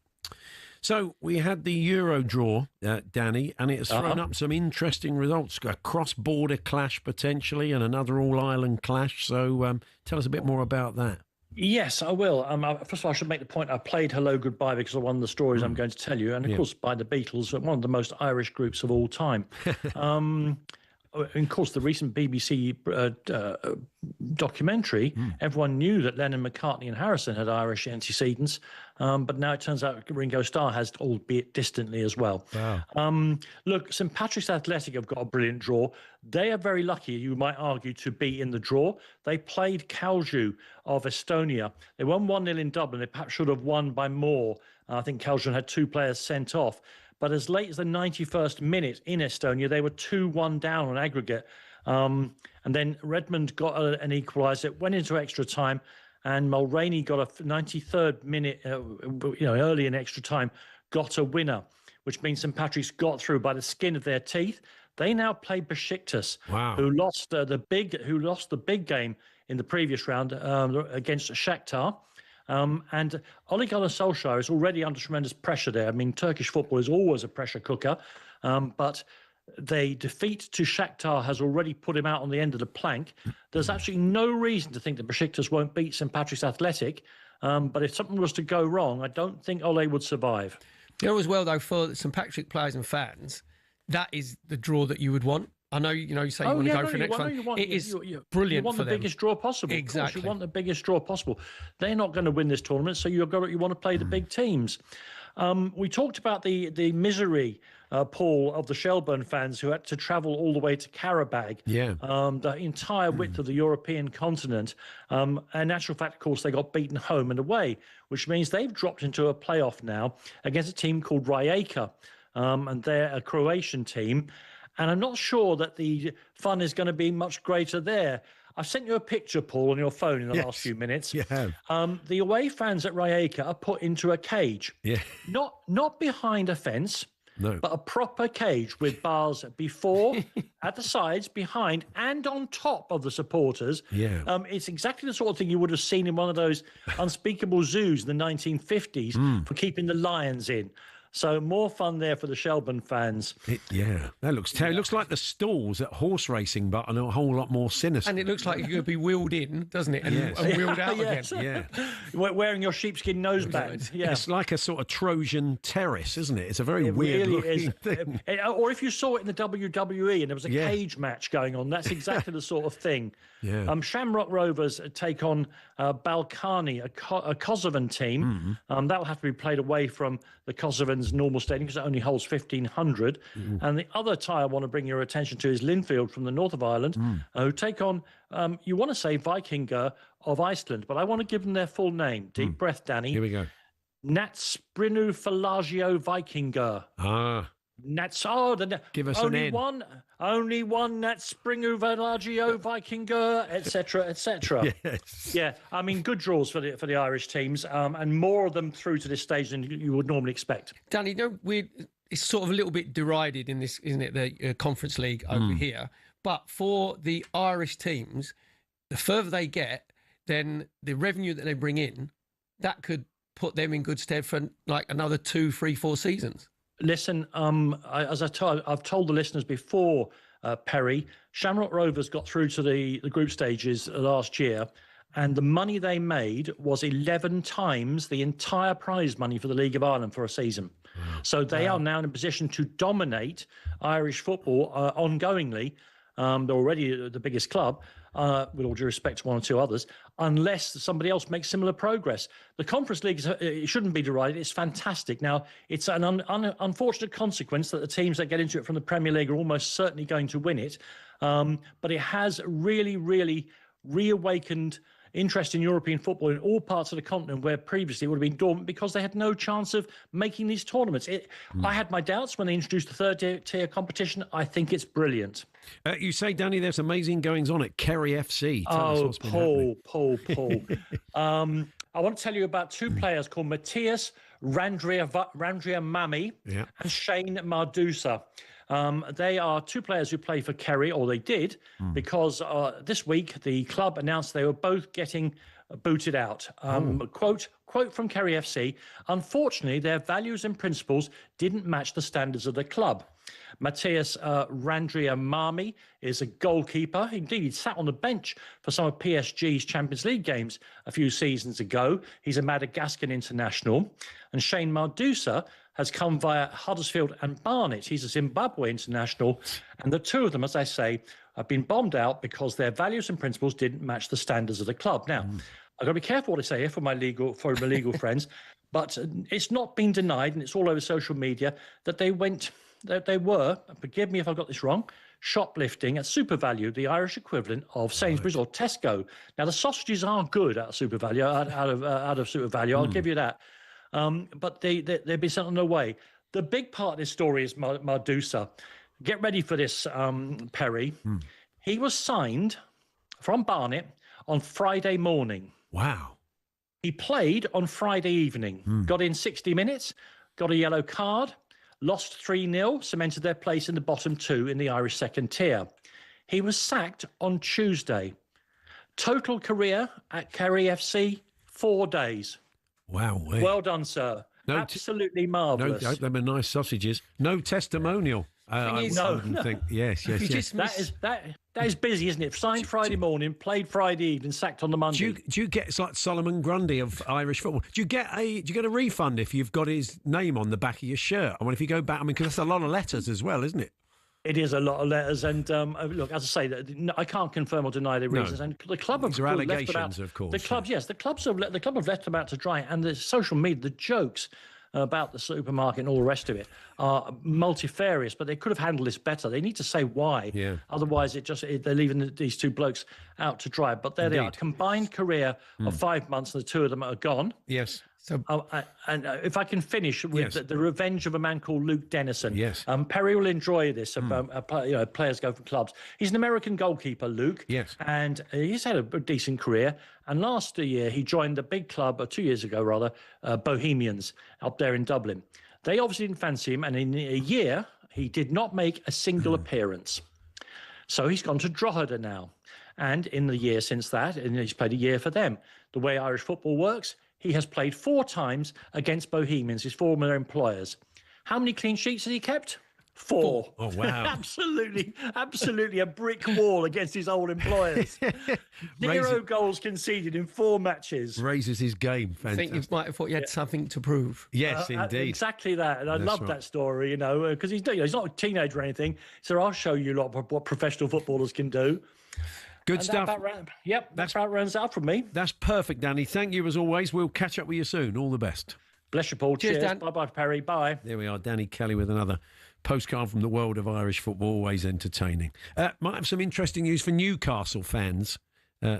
So we had the Euro draw, Danny, and it has thrown up some interesting results. A cross-border clash potentially and another all-Ireland clash. So tell us a bit more about that. Yes, I will. First of all, I should make the point I played Hello Goodbye because of one of the stories I'm going to tell you. And, of course, by the Beatles, one of the most Irish groups of all time. Of course, the recent BBC documentary, everyone knew that Lennon, McCartney and Harrison had Irish antecedents, but now it turns out Ringo Starr has, albeit distantly as well. Wow. Look, St Patrick's Athletic have got a brilliant draw. They are very lucky, you might argue, to be in the draw. They played Kalju of Estonia. They won 1-0 in Dublin. They perhaps should have won by more. I think Kalju had 2 players sent off. But as late as the 91st minute in Estonia, they were 2-1 down on aggregate. And then Redmond got an equaliser, went into extra time, and Mulroney got a 93rd minute, early in extra time, got a winner, which means St Patrick's got through by the skin of their teeth. They now play Besiktas, who lost the big game in the previous round against Shakhtar. And Ole Gunnar Solskjaer is already under tremendous pressure there. I mean, Turkish football is always a pressure cooker, but the defeat to Shakhtar has already put him out on the end of the plank. There's absolutely no reason to think that Besiktas won't beat St Patrick's Athletic, but if something was to go wrong, I don't think Ole would survive. As well, though, for St Patrick players and fans, that is the draw that you would want. I know, you say you want to go for the next one. It is brilliant. You want for the them. biggest draw possible. Exactly. You want the biggest draw possible. They're not going to win this tournament, so you want to play the big teams. We talked about the misery, Paul, of the Shelbourne fans who had to travel all the way to Karabag, the entire width of the European continent. And in actual fact, of course, they got beaten home and away, which means they've dropped into a playoff now against a team called Rijeka, and they're a Croatian team. And I'm not sure that the fun is going to be much greater there. I've sent you a picture, Paul, on your phone in the last few minutes. You have. The away fans at Rijeka are put into a cage. Yeah. Not behind a fence, no, but a proper cage with bars before, at the sides, behind, and on top of the supporters. Yeah. It's exactly the sort of thing you would have seen in one of those unspeakable zoos in the 1950s for keeping the lions in. So more fun there for the Shelbourne fans. That looks terrible. It looks like the stalls at horse racing, but a whole lot more sinister. And it looks like you're going to be wheeled in, doesn't it? And wheeled out again. Yeah. Wearing your sheepskin noseband. Yeah. It's like a sort of Trojan terrace, isn't it? It's a very weird looking thing. Or if you saw it in the WWE and there was a cage match going on, that's exactly the sort of thing. Yeah. Shamrock Rovers take on Balkani, a Kosovan team. That will have to be played away from the Kosovan's normal stadium because it only holds 1,500. And the other tie I want to bring your attention to is Linfield from the north of Ireland, who take on, you want to say Vikingur of Iceland, but I want to give them their full name. Deep breath, Danny. Here we go. Natsprinu Falagio Vikingur. Give us only one Natsprinu Falagio Vikingur, etc., etc. Yes. Yeah, I mean, good draws for the Irish teams, and more of them through to this stage than you would normally expect. Danny, it's sort of a little bit derided in this, isn't it? The Conference League over here, but for the Irish teams, the further they get, then the revenue that they bring in, that could put them in good stead for like another 2, 3, 4 seasons. Listen, I've told the listeners before, Perry, Shamrock Rovers got through to the group stages last year, and the money they made was 11 times the entire prize money for the League of Ireland for a season. So they are now in a position to dominate Irish football ongoingly. They're already the biggest club, with all due respect to one or two others, unless somebody else makes similar progress. The Conference League, it shouldn't be derided. It's fantastic. Now, it's an unfortunate consequence that the teams that get into it from the Premier League are almost certainly going to win it. But it has really, really reawakened interest in European football in all parts of the continent where previously it would have been dormant because they had no chance of making these tournaments. I had my doubts when they introduced the third tier competition. I think it's brilliant. You say, Danny, there's amazing goings on at Kerry FC. Tell us Paul. I want to tell you about two players called Matthias Randriamami and Shane Mardusa. They are two players who play for Kerry, or they did, because this week the club announced they were both getting booted out. Quote from Kerry FC, unfortunately, their values and principles didn't match the standards of the club. Matthias Randriamami is a goalkeeper. Indeed, he sat on the bench for some of PSG's Champions League games a few seasons ago. He's a Madagascan international. And Shane Mardusa has come via Huddersfield and Barnet. He's a Zimbabwe international. And the two of them, as I say, have been bombed out because their values and principles didn't match the standards of the club. Now, I've got to be careful what I say here for my legal friends, but it's not been denied, and it's all over social media, that they were, forgive me if I got this wrong, shoplifting at Super Value, the Irish equivalent of Sainsbury's or Tesco. Now, the sausages are good out of Super Value, out of Super Value, I'll give you that. But they've been sent on their way. The big part of this story is Mardusa. Get ready for this, Perry. He was signed from Barnet on Friday morning. Wow. He played on Friday evening, got in 60 minutes, got a yellow card, lost 3-0, cemented their place in the bottom two in the Irish second tier. He was sacked on Tuesday. Total career at Kerry FC, 4 days. Wow. Well done, sir. Absolutely marvellous. No, they were nice sausages. No testimonial. I wouldn't think. Yes. That is busy, isn't it? Signed Friday morning, played Friday evening, sacked on the Monday. Do you get, it's like Solomon Grundy of Irish football. Do you get a refund if you've got his name on the back of your shirt? I mean, if you go back, because that's a lot of letters as well, isn't it? It is a lot of letters, and look, as I say, I can't confirm or deny the reasons. And the club have allegations, of course. The clubs, yes, the club have left them out to dry, and the social media, the jokes about the supermarket and all the rest of it are multifarious, but they could have handled this better. They need to say why. Yeah. Otherwise, they're leaving these two blokes out to dry. But there they are. Combined career of 5 months, and the two of them are gone. Yes. So, and if I can finish with the revenge of a man called Luke Dennison. Yes. Perry will enjoy this. Players go for clubs. He's an American goalkeeper, Luke. Yes. And he's had a decent career. And last year, he joined the big club, 2 years ago, rather, Bohemians, up there in Dublin. They obviously didn't fancy him. And in a year, he did not make a single appearance. So he's gone to Drogheda now. And in the year since that, and he's played a year for them. The way Irish football works, he has played 4 times against Bohemians, his former employers. How many clean sheets has he kept? 4. Oh, wow. absolutely a brick wall against his old employers. 0 goals conceded in 4 matches. Raises his game. Fantastic. I think you might have thought you had something to prove. Yes, indeed. Exactly that. And I love that story, because he's not a teenager or anything. So I'll show you a lot of what professional footballers can do. Good stuff. That's about rounds out from me. That's perfect, Danny. Thank you as always. We'll catch up with you soon. All the best. Bless you, Paul. Cheers. Dan. Bye-bye, Perry. Bye. There we are. Danny Kelly with another postcard from the world of Irish football. Always entertaining. Might have some interesting news for Newcastle fans.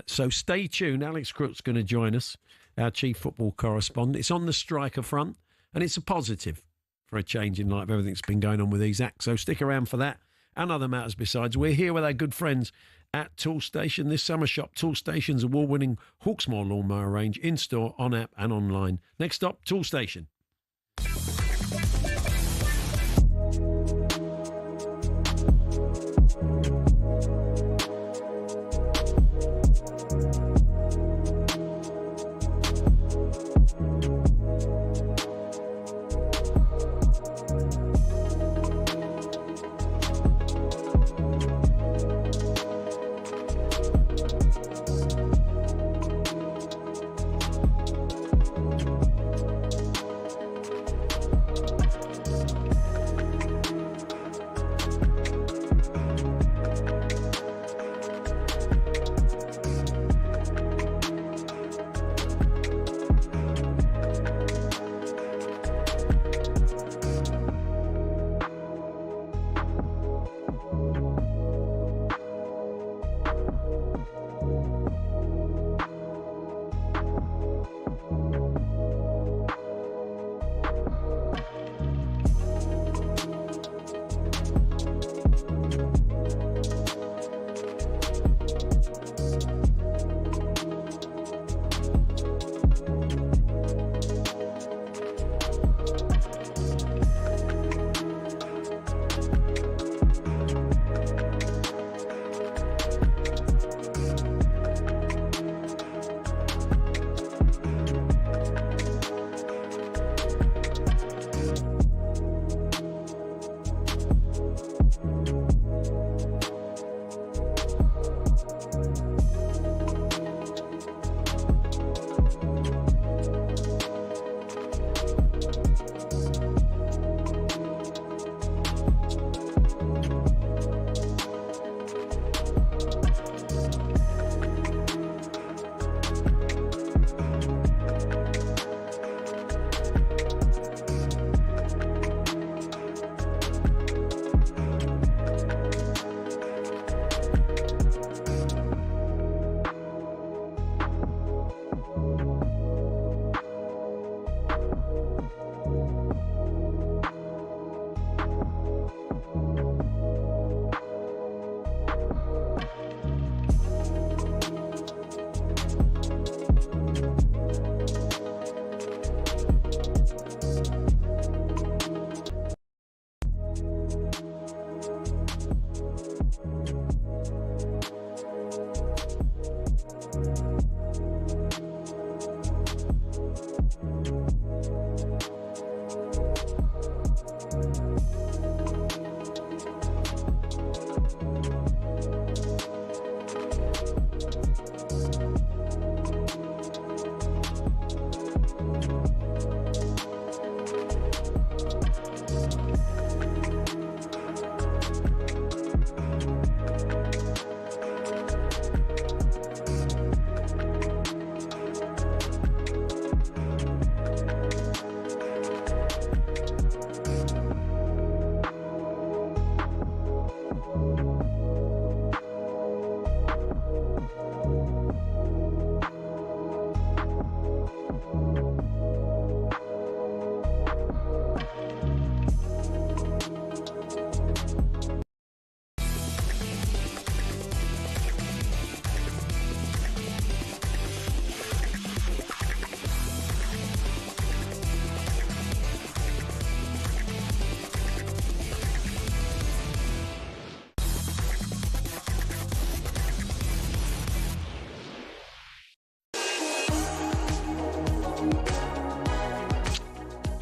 So stay tuned. Alex Crook's going to join us, our chief football correspondent. It's on the striker front, and it's a positive for a change in life. Everything's been going on with Isaac. So stick around for that and other matters besides. We're here with our good friends at Toolstation this summer. Shop Toolstation's award-winning Hawksbee lawnmower range in-store, on-app and online. Next up, Toolstation.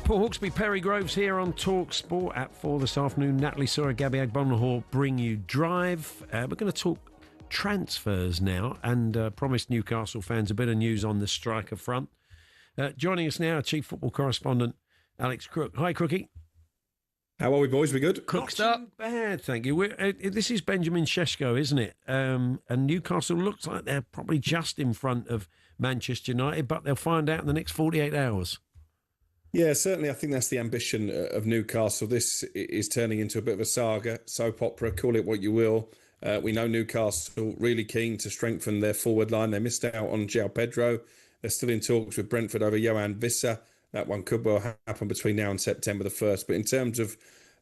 Paul Hawksbee, Perry Groves here on talkSPORT at 4 this afternoon. Natalie Sura, Gabby Agbonlahor bring you Drive. We're going to talk transfers now and promised Newcastle fans a bit of news on the striker front. Joining us now, Chief Football Correspondent Alex Crook. Hi, Crookie. How are we, boys? We good? Cooked up. Bad, thank you. This is Benjamin Šeško, isn't it? And Newcastle looks like they're probably just in front of Manchester United, but they'll find out in the next 48 hours. Yeah, certainly. I think that's the ambition of Newcastle. This is turning into a bit of a saga, soap opera, call it what you will. We know Newcastle really keen to strengthen their forward line. They missed out on João Pedro. They're still in talks with Brentford over Johan Wissa. That one could well happen between now and September the 1st. But in terms of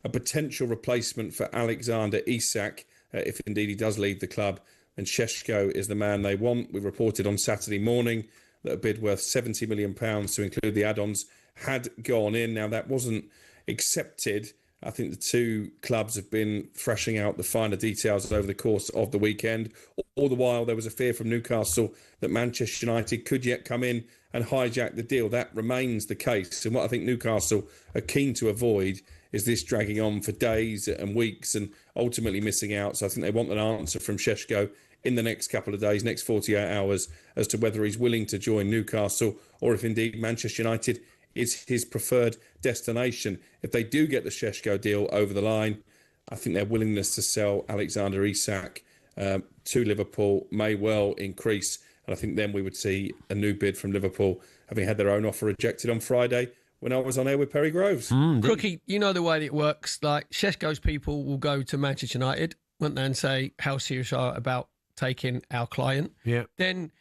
a potential replacement for Alexander Isak, if indeed he does leave the club, then Šeško is the man they want. We reported on Saturday morning that a bid worth £70 million to include the add-ons had gone in. Now, that wasn't accepted. I think the two clubs have been thrashing out the finer details over the course of the weekend. All the while, there was a fear from Newcastle that Manchester United could yet come in and hijack the deal. That remains the case. And what I think Newcastle are keen to avoid is this dragging on for days and weeks and ultimately missing out. So I think they want an answer from Šeško in the next couple of days, next 48 hours, as to whether he's willing to join Newcastle or if indeed Manchester United is his preferred destination. If they do get the Šeško deal over the line, I think their willingness to sell Alexander Isak to Liverpool may well increase. And I think then we would see a new bid from Liverpool, having had their own offer rejected on Friday, when I was on air with Perry Groves. Crookie, you know the way it works. Like, Sheshko's people will go to Manchester United, won't they, and say how serious you are about taking our client. Yeah. Then,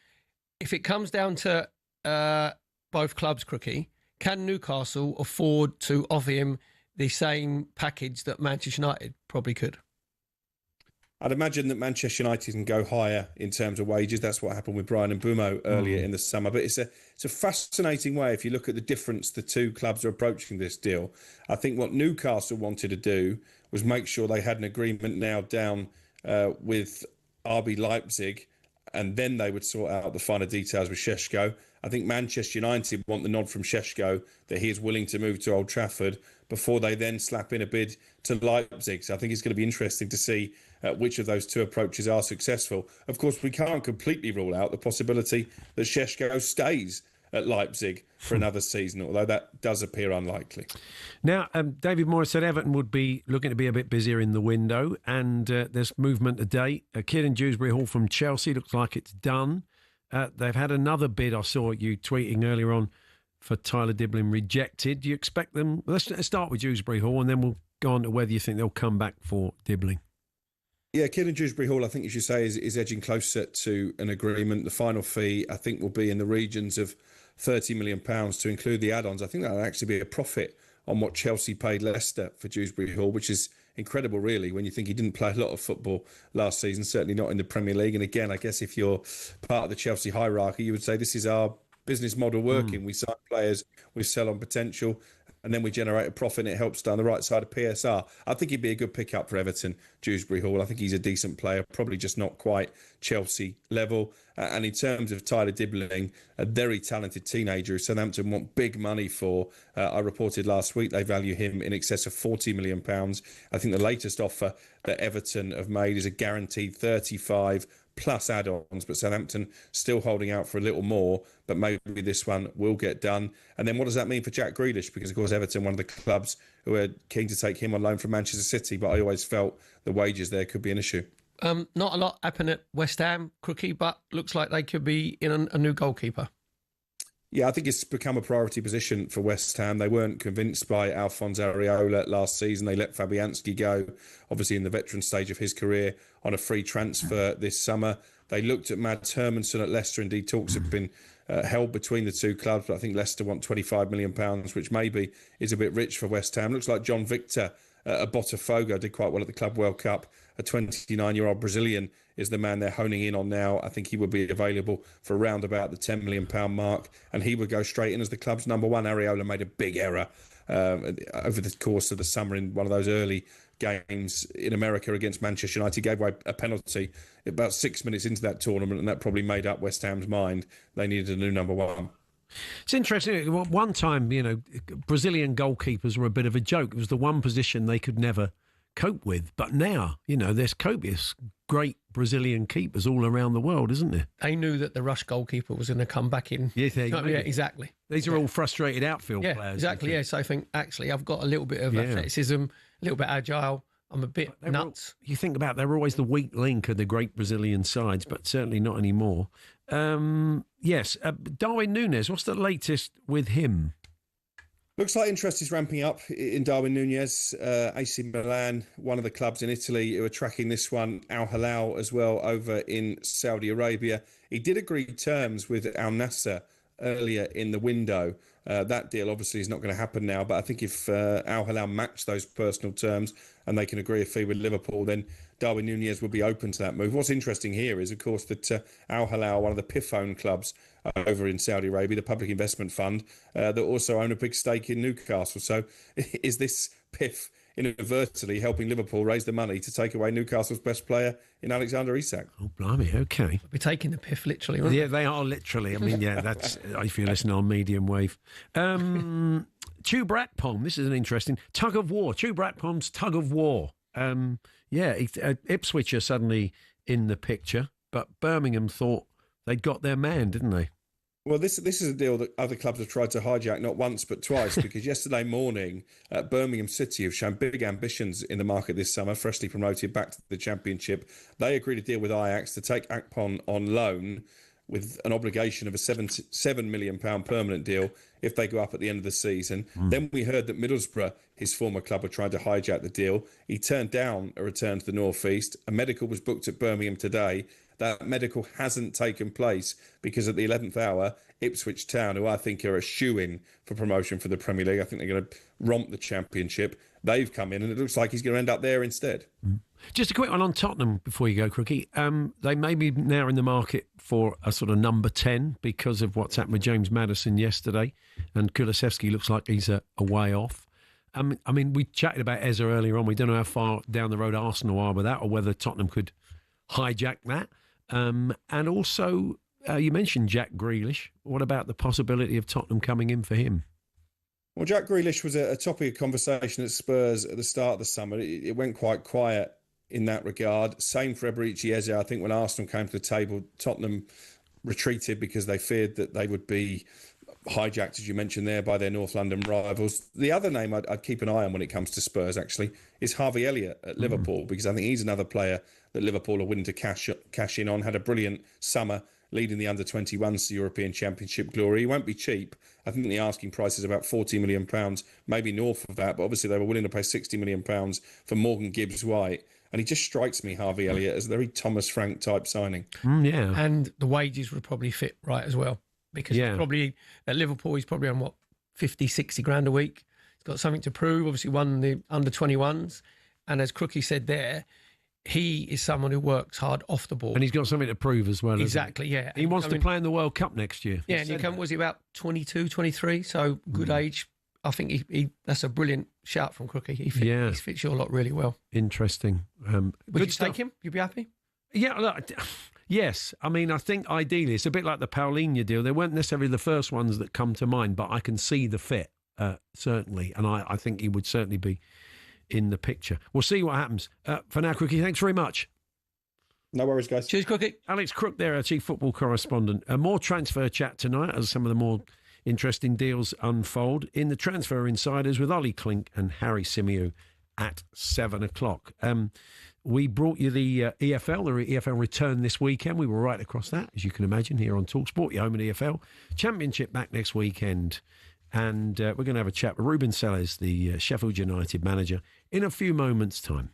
if it comes down to both clubs, Crookie, can Newcastle afford to offer him the same package that Manchester United probably could? I'd imagine that Manchester United can go higher in terms of wages. That's what happened with Brian and Bumo earlier in the summer. But it's a fascinating way, if you look at the difference the two clubs are approaching this deal. I think what Newcastle wanted to do was make sure they had an agreement now down with RB Leipzig, and then they would sort out the finer details with Šeško. I think Manchester United want the nod from Šeško that he is willing to move to Old Trafford before they then slap in a bid to Leipzig. So I think it's going to be interesting to see which of those two approaches are successful. Of course, we can't completely rule out the possibility that Šeško stays at Leipzig for another season, although that does appear unlikely. Now, David Moyes said Everton would be looking to be a bit busier in the window, and there's movement today. Kieran Dewsbury Hall from Chelsea looks like it's done. They've had another bid, I saw you tweeting earlier on, for Tyler Diblin rejected. Do you expect them... Let's start with Dewsbury Hall, and then we'll go on to whether you think they'll come back for Diblin. Yeah, Kieran Dewsbury Hall, I think, as you say, is edging closer to an agreement. The final fee, I think, will be in the regions of £30 million to include the add-ons. I think that will actually be a profit on what Chelsea paid Leicester for Dewsbury Hall, which is incredible, really, when you think he didn't play a lot of football last season, certainly not in the Premier League. And again, I guess if you're part of the Chelsea hierarchy, you would say this is our business model working. We sign players, we sell on potential, and then we generate a profit, and it helps down the right side of PSR. I think he'd be a good pickup for Everton, Dewsbury Hall. I think he's a decent player, probably just not quite Chelsea level. And in terms of Tyler Diblin, a very talented teenager who Southampton want big money for. I reported last week they value him in excess of £40 million. I think the latest offer that Everton have made is a guaranteed 35 plus add-ons, but Southampton still holding out for a little more, but maybe this one will get done. And then what does that mean for Jack Grealish? Because, of course, Everton, one of the clubs who are keen to take him on loan from Manchester City, but I always felt the wages there could be an issue. Not a lot happened at West Ham, Crookie, but looks like they could be in a new goalkeeper. Yeah, I think it's become a priority position for West Ham. They weren't convinced by Alphonse Areola last season. They let Fabianski go, obviously in the veteran stage of his career, on a free transfer this summer. They looked at Mads Hermansen at Leicester. Indeed, talks have been held between the two clubs, but I think Leicester want £25 million, which maybe is a bit rich for West Ham. Looks like John Victor at Botafogo did quite well at the Club World Cup. A 29-year-old Brazilian is the man they're honing in on now. I think he would be available for around about the £10 million mark, and he would go straight in as the club's number one. Areola made a big error over the course of the summer in one of those early games in America against Manchester United. He gave away a penalty about 6 minutes into that tournament, and that probably made up West Ham's mind. They needed a new number one. It's interesting. One time, Brazilian goalkeepers were a bit of a joke. It was the one position they could never cope with. But now, there's copious great Brazilian keepers all around the world, isn't there? They knew that the Rush goalkeeper was going to come back in. Yeah, exactly. These are all frustrated outfield players. Exactly, yes. I think, actually, I've got a little bit of athleticism, a little bit agile. I'm a bit nuts. You think about they're always the weak link of the great Brazilian sides, but certainly not anymore. Yes, Darwin Núñez, what's the latest with him? Looks like interest is ramping up in Darwin Núñez. AC Milan, one of the clubs in Italy who are tracking this one. Al Hilal as well over in Saudi Arabia. He did agree terms with Al Nassr earlier in the window. That deal obviously is not going to happen now, but I think if Al Hilal match those personal terms and they can agree a fee with Liverpool, then Darwin Núñez would be open to that move. What's interesting here is, of course, that Al Hilal, one of the PIF-owned clubs over in Saudi Arabia, the Public Investment Fund, that also own a big stake in Newcastle. So is this PIF inadvertently helping Liverpool raise the money to take away Newcastle's best player in Alexander Isak? Oh, blimey, OK. We're taking the PIF literally, aren't they? They are literally. I mean, that's if you listen on medium wave. Tube Ratpom, this is an interesting tug of war. Tube Ratpom's tug of war. Ipswich are suddenly in the picture, but Birmingham thought they'd got their man, didn't they? Well, this is a deal that other clubs have tried to hijack not once but twice, because yesterday morning, Birmingham City have shown big ambitions in the market this summer, freshly promoted back to the Championship. They agreed a deal with Ajax to take Akpom on loan. with an obligation of a £7 million permanent deal if they go up at the end of the season. Then we heard that Middlesbrough, his former club, were trying to hijack the deal. He turned down a return to the North East. A medical was booked at Birmingham today. That medical hasn't taken place because at the 11th hour, Ipswich Town, who I think are a shoo-in for promotion for the Premier League, I think they're going to romp the Championship. They've come in and it looks like he's going to end up there instead. Just a quick one on Tottenham before you go, Crookie. They may be now in the market for a sort of number 10 because of what's happened with James Maddison yesterday, and Kulusevski looks like he's a way off. I mean, we chatted about Eze earlier on. We don't know how far down the road Arsenal are with that or whether Tottenham could hijack that. And also, you mentioned Jack Grealish. What about the possibility of Tottenham coming in for him? Well, Jack Grealish was a topic of conversation at Spurs at the start of the summer. It went quite quiet in that regard. Same for Eberechi Eze. I think when Arsenal came to the table, Tottenham retreated because they feared that they would be hijacked, as you mentioned there, by their North London rivals. The other name I'd keep an eye on when it comes to Spurs, actually, is Harvey Elliott at Liverpool, because I think he's another player that Liverpool are willing to cash in on. Had a brilliant summer leading the under-21s to European Championship glory. He won't be cheap. I think the asking price is about £40 million, maybe north of that, but obviously they were willing to pay £60 million for Morgan Gibbs-White. And he just strikes me, Harvey Elliott, as a very Thomas Frank type signing. Yeah. And the wages would probably fit right as well. Because probably at Liverpool, he's probably on, 50, 60 grand a week. He's got something to prove. Obviously won the under-21s. And as Crookie said there, he is someone who works hard off the ball. And he's got something to prove as well. Exactly, yeah. He wants to play in the World Cup next year. Yeah, and was he about 22, 23? So good age. I think he that's a brilliant shout from Crookie. He fits your lot really well. Interesting. Would you take him? You'd be happy? Yeah, look, yes. I mean, I think ideally it's a bit like the Paulinho deal. They weren't necessarily the first ones that come to mind, but I can see the fit, certainly. And I think he would certainly be in the picture. We'll see what happens. For now, Crookie, thanks very much. No worries, guys. Cheers, Crookie. Alex Crook there, our chief football correspondent. More transfer chat tonight as some of the more interesting deals unfold in the Transfer Insiders with Ollie Klink and Harry Symeou at 7 o'clock. We brought you the EFL. The EFL return this weekend. We were right across that, as you can imagine, here on talkSPORT, your home at EFL. Championship back next weekend. And we're going to have a chat with Ruben Sellers, the Sheffield United manager, in a few moments' time.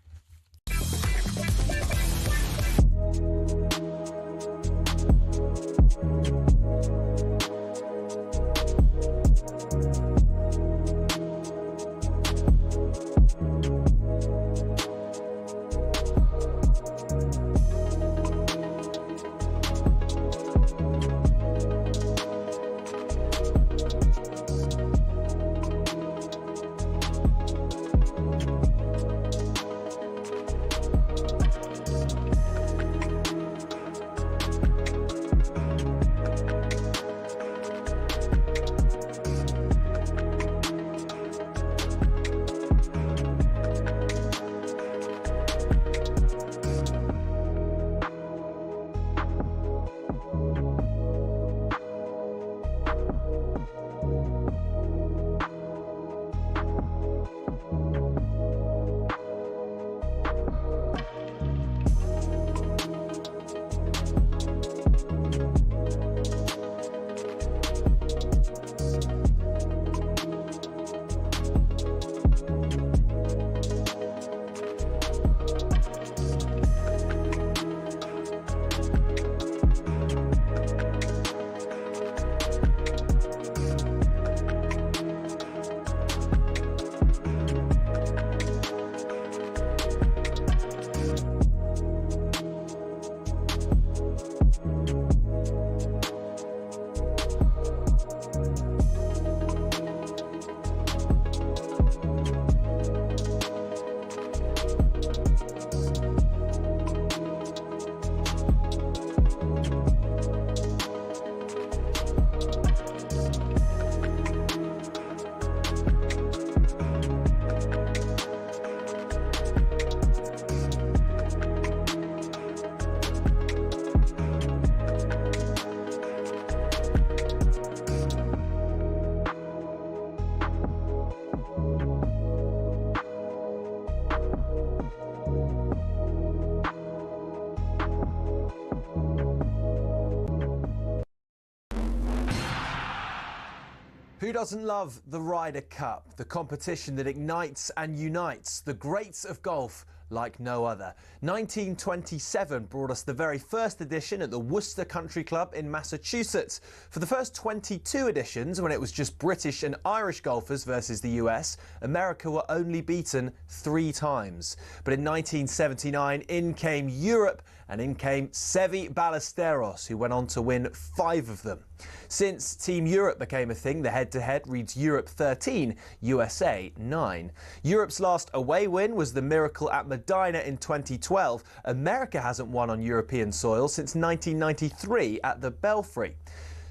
Who doesn't love the Ryder Cup, the competition that ignites and unites the greats of golf like no other? 1927 brought us the very first edition at the Worcester Country Club in Massachusetts. For the first 22 editions, when it was just British and Irish golfers versus the US, America were only beaten 3 times. But in 1979, in came Europe, and in came Seve Ballesteros, who went on to win 5 of them. Since Team Europe became a thing, the head-to-head reads Europe 13, USA 9. Europe's last away win was the miracle at Medina in 2012. America hasn't won on European soil since 1993 at the Belfry.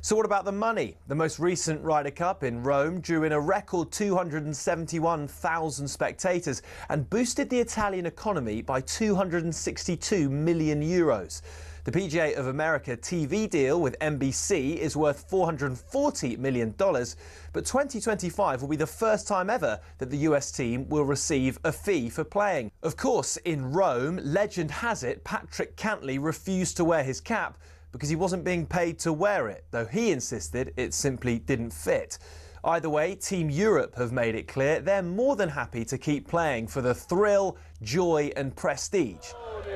So what about the money? The most recent Ryder Cup in Rome drew in a record 271,000 spectators and boosted the Italian economy by €262 million. The PGA of America TV deal with NBC is worth $440 million, but 2025 will be the first time ever that the US team will receive a fee for playing. Of course, in Rome, legend has it Patrick Cantley refused to wear his cap because he wasn't being paid to wear it, though he insisted it simply didn't fit. Either way, Team Europe have made it clear they're more than happy to keep playing for the thrill, joy and prestige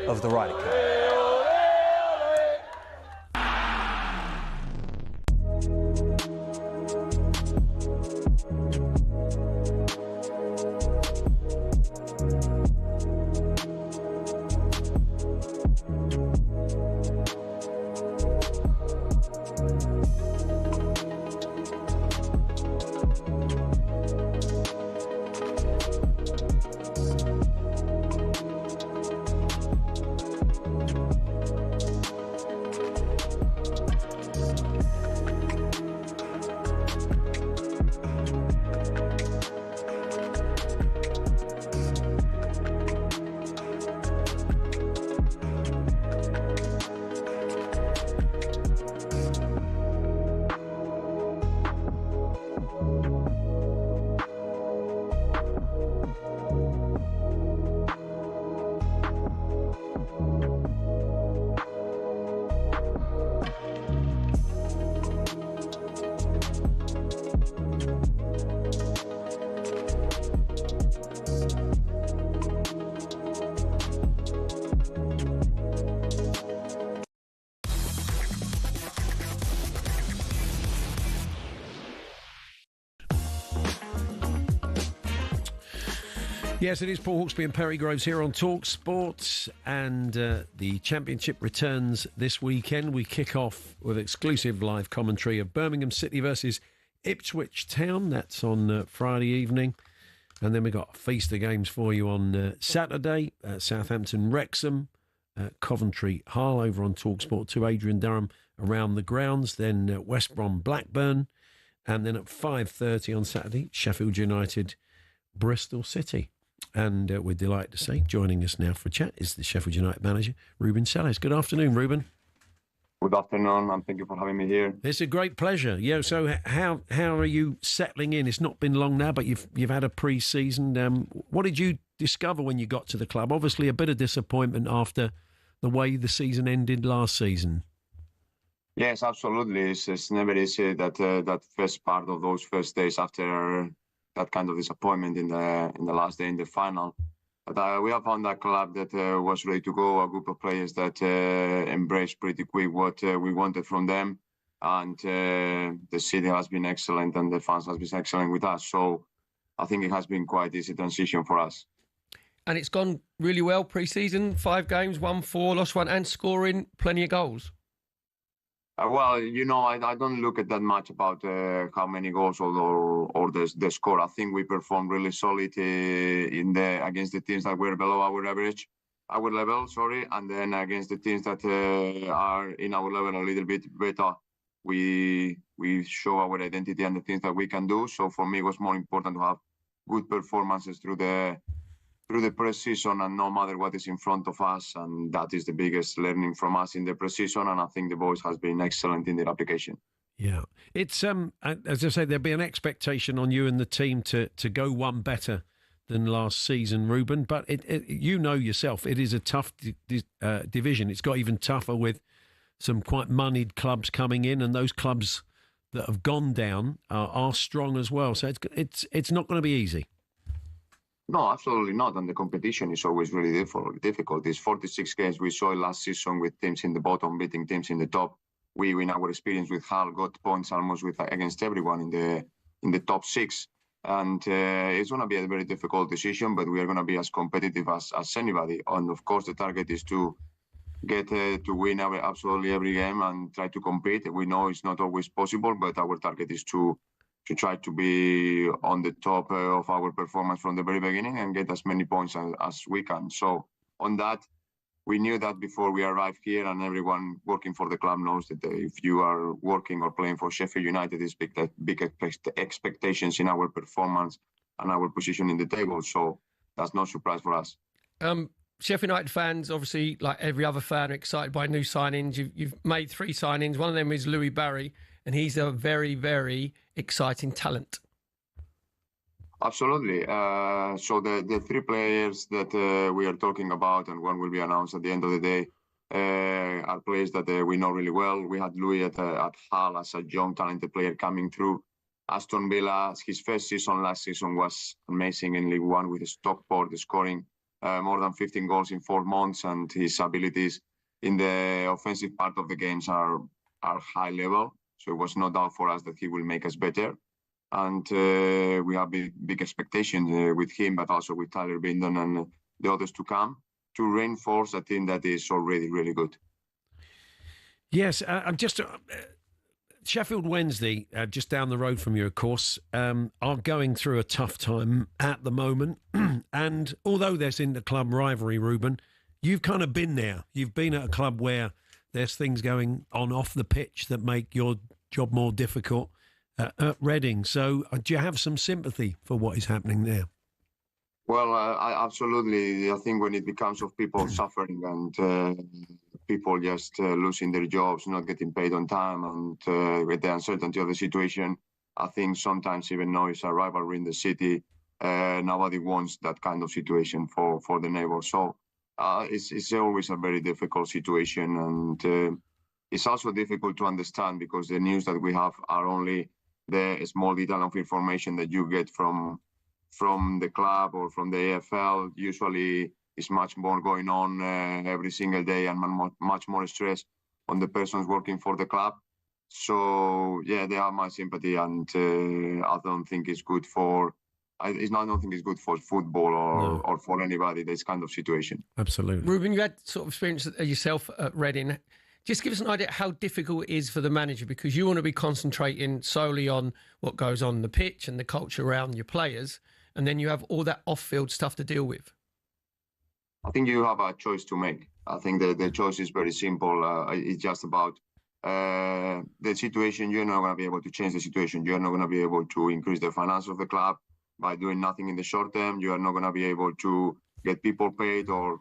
of the Ryder Cup. Yes, it is Paul Hawksbee and Perry Groves here on talkSPORT, and the championship returns this weekend. We kick off with exclusive live commentary of Birmingham City versus Ipswich Town. That's on Friday evening. And then we've got a feast of games for you on Saturday. Southampton Wrexham, Coventry Hull over on talkSPORT 2, Adrian Durham around the grounds. Then West Brom Blackburn. And then at 5:30 on Saturday, Sheffield United Bristol City. And we're delighted to say, joining us now for a chat is the Sheffield United manager, Ruben Selles. Good afternoon, Ruben. Good afternoon, and thank you for having me here. It's a great pleasure. Yeah. So, how are you settling in? It's not been long now, but you've had a pre-season. What did you discover when you got to the club? Obviously, a bit of disappointment after the way the season ended last season. Yes, absolutely. It's never easy that first part of those first days after that kind of disappointment in the last day in the final. But we have found a club that was ready to go, a group of players that embraced pretty quick what we wanted from them. And the city has been excellent and the fans has been excellent with us. So I think it has been quite easy transition for us. And it's gone really well pre-season, 5 games, won 4, lost 1, and scoring plenty of goals. Well, I don't look at that much about how many goals or the score. I think we performed really solid against the teams that were below our level, and then against the teams that are in our level a little bit better, we show our identity and the things that we can do. So for me, it was more important to have good performances through the pre-season and no matter what is in front of us, and that is the biggest learning from us in the pre-season, and I think the boys has been excellent in their application. Yeah, it's as I say, there'll be an expectation on you and the team to go one better than last season, Ruben. But you know yourself, it is a tough division. It's got even tougher with some quite moneyed clubs coming in, and those clubs that have gone down are strong as well. So it's not going to be easy. No, absolutely not. And the competition is always really difficult. These 46 games we saw last season with teams in the bottom beating teams in the top. We, in our experience with Hull, got points almost against everyone in the top 6. And it's going to be a very difficult decision, but we are going to be as competitive as anybody. And of course, the target is to get to win absolutely every game and try to compete. We know it's not always possible, but our target is to try to be on the top of our performance from the very beginning and get as many points as we can. So on that, we knew that before we arrived here, and everyone working for the club knows that if you are working or playing for Sheffield United, there's big expectations in our performance and our position in the table. So that's no surprise for us. Sheffield United fans, obviously, like every other fan, are excited by new signings. You've made 3 signings. One of them is Louis Barry, and he's a very, very exciting talent. Absolutely. So the 3 players that we are talking about, and one will be announced at the end of the day, are players that we know really well. We had Louis at Hull as a young, talented player coming through. Aston Villa, his first season last season was amazing in League One with Stockport, scoring more than 15 goals in 4 months, and his abilities in the offensive part of the games are high level. So it was no doubt for us that he will make us better. And we have big expectations with him, but also with Tyler Bindon and the others to come to reinforce a team that is already really good. Yes, I'm just... Sheffield Wednesday, just down the road from you, of course, are going through a tough time at the moment. And although there's inter-club rivalry, Ruben, you've kind of been there. You've been at a club where there's things going on off the pitch that make your job more difficult at Reading. So do you have some sympathy for what is happening there? Well, absolutely. I think when it becomes of people suffering and people just losing their jobs, not getting paid on time, and with the uncertainty of the situation, I think sometimes even though it's a rivalry in the city, nobody wants that kind of situation for the neighbors. So it's always a very difficult situation, and it's also difficult to understand because the news that we have are only the small detail of information that you get from the club or from the AFL. Usually is much more going on every single day, and much more stress on the persons working for the club. So yeah, they have my sympathy, and I don't think it's good for. I don't think it's good for football or for anybody. This kind of situation. Absolutely, Ruben, you had sort of experience yourself at Reading. Just give us an idea how difficult it is for the manager, because you want to be concentrating solely on what goes on the pitch and the culture around your players, and then you have all that off-field stuff to deal with. I think you have a choice to make. I think the choice is very simple. It's just about the situation. You're not going to be able to change the situation. You're not going to be able to increase the finance of the club by doing nothing in the short term. You are not going to be able to get people paid or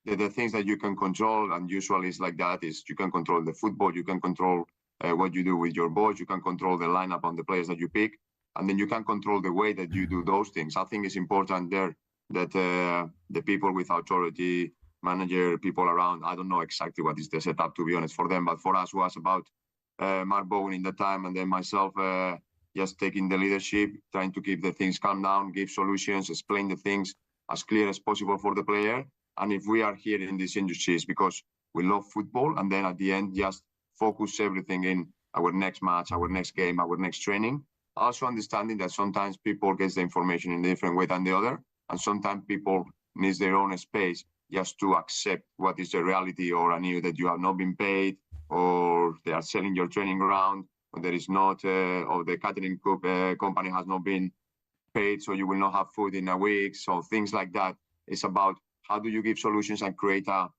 the things that you can control. And usually it's like that, is you can control the football, you can control what you do with your boys, you can control the lineup on the players that you pick, and then you can control the way that you do those things. I think it's important there that the people with authority, manager, people around, I don't know exactly what is the setup, to be honest, for them, but for us was about Mark Bowen in the time, and then myself just taking the leadership, trying to keep the things calm down, give solutions, explain the things as clear as possible for the player. And if we are here in this industry, it's because we love football, and then at the end, just focus everything in our next match, our next game, our next training. Also understanding that sometimes people get the information in a different way than the other, and sometimes people need their own space just to accept what is the reality, or a news that you have not been paid, or they are selling your training ground, or there is not, or the catering company has not been paid, so you will not have food in a week. So things like that. It's about how do you give solutions and create a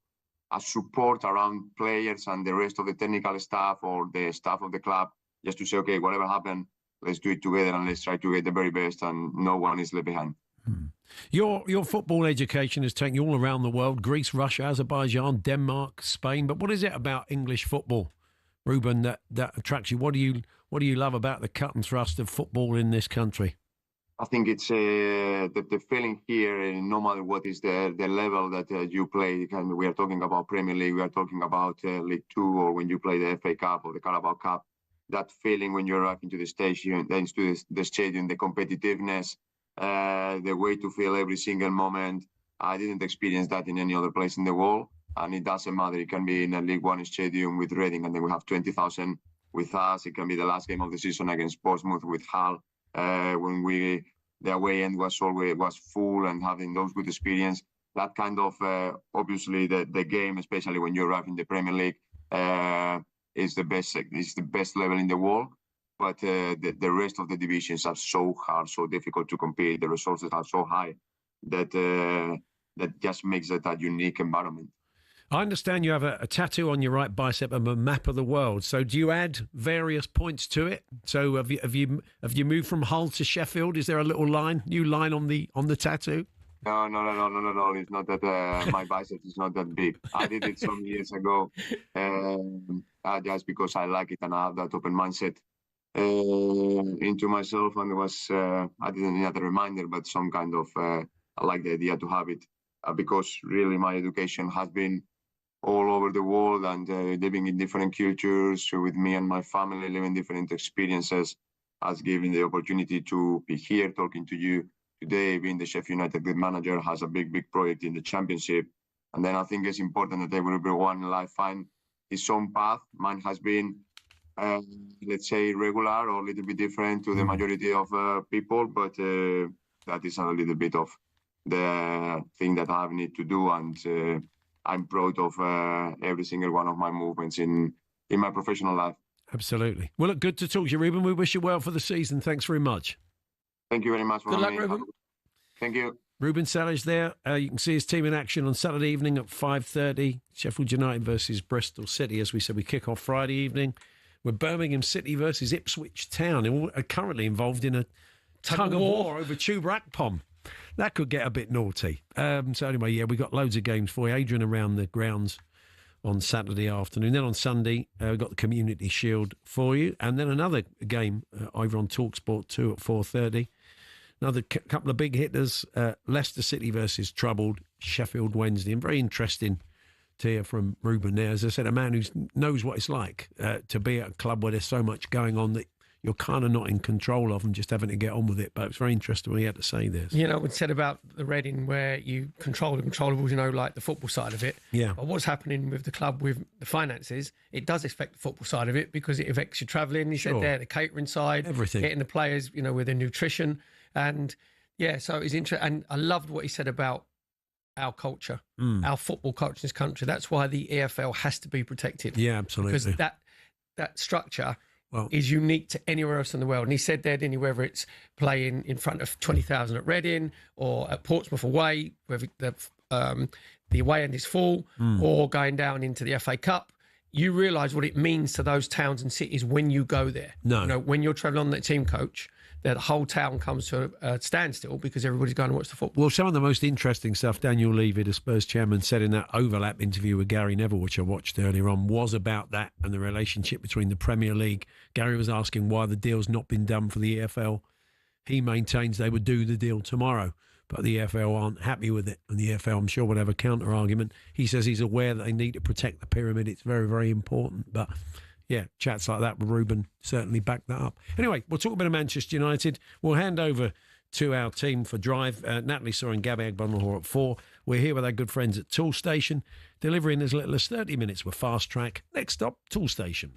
support around players and the rest of the technical staff or the staff of the club, just to say, okay, whatever happened, let's do it together and let's try to get the very best, and no one is left behind. Your football education has taken you all around the world: Greece, Russia, Azerbaijan, Denmark, Spain. But what is it about English football, Ruben, that attracts you? What do you love about the cut and thrust of football in this country? I think it's the feeling here, no matter what is the level that you play. And we are talking about Premier League, we are talking about League Two, or when you play the FA Cup or the Carabao Cup. that feeling when you arrive into the station, into the stadium, the competitiveness, the way to feel every single moment. I didn't experience that in any other place in the world, and it doesn't matter. It can be in a League One stadium with Reading, and then we have 20,000 with us. It can be the last game of the season against Portsmouth with Hull, when the away end was full, and having those good experience. That kind of obviously the game, especially when you arrive in the Premier League, is the best level in the world. But the rest of the divisions are so hard, so difficult to compete. The resources are so high that just makes it a unique environment. I understand you have a tattoo on your right bicep of a map of the world. So do you add various points to it? So have you moved from Hull to Sheffield? Is there a little new line on the tattoo? No. It's not that my bicep is not that big. I did it some years ago, just because I like it and I have that open mindset into myself. And it was I didn't need a reminder, but some kind of I like the idea to have it because really my education has been all over the world and living in different cultures with me and my family, living different experiences, has given the opportunity to be here talking to you today. Being the Sheffield United manager has a big project in the Championship. And then I think it's important that everyone in life find his own path. Mine has been, let's say, regular or a little bit different to the majority of people, but that is a little bit of the thing that I need to do. And I'm proud of every single one of my movements in my professional life. Absolutely. Well, look, good to talk to you, Ruben. We wish you well for the season. Thanks very much. Thank you very much. Good luck, Ruben. Thank you. Ruben Sellage there. You can see his team in action on Saturday evening at 5:30. Sheffield United versus Bristol City. As we said, we kick off Friday evening with Birmingham City versus Ipswich Town. All are currently involved in a tug of war over Chuba Akpom. That could get a bit naughty. So anyway, yeah, we got loads of games for you. Adrian around the grounds on Saturday afternoon. Then on Sunday, we've got the Community Shield for you. And then another game over on talkSPORT 2 at 4:30. Another couple of big hitters, Leicester City versus troubled Sheffield Wednesday. And very interesting to hear from Ruben there. As I said, a man who knows what it's like to be at a club where there's so much going on that you're kind of not in control of and just having to get on with it. But it's very interesting what he had to say there. You know, what said about the Reading where you control the controllables, you know, like the football side of it. Yeah. But what's happening with the club with the finances, it does affect the football side of it because it affects your travelling. He said there, the catering side. Everything. Getting the players, you know, with their nutrition. And, yeah, so it's interesting. And I loved what he said about our culture, our football culture in this country. That's why the EFL has to be protected. Yeah, absolutely. Because that structure is unique to anywhere else in the world. And he said there, didn't he, whether it's playing in front of 20,000 at Reading or at Portsmouth away, whether the away end is full or going down into the FA Cup, you realise what it means to those towns and cities when you go there. No. You know, when you're travelling on the team coach, the whole town comes to a standstill because everybody's going to watch the football. Well, some of the most interesting stuff Daniel Levy, the Spurs chairman, said in that overlap interview with Gary Neville, which I watched earlier on, was about that and the relationship between the Premier League. Gary was asking why the deal's not been done for the EFL. He maintains they would do the deal tomorrow, but the EFL aren't happy with it. And the EFL, I'm sure, would have a counter-argument. He says he's aware that they need to protect the pyramid. It's very, very important. But yeah, chats like that with Ruben certainly back that up. Anyway, we'll talk about Manchester United. We'll hand over to our team for Drive. Natalie Saw and Gabby Agbonlahor at 4. We're here with our good friends at Tool Station, delivering as little as 30 minutes with Fast Track. Next stop, Tool Station.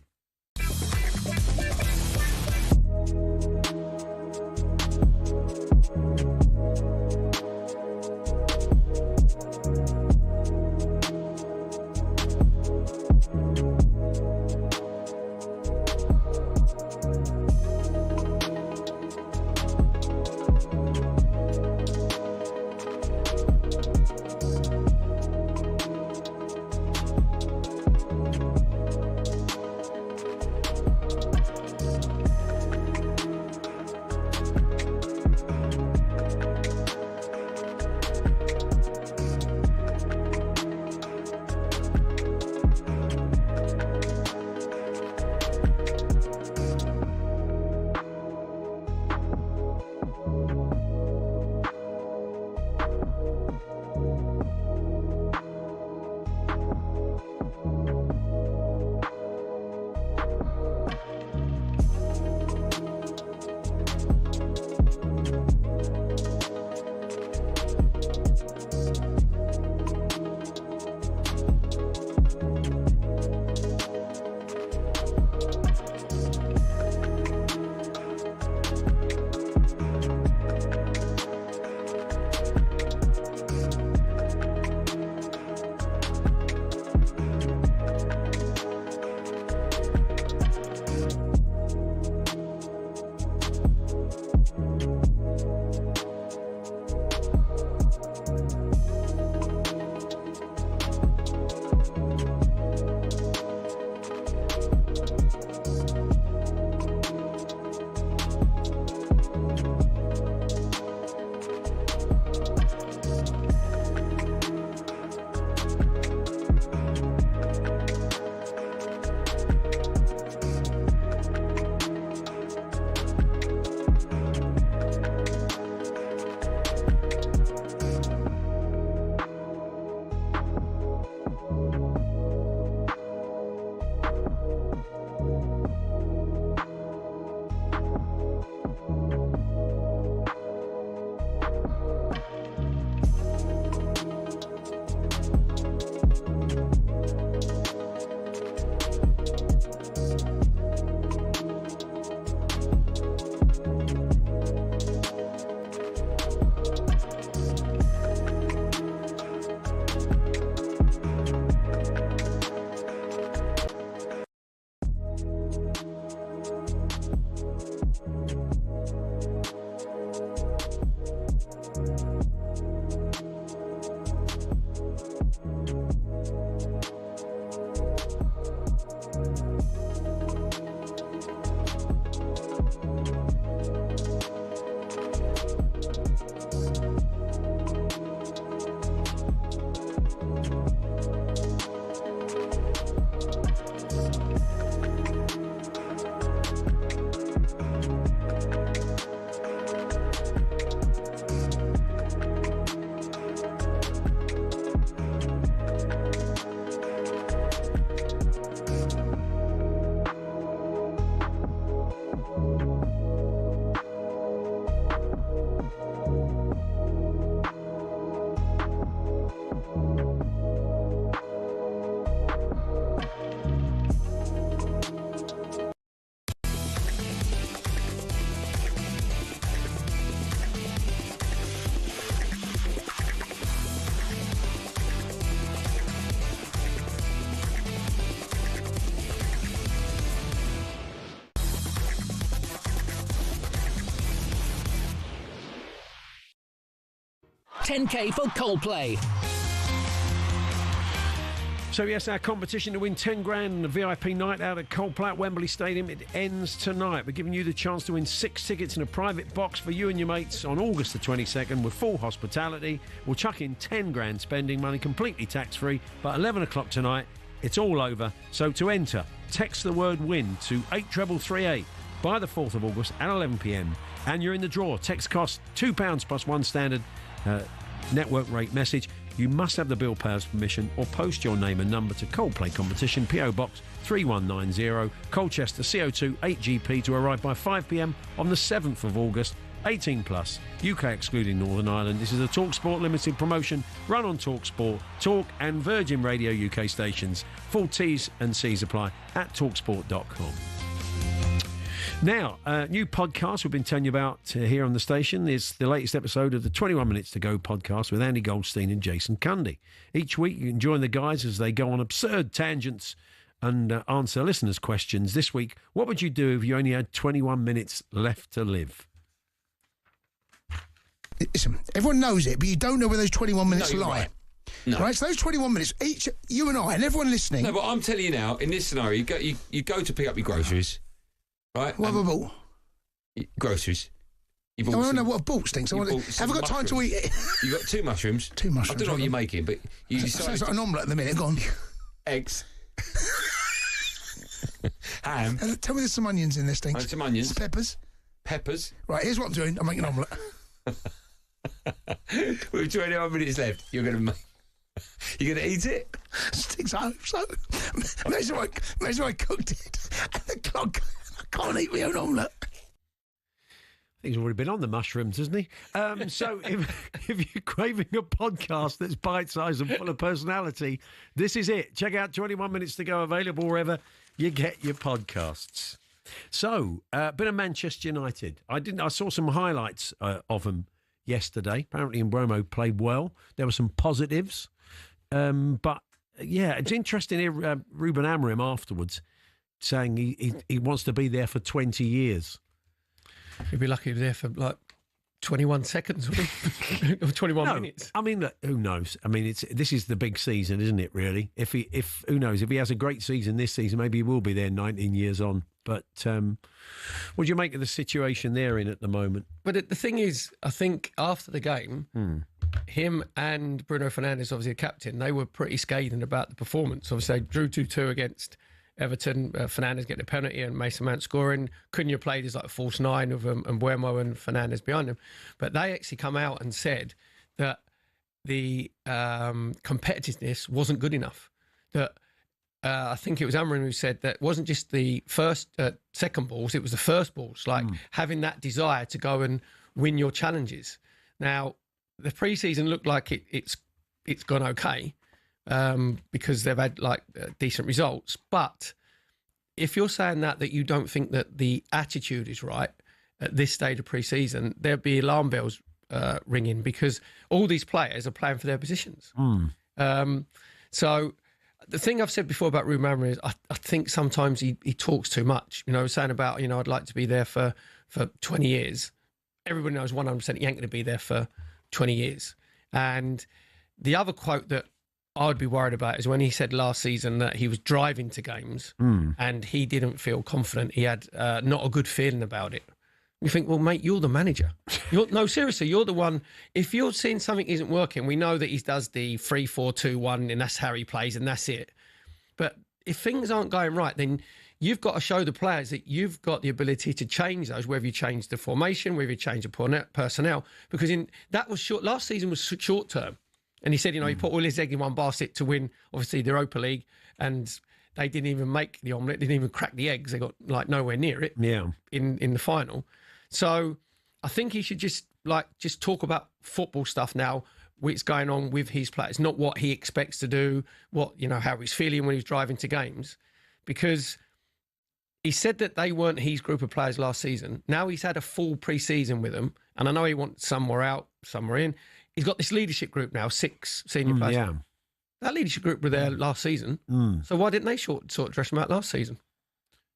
10k for Coldplay. So yes, our competition to win 10 grand the VIP night out at Coldplay at Wembley Stadium, it ends tonight. We're giving you the chance to win 6 tickets in a private box for you and your mates on August the 22nd with full hospitality. We'll chuck in 10 grand spending money, completely tax-free, but 11 o'clock tonight, it's all over. So to enter, text the word WIN to 83338 by the 4th of August at 11 p.m. and you're in the draw. Text costs £2 plus one standard network rate message. You must have the bill payer's permission or post your name and number to Coldplay Competition, PO Box 3190, Colchester, CO2 8GP, to arrive by 5 p.m. on the 7th of August. 18 plus, UK excluding Northern Ireland. This is a TalkSPORT limited promotion run on TalkSPORT, Talk and Virgin Radio UK stations. Full T's and C's apply at talksport.com. Now, new podcast we've been telling you about here on the station is the latest episode of the 21 Minutes to Go podcast with Andy Goldstein and Jason Cundy. Each week you can join the guys as they go on absurd tangents and answer listeners' questions. This week, what would you do if you only had 21 minutes left to live? Listen, everyone knows it, but you don't know where those 21 minutes lie. Right. No. Right, so those 21 minutes, each, you and I, and everyone listening... No, but I'm telling you now, in this scenario, you go to pick up your groceries, right? What have I bought? Groceries. I don't know what I've bought, Stinks. Have I got time to eat it? You got 2 mushrooms. 2 mushrooms. I don't know what you're making, but you sounds like an omelette at the minute. Go on. Eggs. Ham. Tell me there's some onions in this, Stinks. Some onions. Peppers. Peppers. Right, here's what I'm doing. I'm making an omelette. With 21 minutes left, you're going to eat it? Stinks, I hope so. Imagine I cooked it and the clock, I can't eat my own omelette. He's already been on the mushrooms, hasn't he? So if you're craving a podcast that's bite-sized and full of personality, this is it. Check out 21 Minutes to Go, available wherever you get your podcasts. So, a bit of Manchester United. I saw some highlights of them yesterday. Apparently Mbeumo played well. There were some positives. But, yeah, it's interesting here, Ruben Amorim afterwards saying he wants to be there for 20 years. He'd be lucky to be there for, 21 seconds, would he? Or 21 minutes. I mean, look, who knows? I mean, this is the big season, isn't it, really? Who knows? If he has a great season this season, maybe he will be there 19 years on. But what do you make of the situation they're in at the moment? But the thing is, I think after the game, him and Bruno Fernandes, obviously the captain, they were pretty scathing about the performance. Obviously, they drew 2-2 against Everton. Fernandes getting a penalty and Mason Mount scoring. Cunha played as a false nine of Mbeumo and Fernandes behind him. But they actually come out and said that the competitiveness wasn't good enough. That I think it was Amorim who said that it wasn't just the second balls, it was the first balls, having that desire to go and win your challenges. Now, the pre-season looked like it's gone okay because they've had decent results. But if you're saying that you don't think that the attitude is right at this stage of pre-season, there'd be alarm bells ringing because all these players are playing for their positions. So the thing I've said before about Ruben Amorim is I think sometimes he talks too much. Saying about, I'd like to be there for 20 years. Everybody knows 100% he ain't going to be there for 20 years. And the other quote that I would be worried about is when he said last season that he was driving to games and he didn't feel confident. He had not a good feeling about it. You think, well, mate, you're the manager. No, seriously, you're the one. If you're seeing something isn't working, we know that he does the 3-4-2-1 and that's how he plays and that's it. But if things aren't going right, then you've got to show the players that you've got the ability to change those, whether you change the formation, whether you change the personnel. Because that was short. Last season was short term. And he said, he put all his eggs in one basket to win, obviously, the Europa League. And they didn't even make the omelette, didn't even crack the eggs. They got nowhere near it in the final. So I think he should just talk about football stuff now, what's going on with his players, not what he expects to do, how he's feeling when he's driving to games. Because he said that they weren't his group of players last season. Now he's had a full pre-season with them. And I know he wants somewhere out, somewhere in. He's got this leadership group now, 6 senior players. Yeah. That leadership group were there last season. So why didn't they sort of dress him out last season?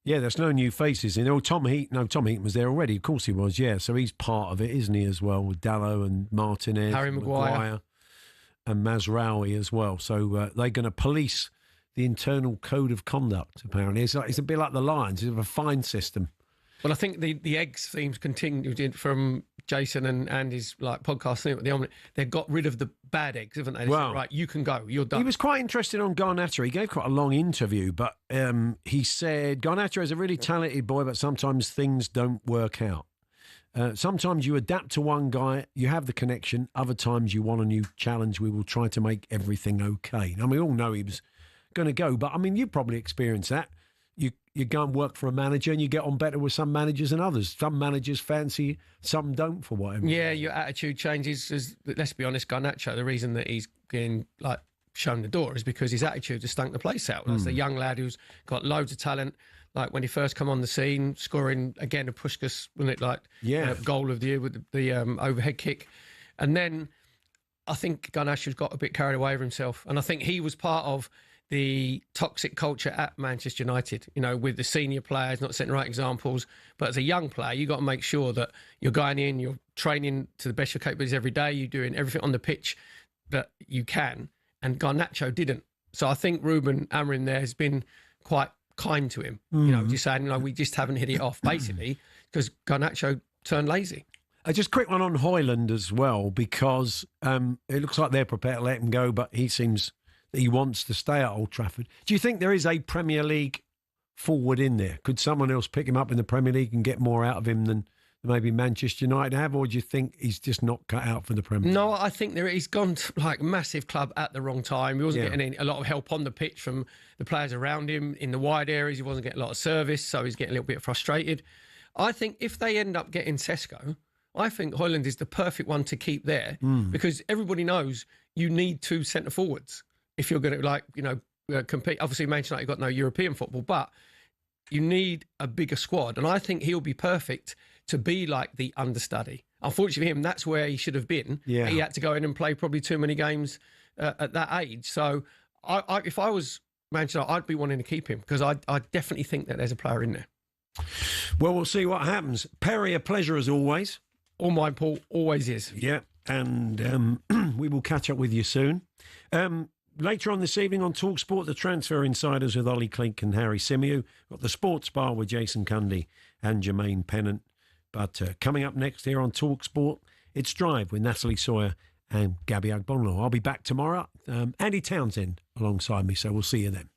Yeah, there's no new faces in there. Tom Heaton was there already. Of course he was, yeah. So he's part of it, isn't he, as well, with Dallow and Martinez. Harry Maguire. And Mazraoui as well. So they're going to police the internal code of conduct, apparently. It's a bit like the Lions. It's a fine system. Well, I think the eggs themes continued from Jason and Andy's podcast thing with the omelette. They got rid of the bad eggs, haven't they? They said, right, you can go. You're done. He was quite interested on Garnacho. He gave quite a long interview, but he said Garnacho is a really talented boy, but sometimes things don't work out. Sometimes you adapt to one guy, you have the connection. Other times you want a new challenge. We will try to make everything okay. I mean, we all know he was going to go, but I mean, you probably experienced that. You go and work for a manager and you get on better with some managers than others. Some managers fancy, some don't for whatever. Yeah, your attitude changes. Let's be honest, Garnacho, the reason that he's getting shown the door is because his attitude has stunk the place out. That's a young lad who's got loads of talent. Like when he first come on the scene, scoring again a Puskás, wasn't it? Goal of the year with the overhead kick. And then I think Garnacho's got a bit carried away with himself. And I think he was part of the toxic culture at Manchester United, with the senior players not setting the right examples. But as a young player, you've got to make sure that you're going in, you're training to the best of your capabilities every day, you're doing everything on the pitch that you can. And Garnacho didn't. So I think Ruben Amorim there has been quite kind to him, just saying, we just haven't hit it off, basically, because Garnacho turned lazy. Just quick one on Højlund as well, because it looks like they're prepared to let him go, but he seems that he wants to stay at Old Trafford. Do you think there is a Premier League forward in there? Could someone else pick him up in the Premier League and get more out of him than maybe Manchester United have, or do you think he's just not cut out for the Premier League? No, I think he's gone to massive club at the wrong time. He wasn't getting a lot of help on the pitch from the players around him in the wide areas. He wasn't getting a lot of service, so he's getting a little bit frustrated. I think if they end up getting Sesko, I think Højlund is the perfect one to keep there because everybody knows you need two centre forwards if you're going to compete. Obviously, Manchester United got no European football, but you need a bigger squad, and I think he'll be perfect to be like the understudy. Unfortunately for him, that's where he should have been. Yeah. He had to go in and play probably too many games at that age. So if I was Manchester United, I'd be wanting to keep him because I definitely think that there's a player in there. Well, we'll see what happens. Perry, a pleasure as always. All mine, Paul, always is. Yeah, and we will catch up with you soon. Later on this evening on talkSPORT, the Transfer Insiders with Ollie Clink and Harry Symeou. Got the Sports Bar with Jason Cundy and Jermaine Pennant. But coming up next here on talkSPORT, it's Drive with Natalie Sawyer and Gabby Agbonlo. I'll be back tomorrow. Andy Townsend alongside me, so we'll see you then.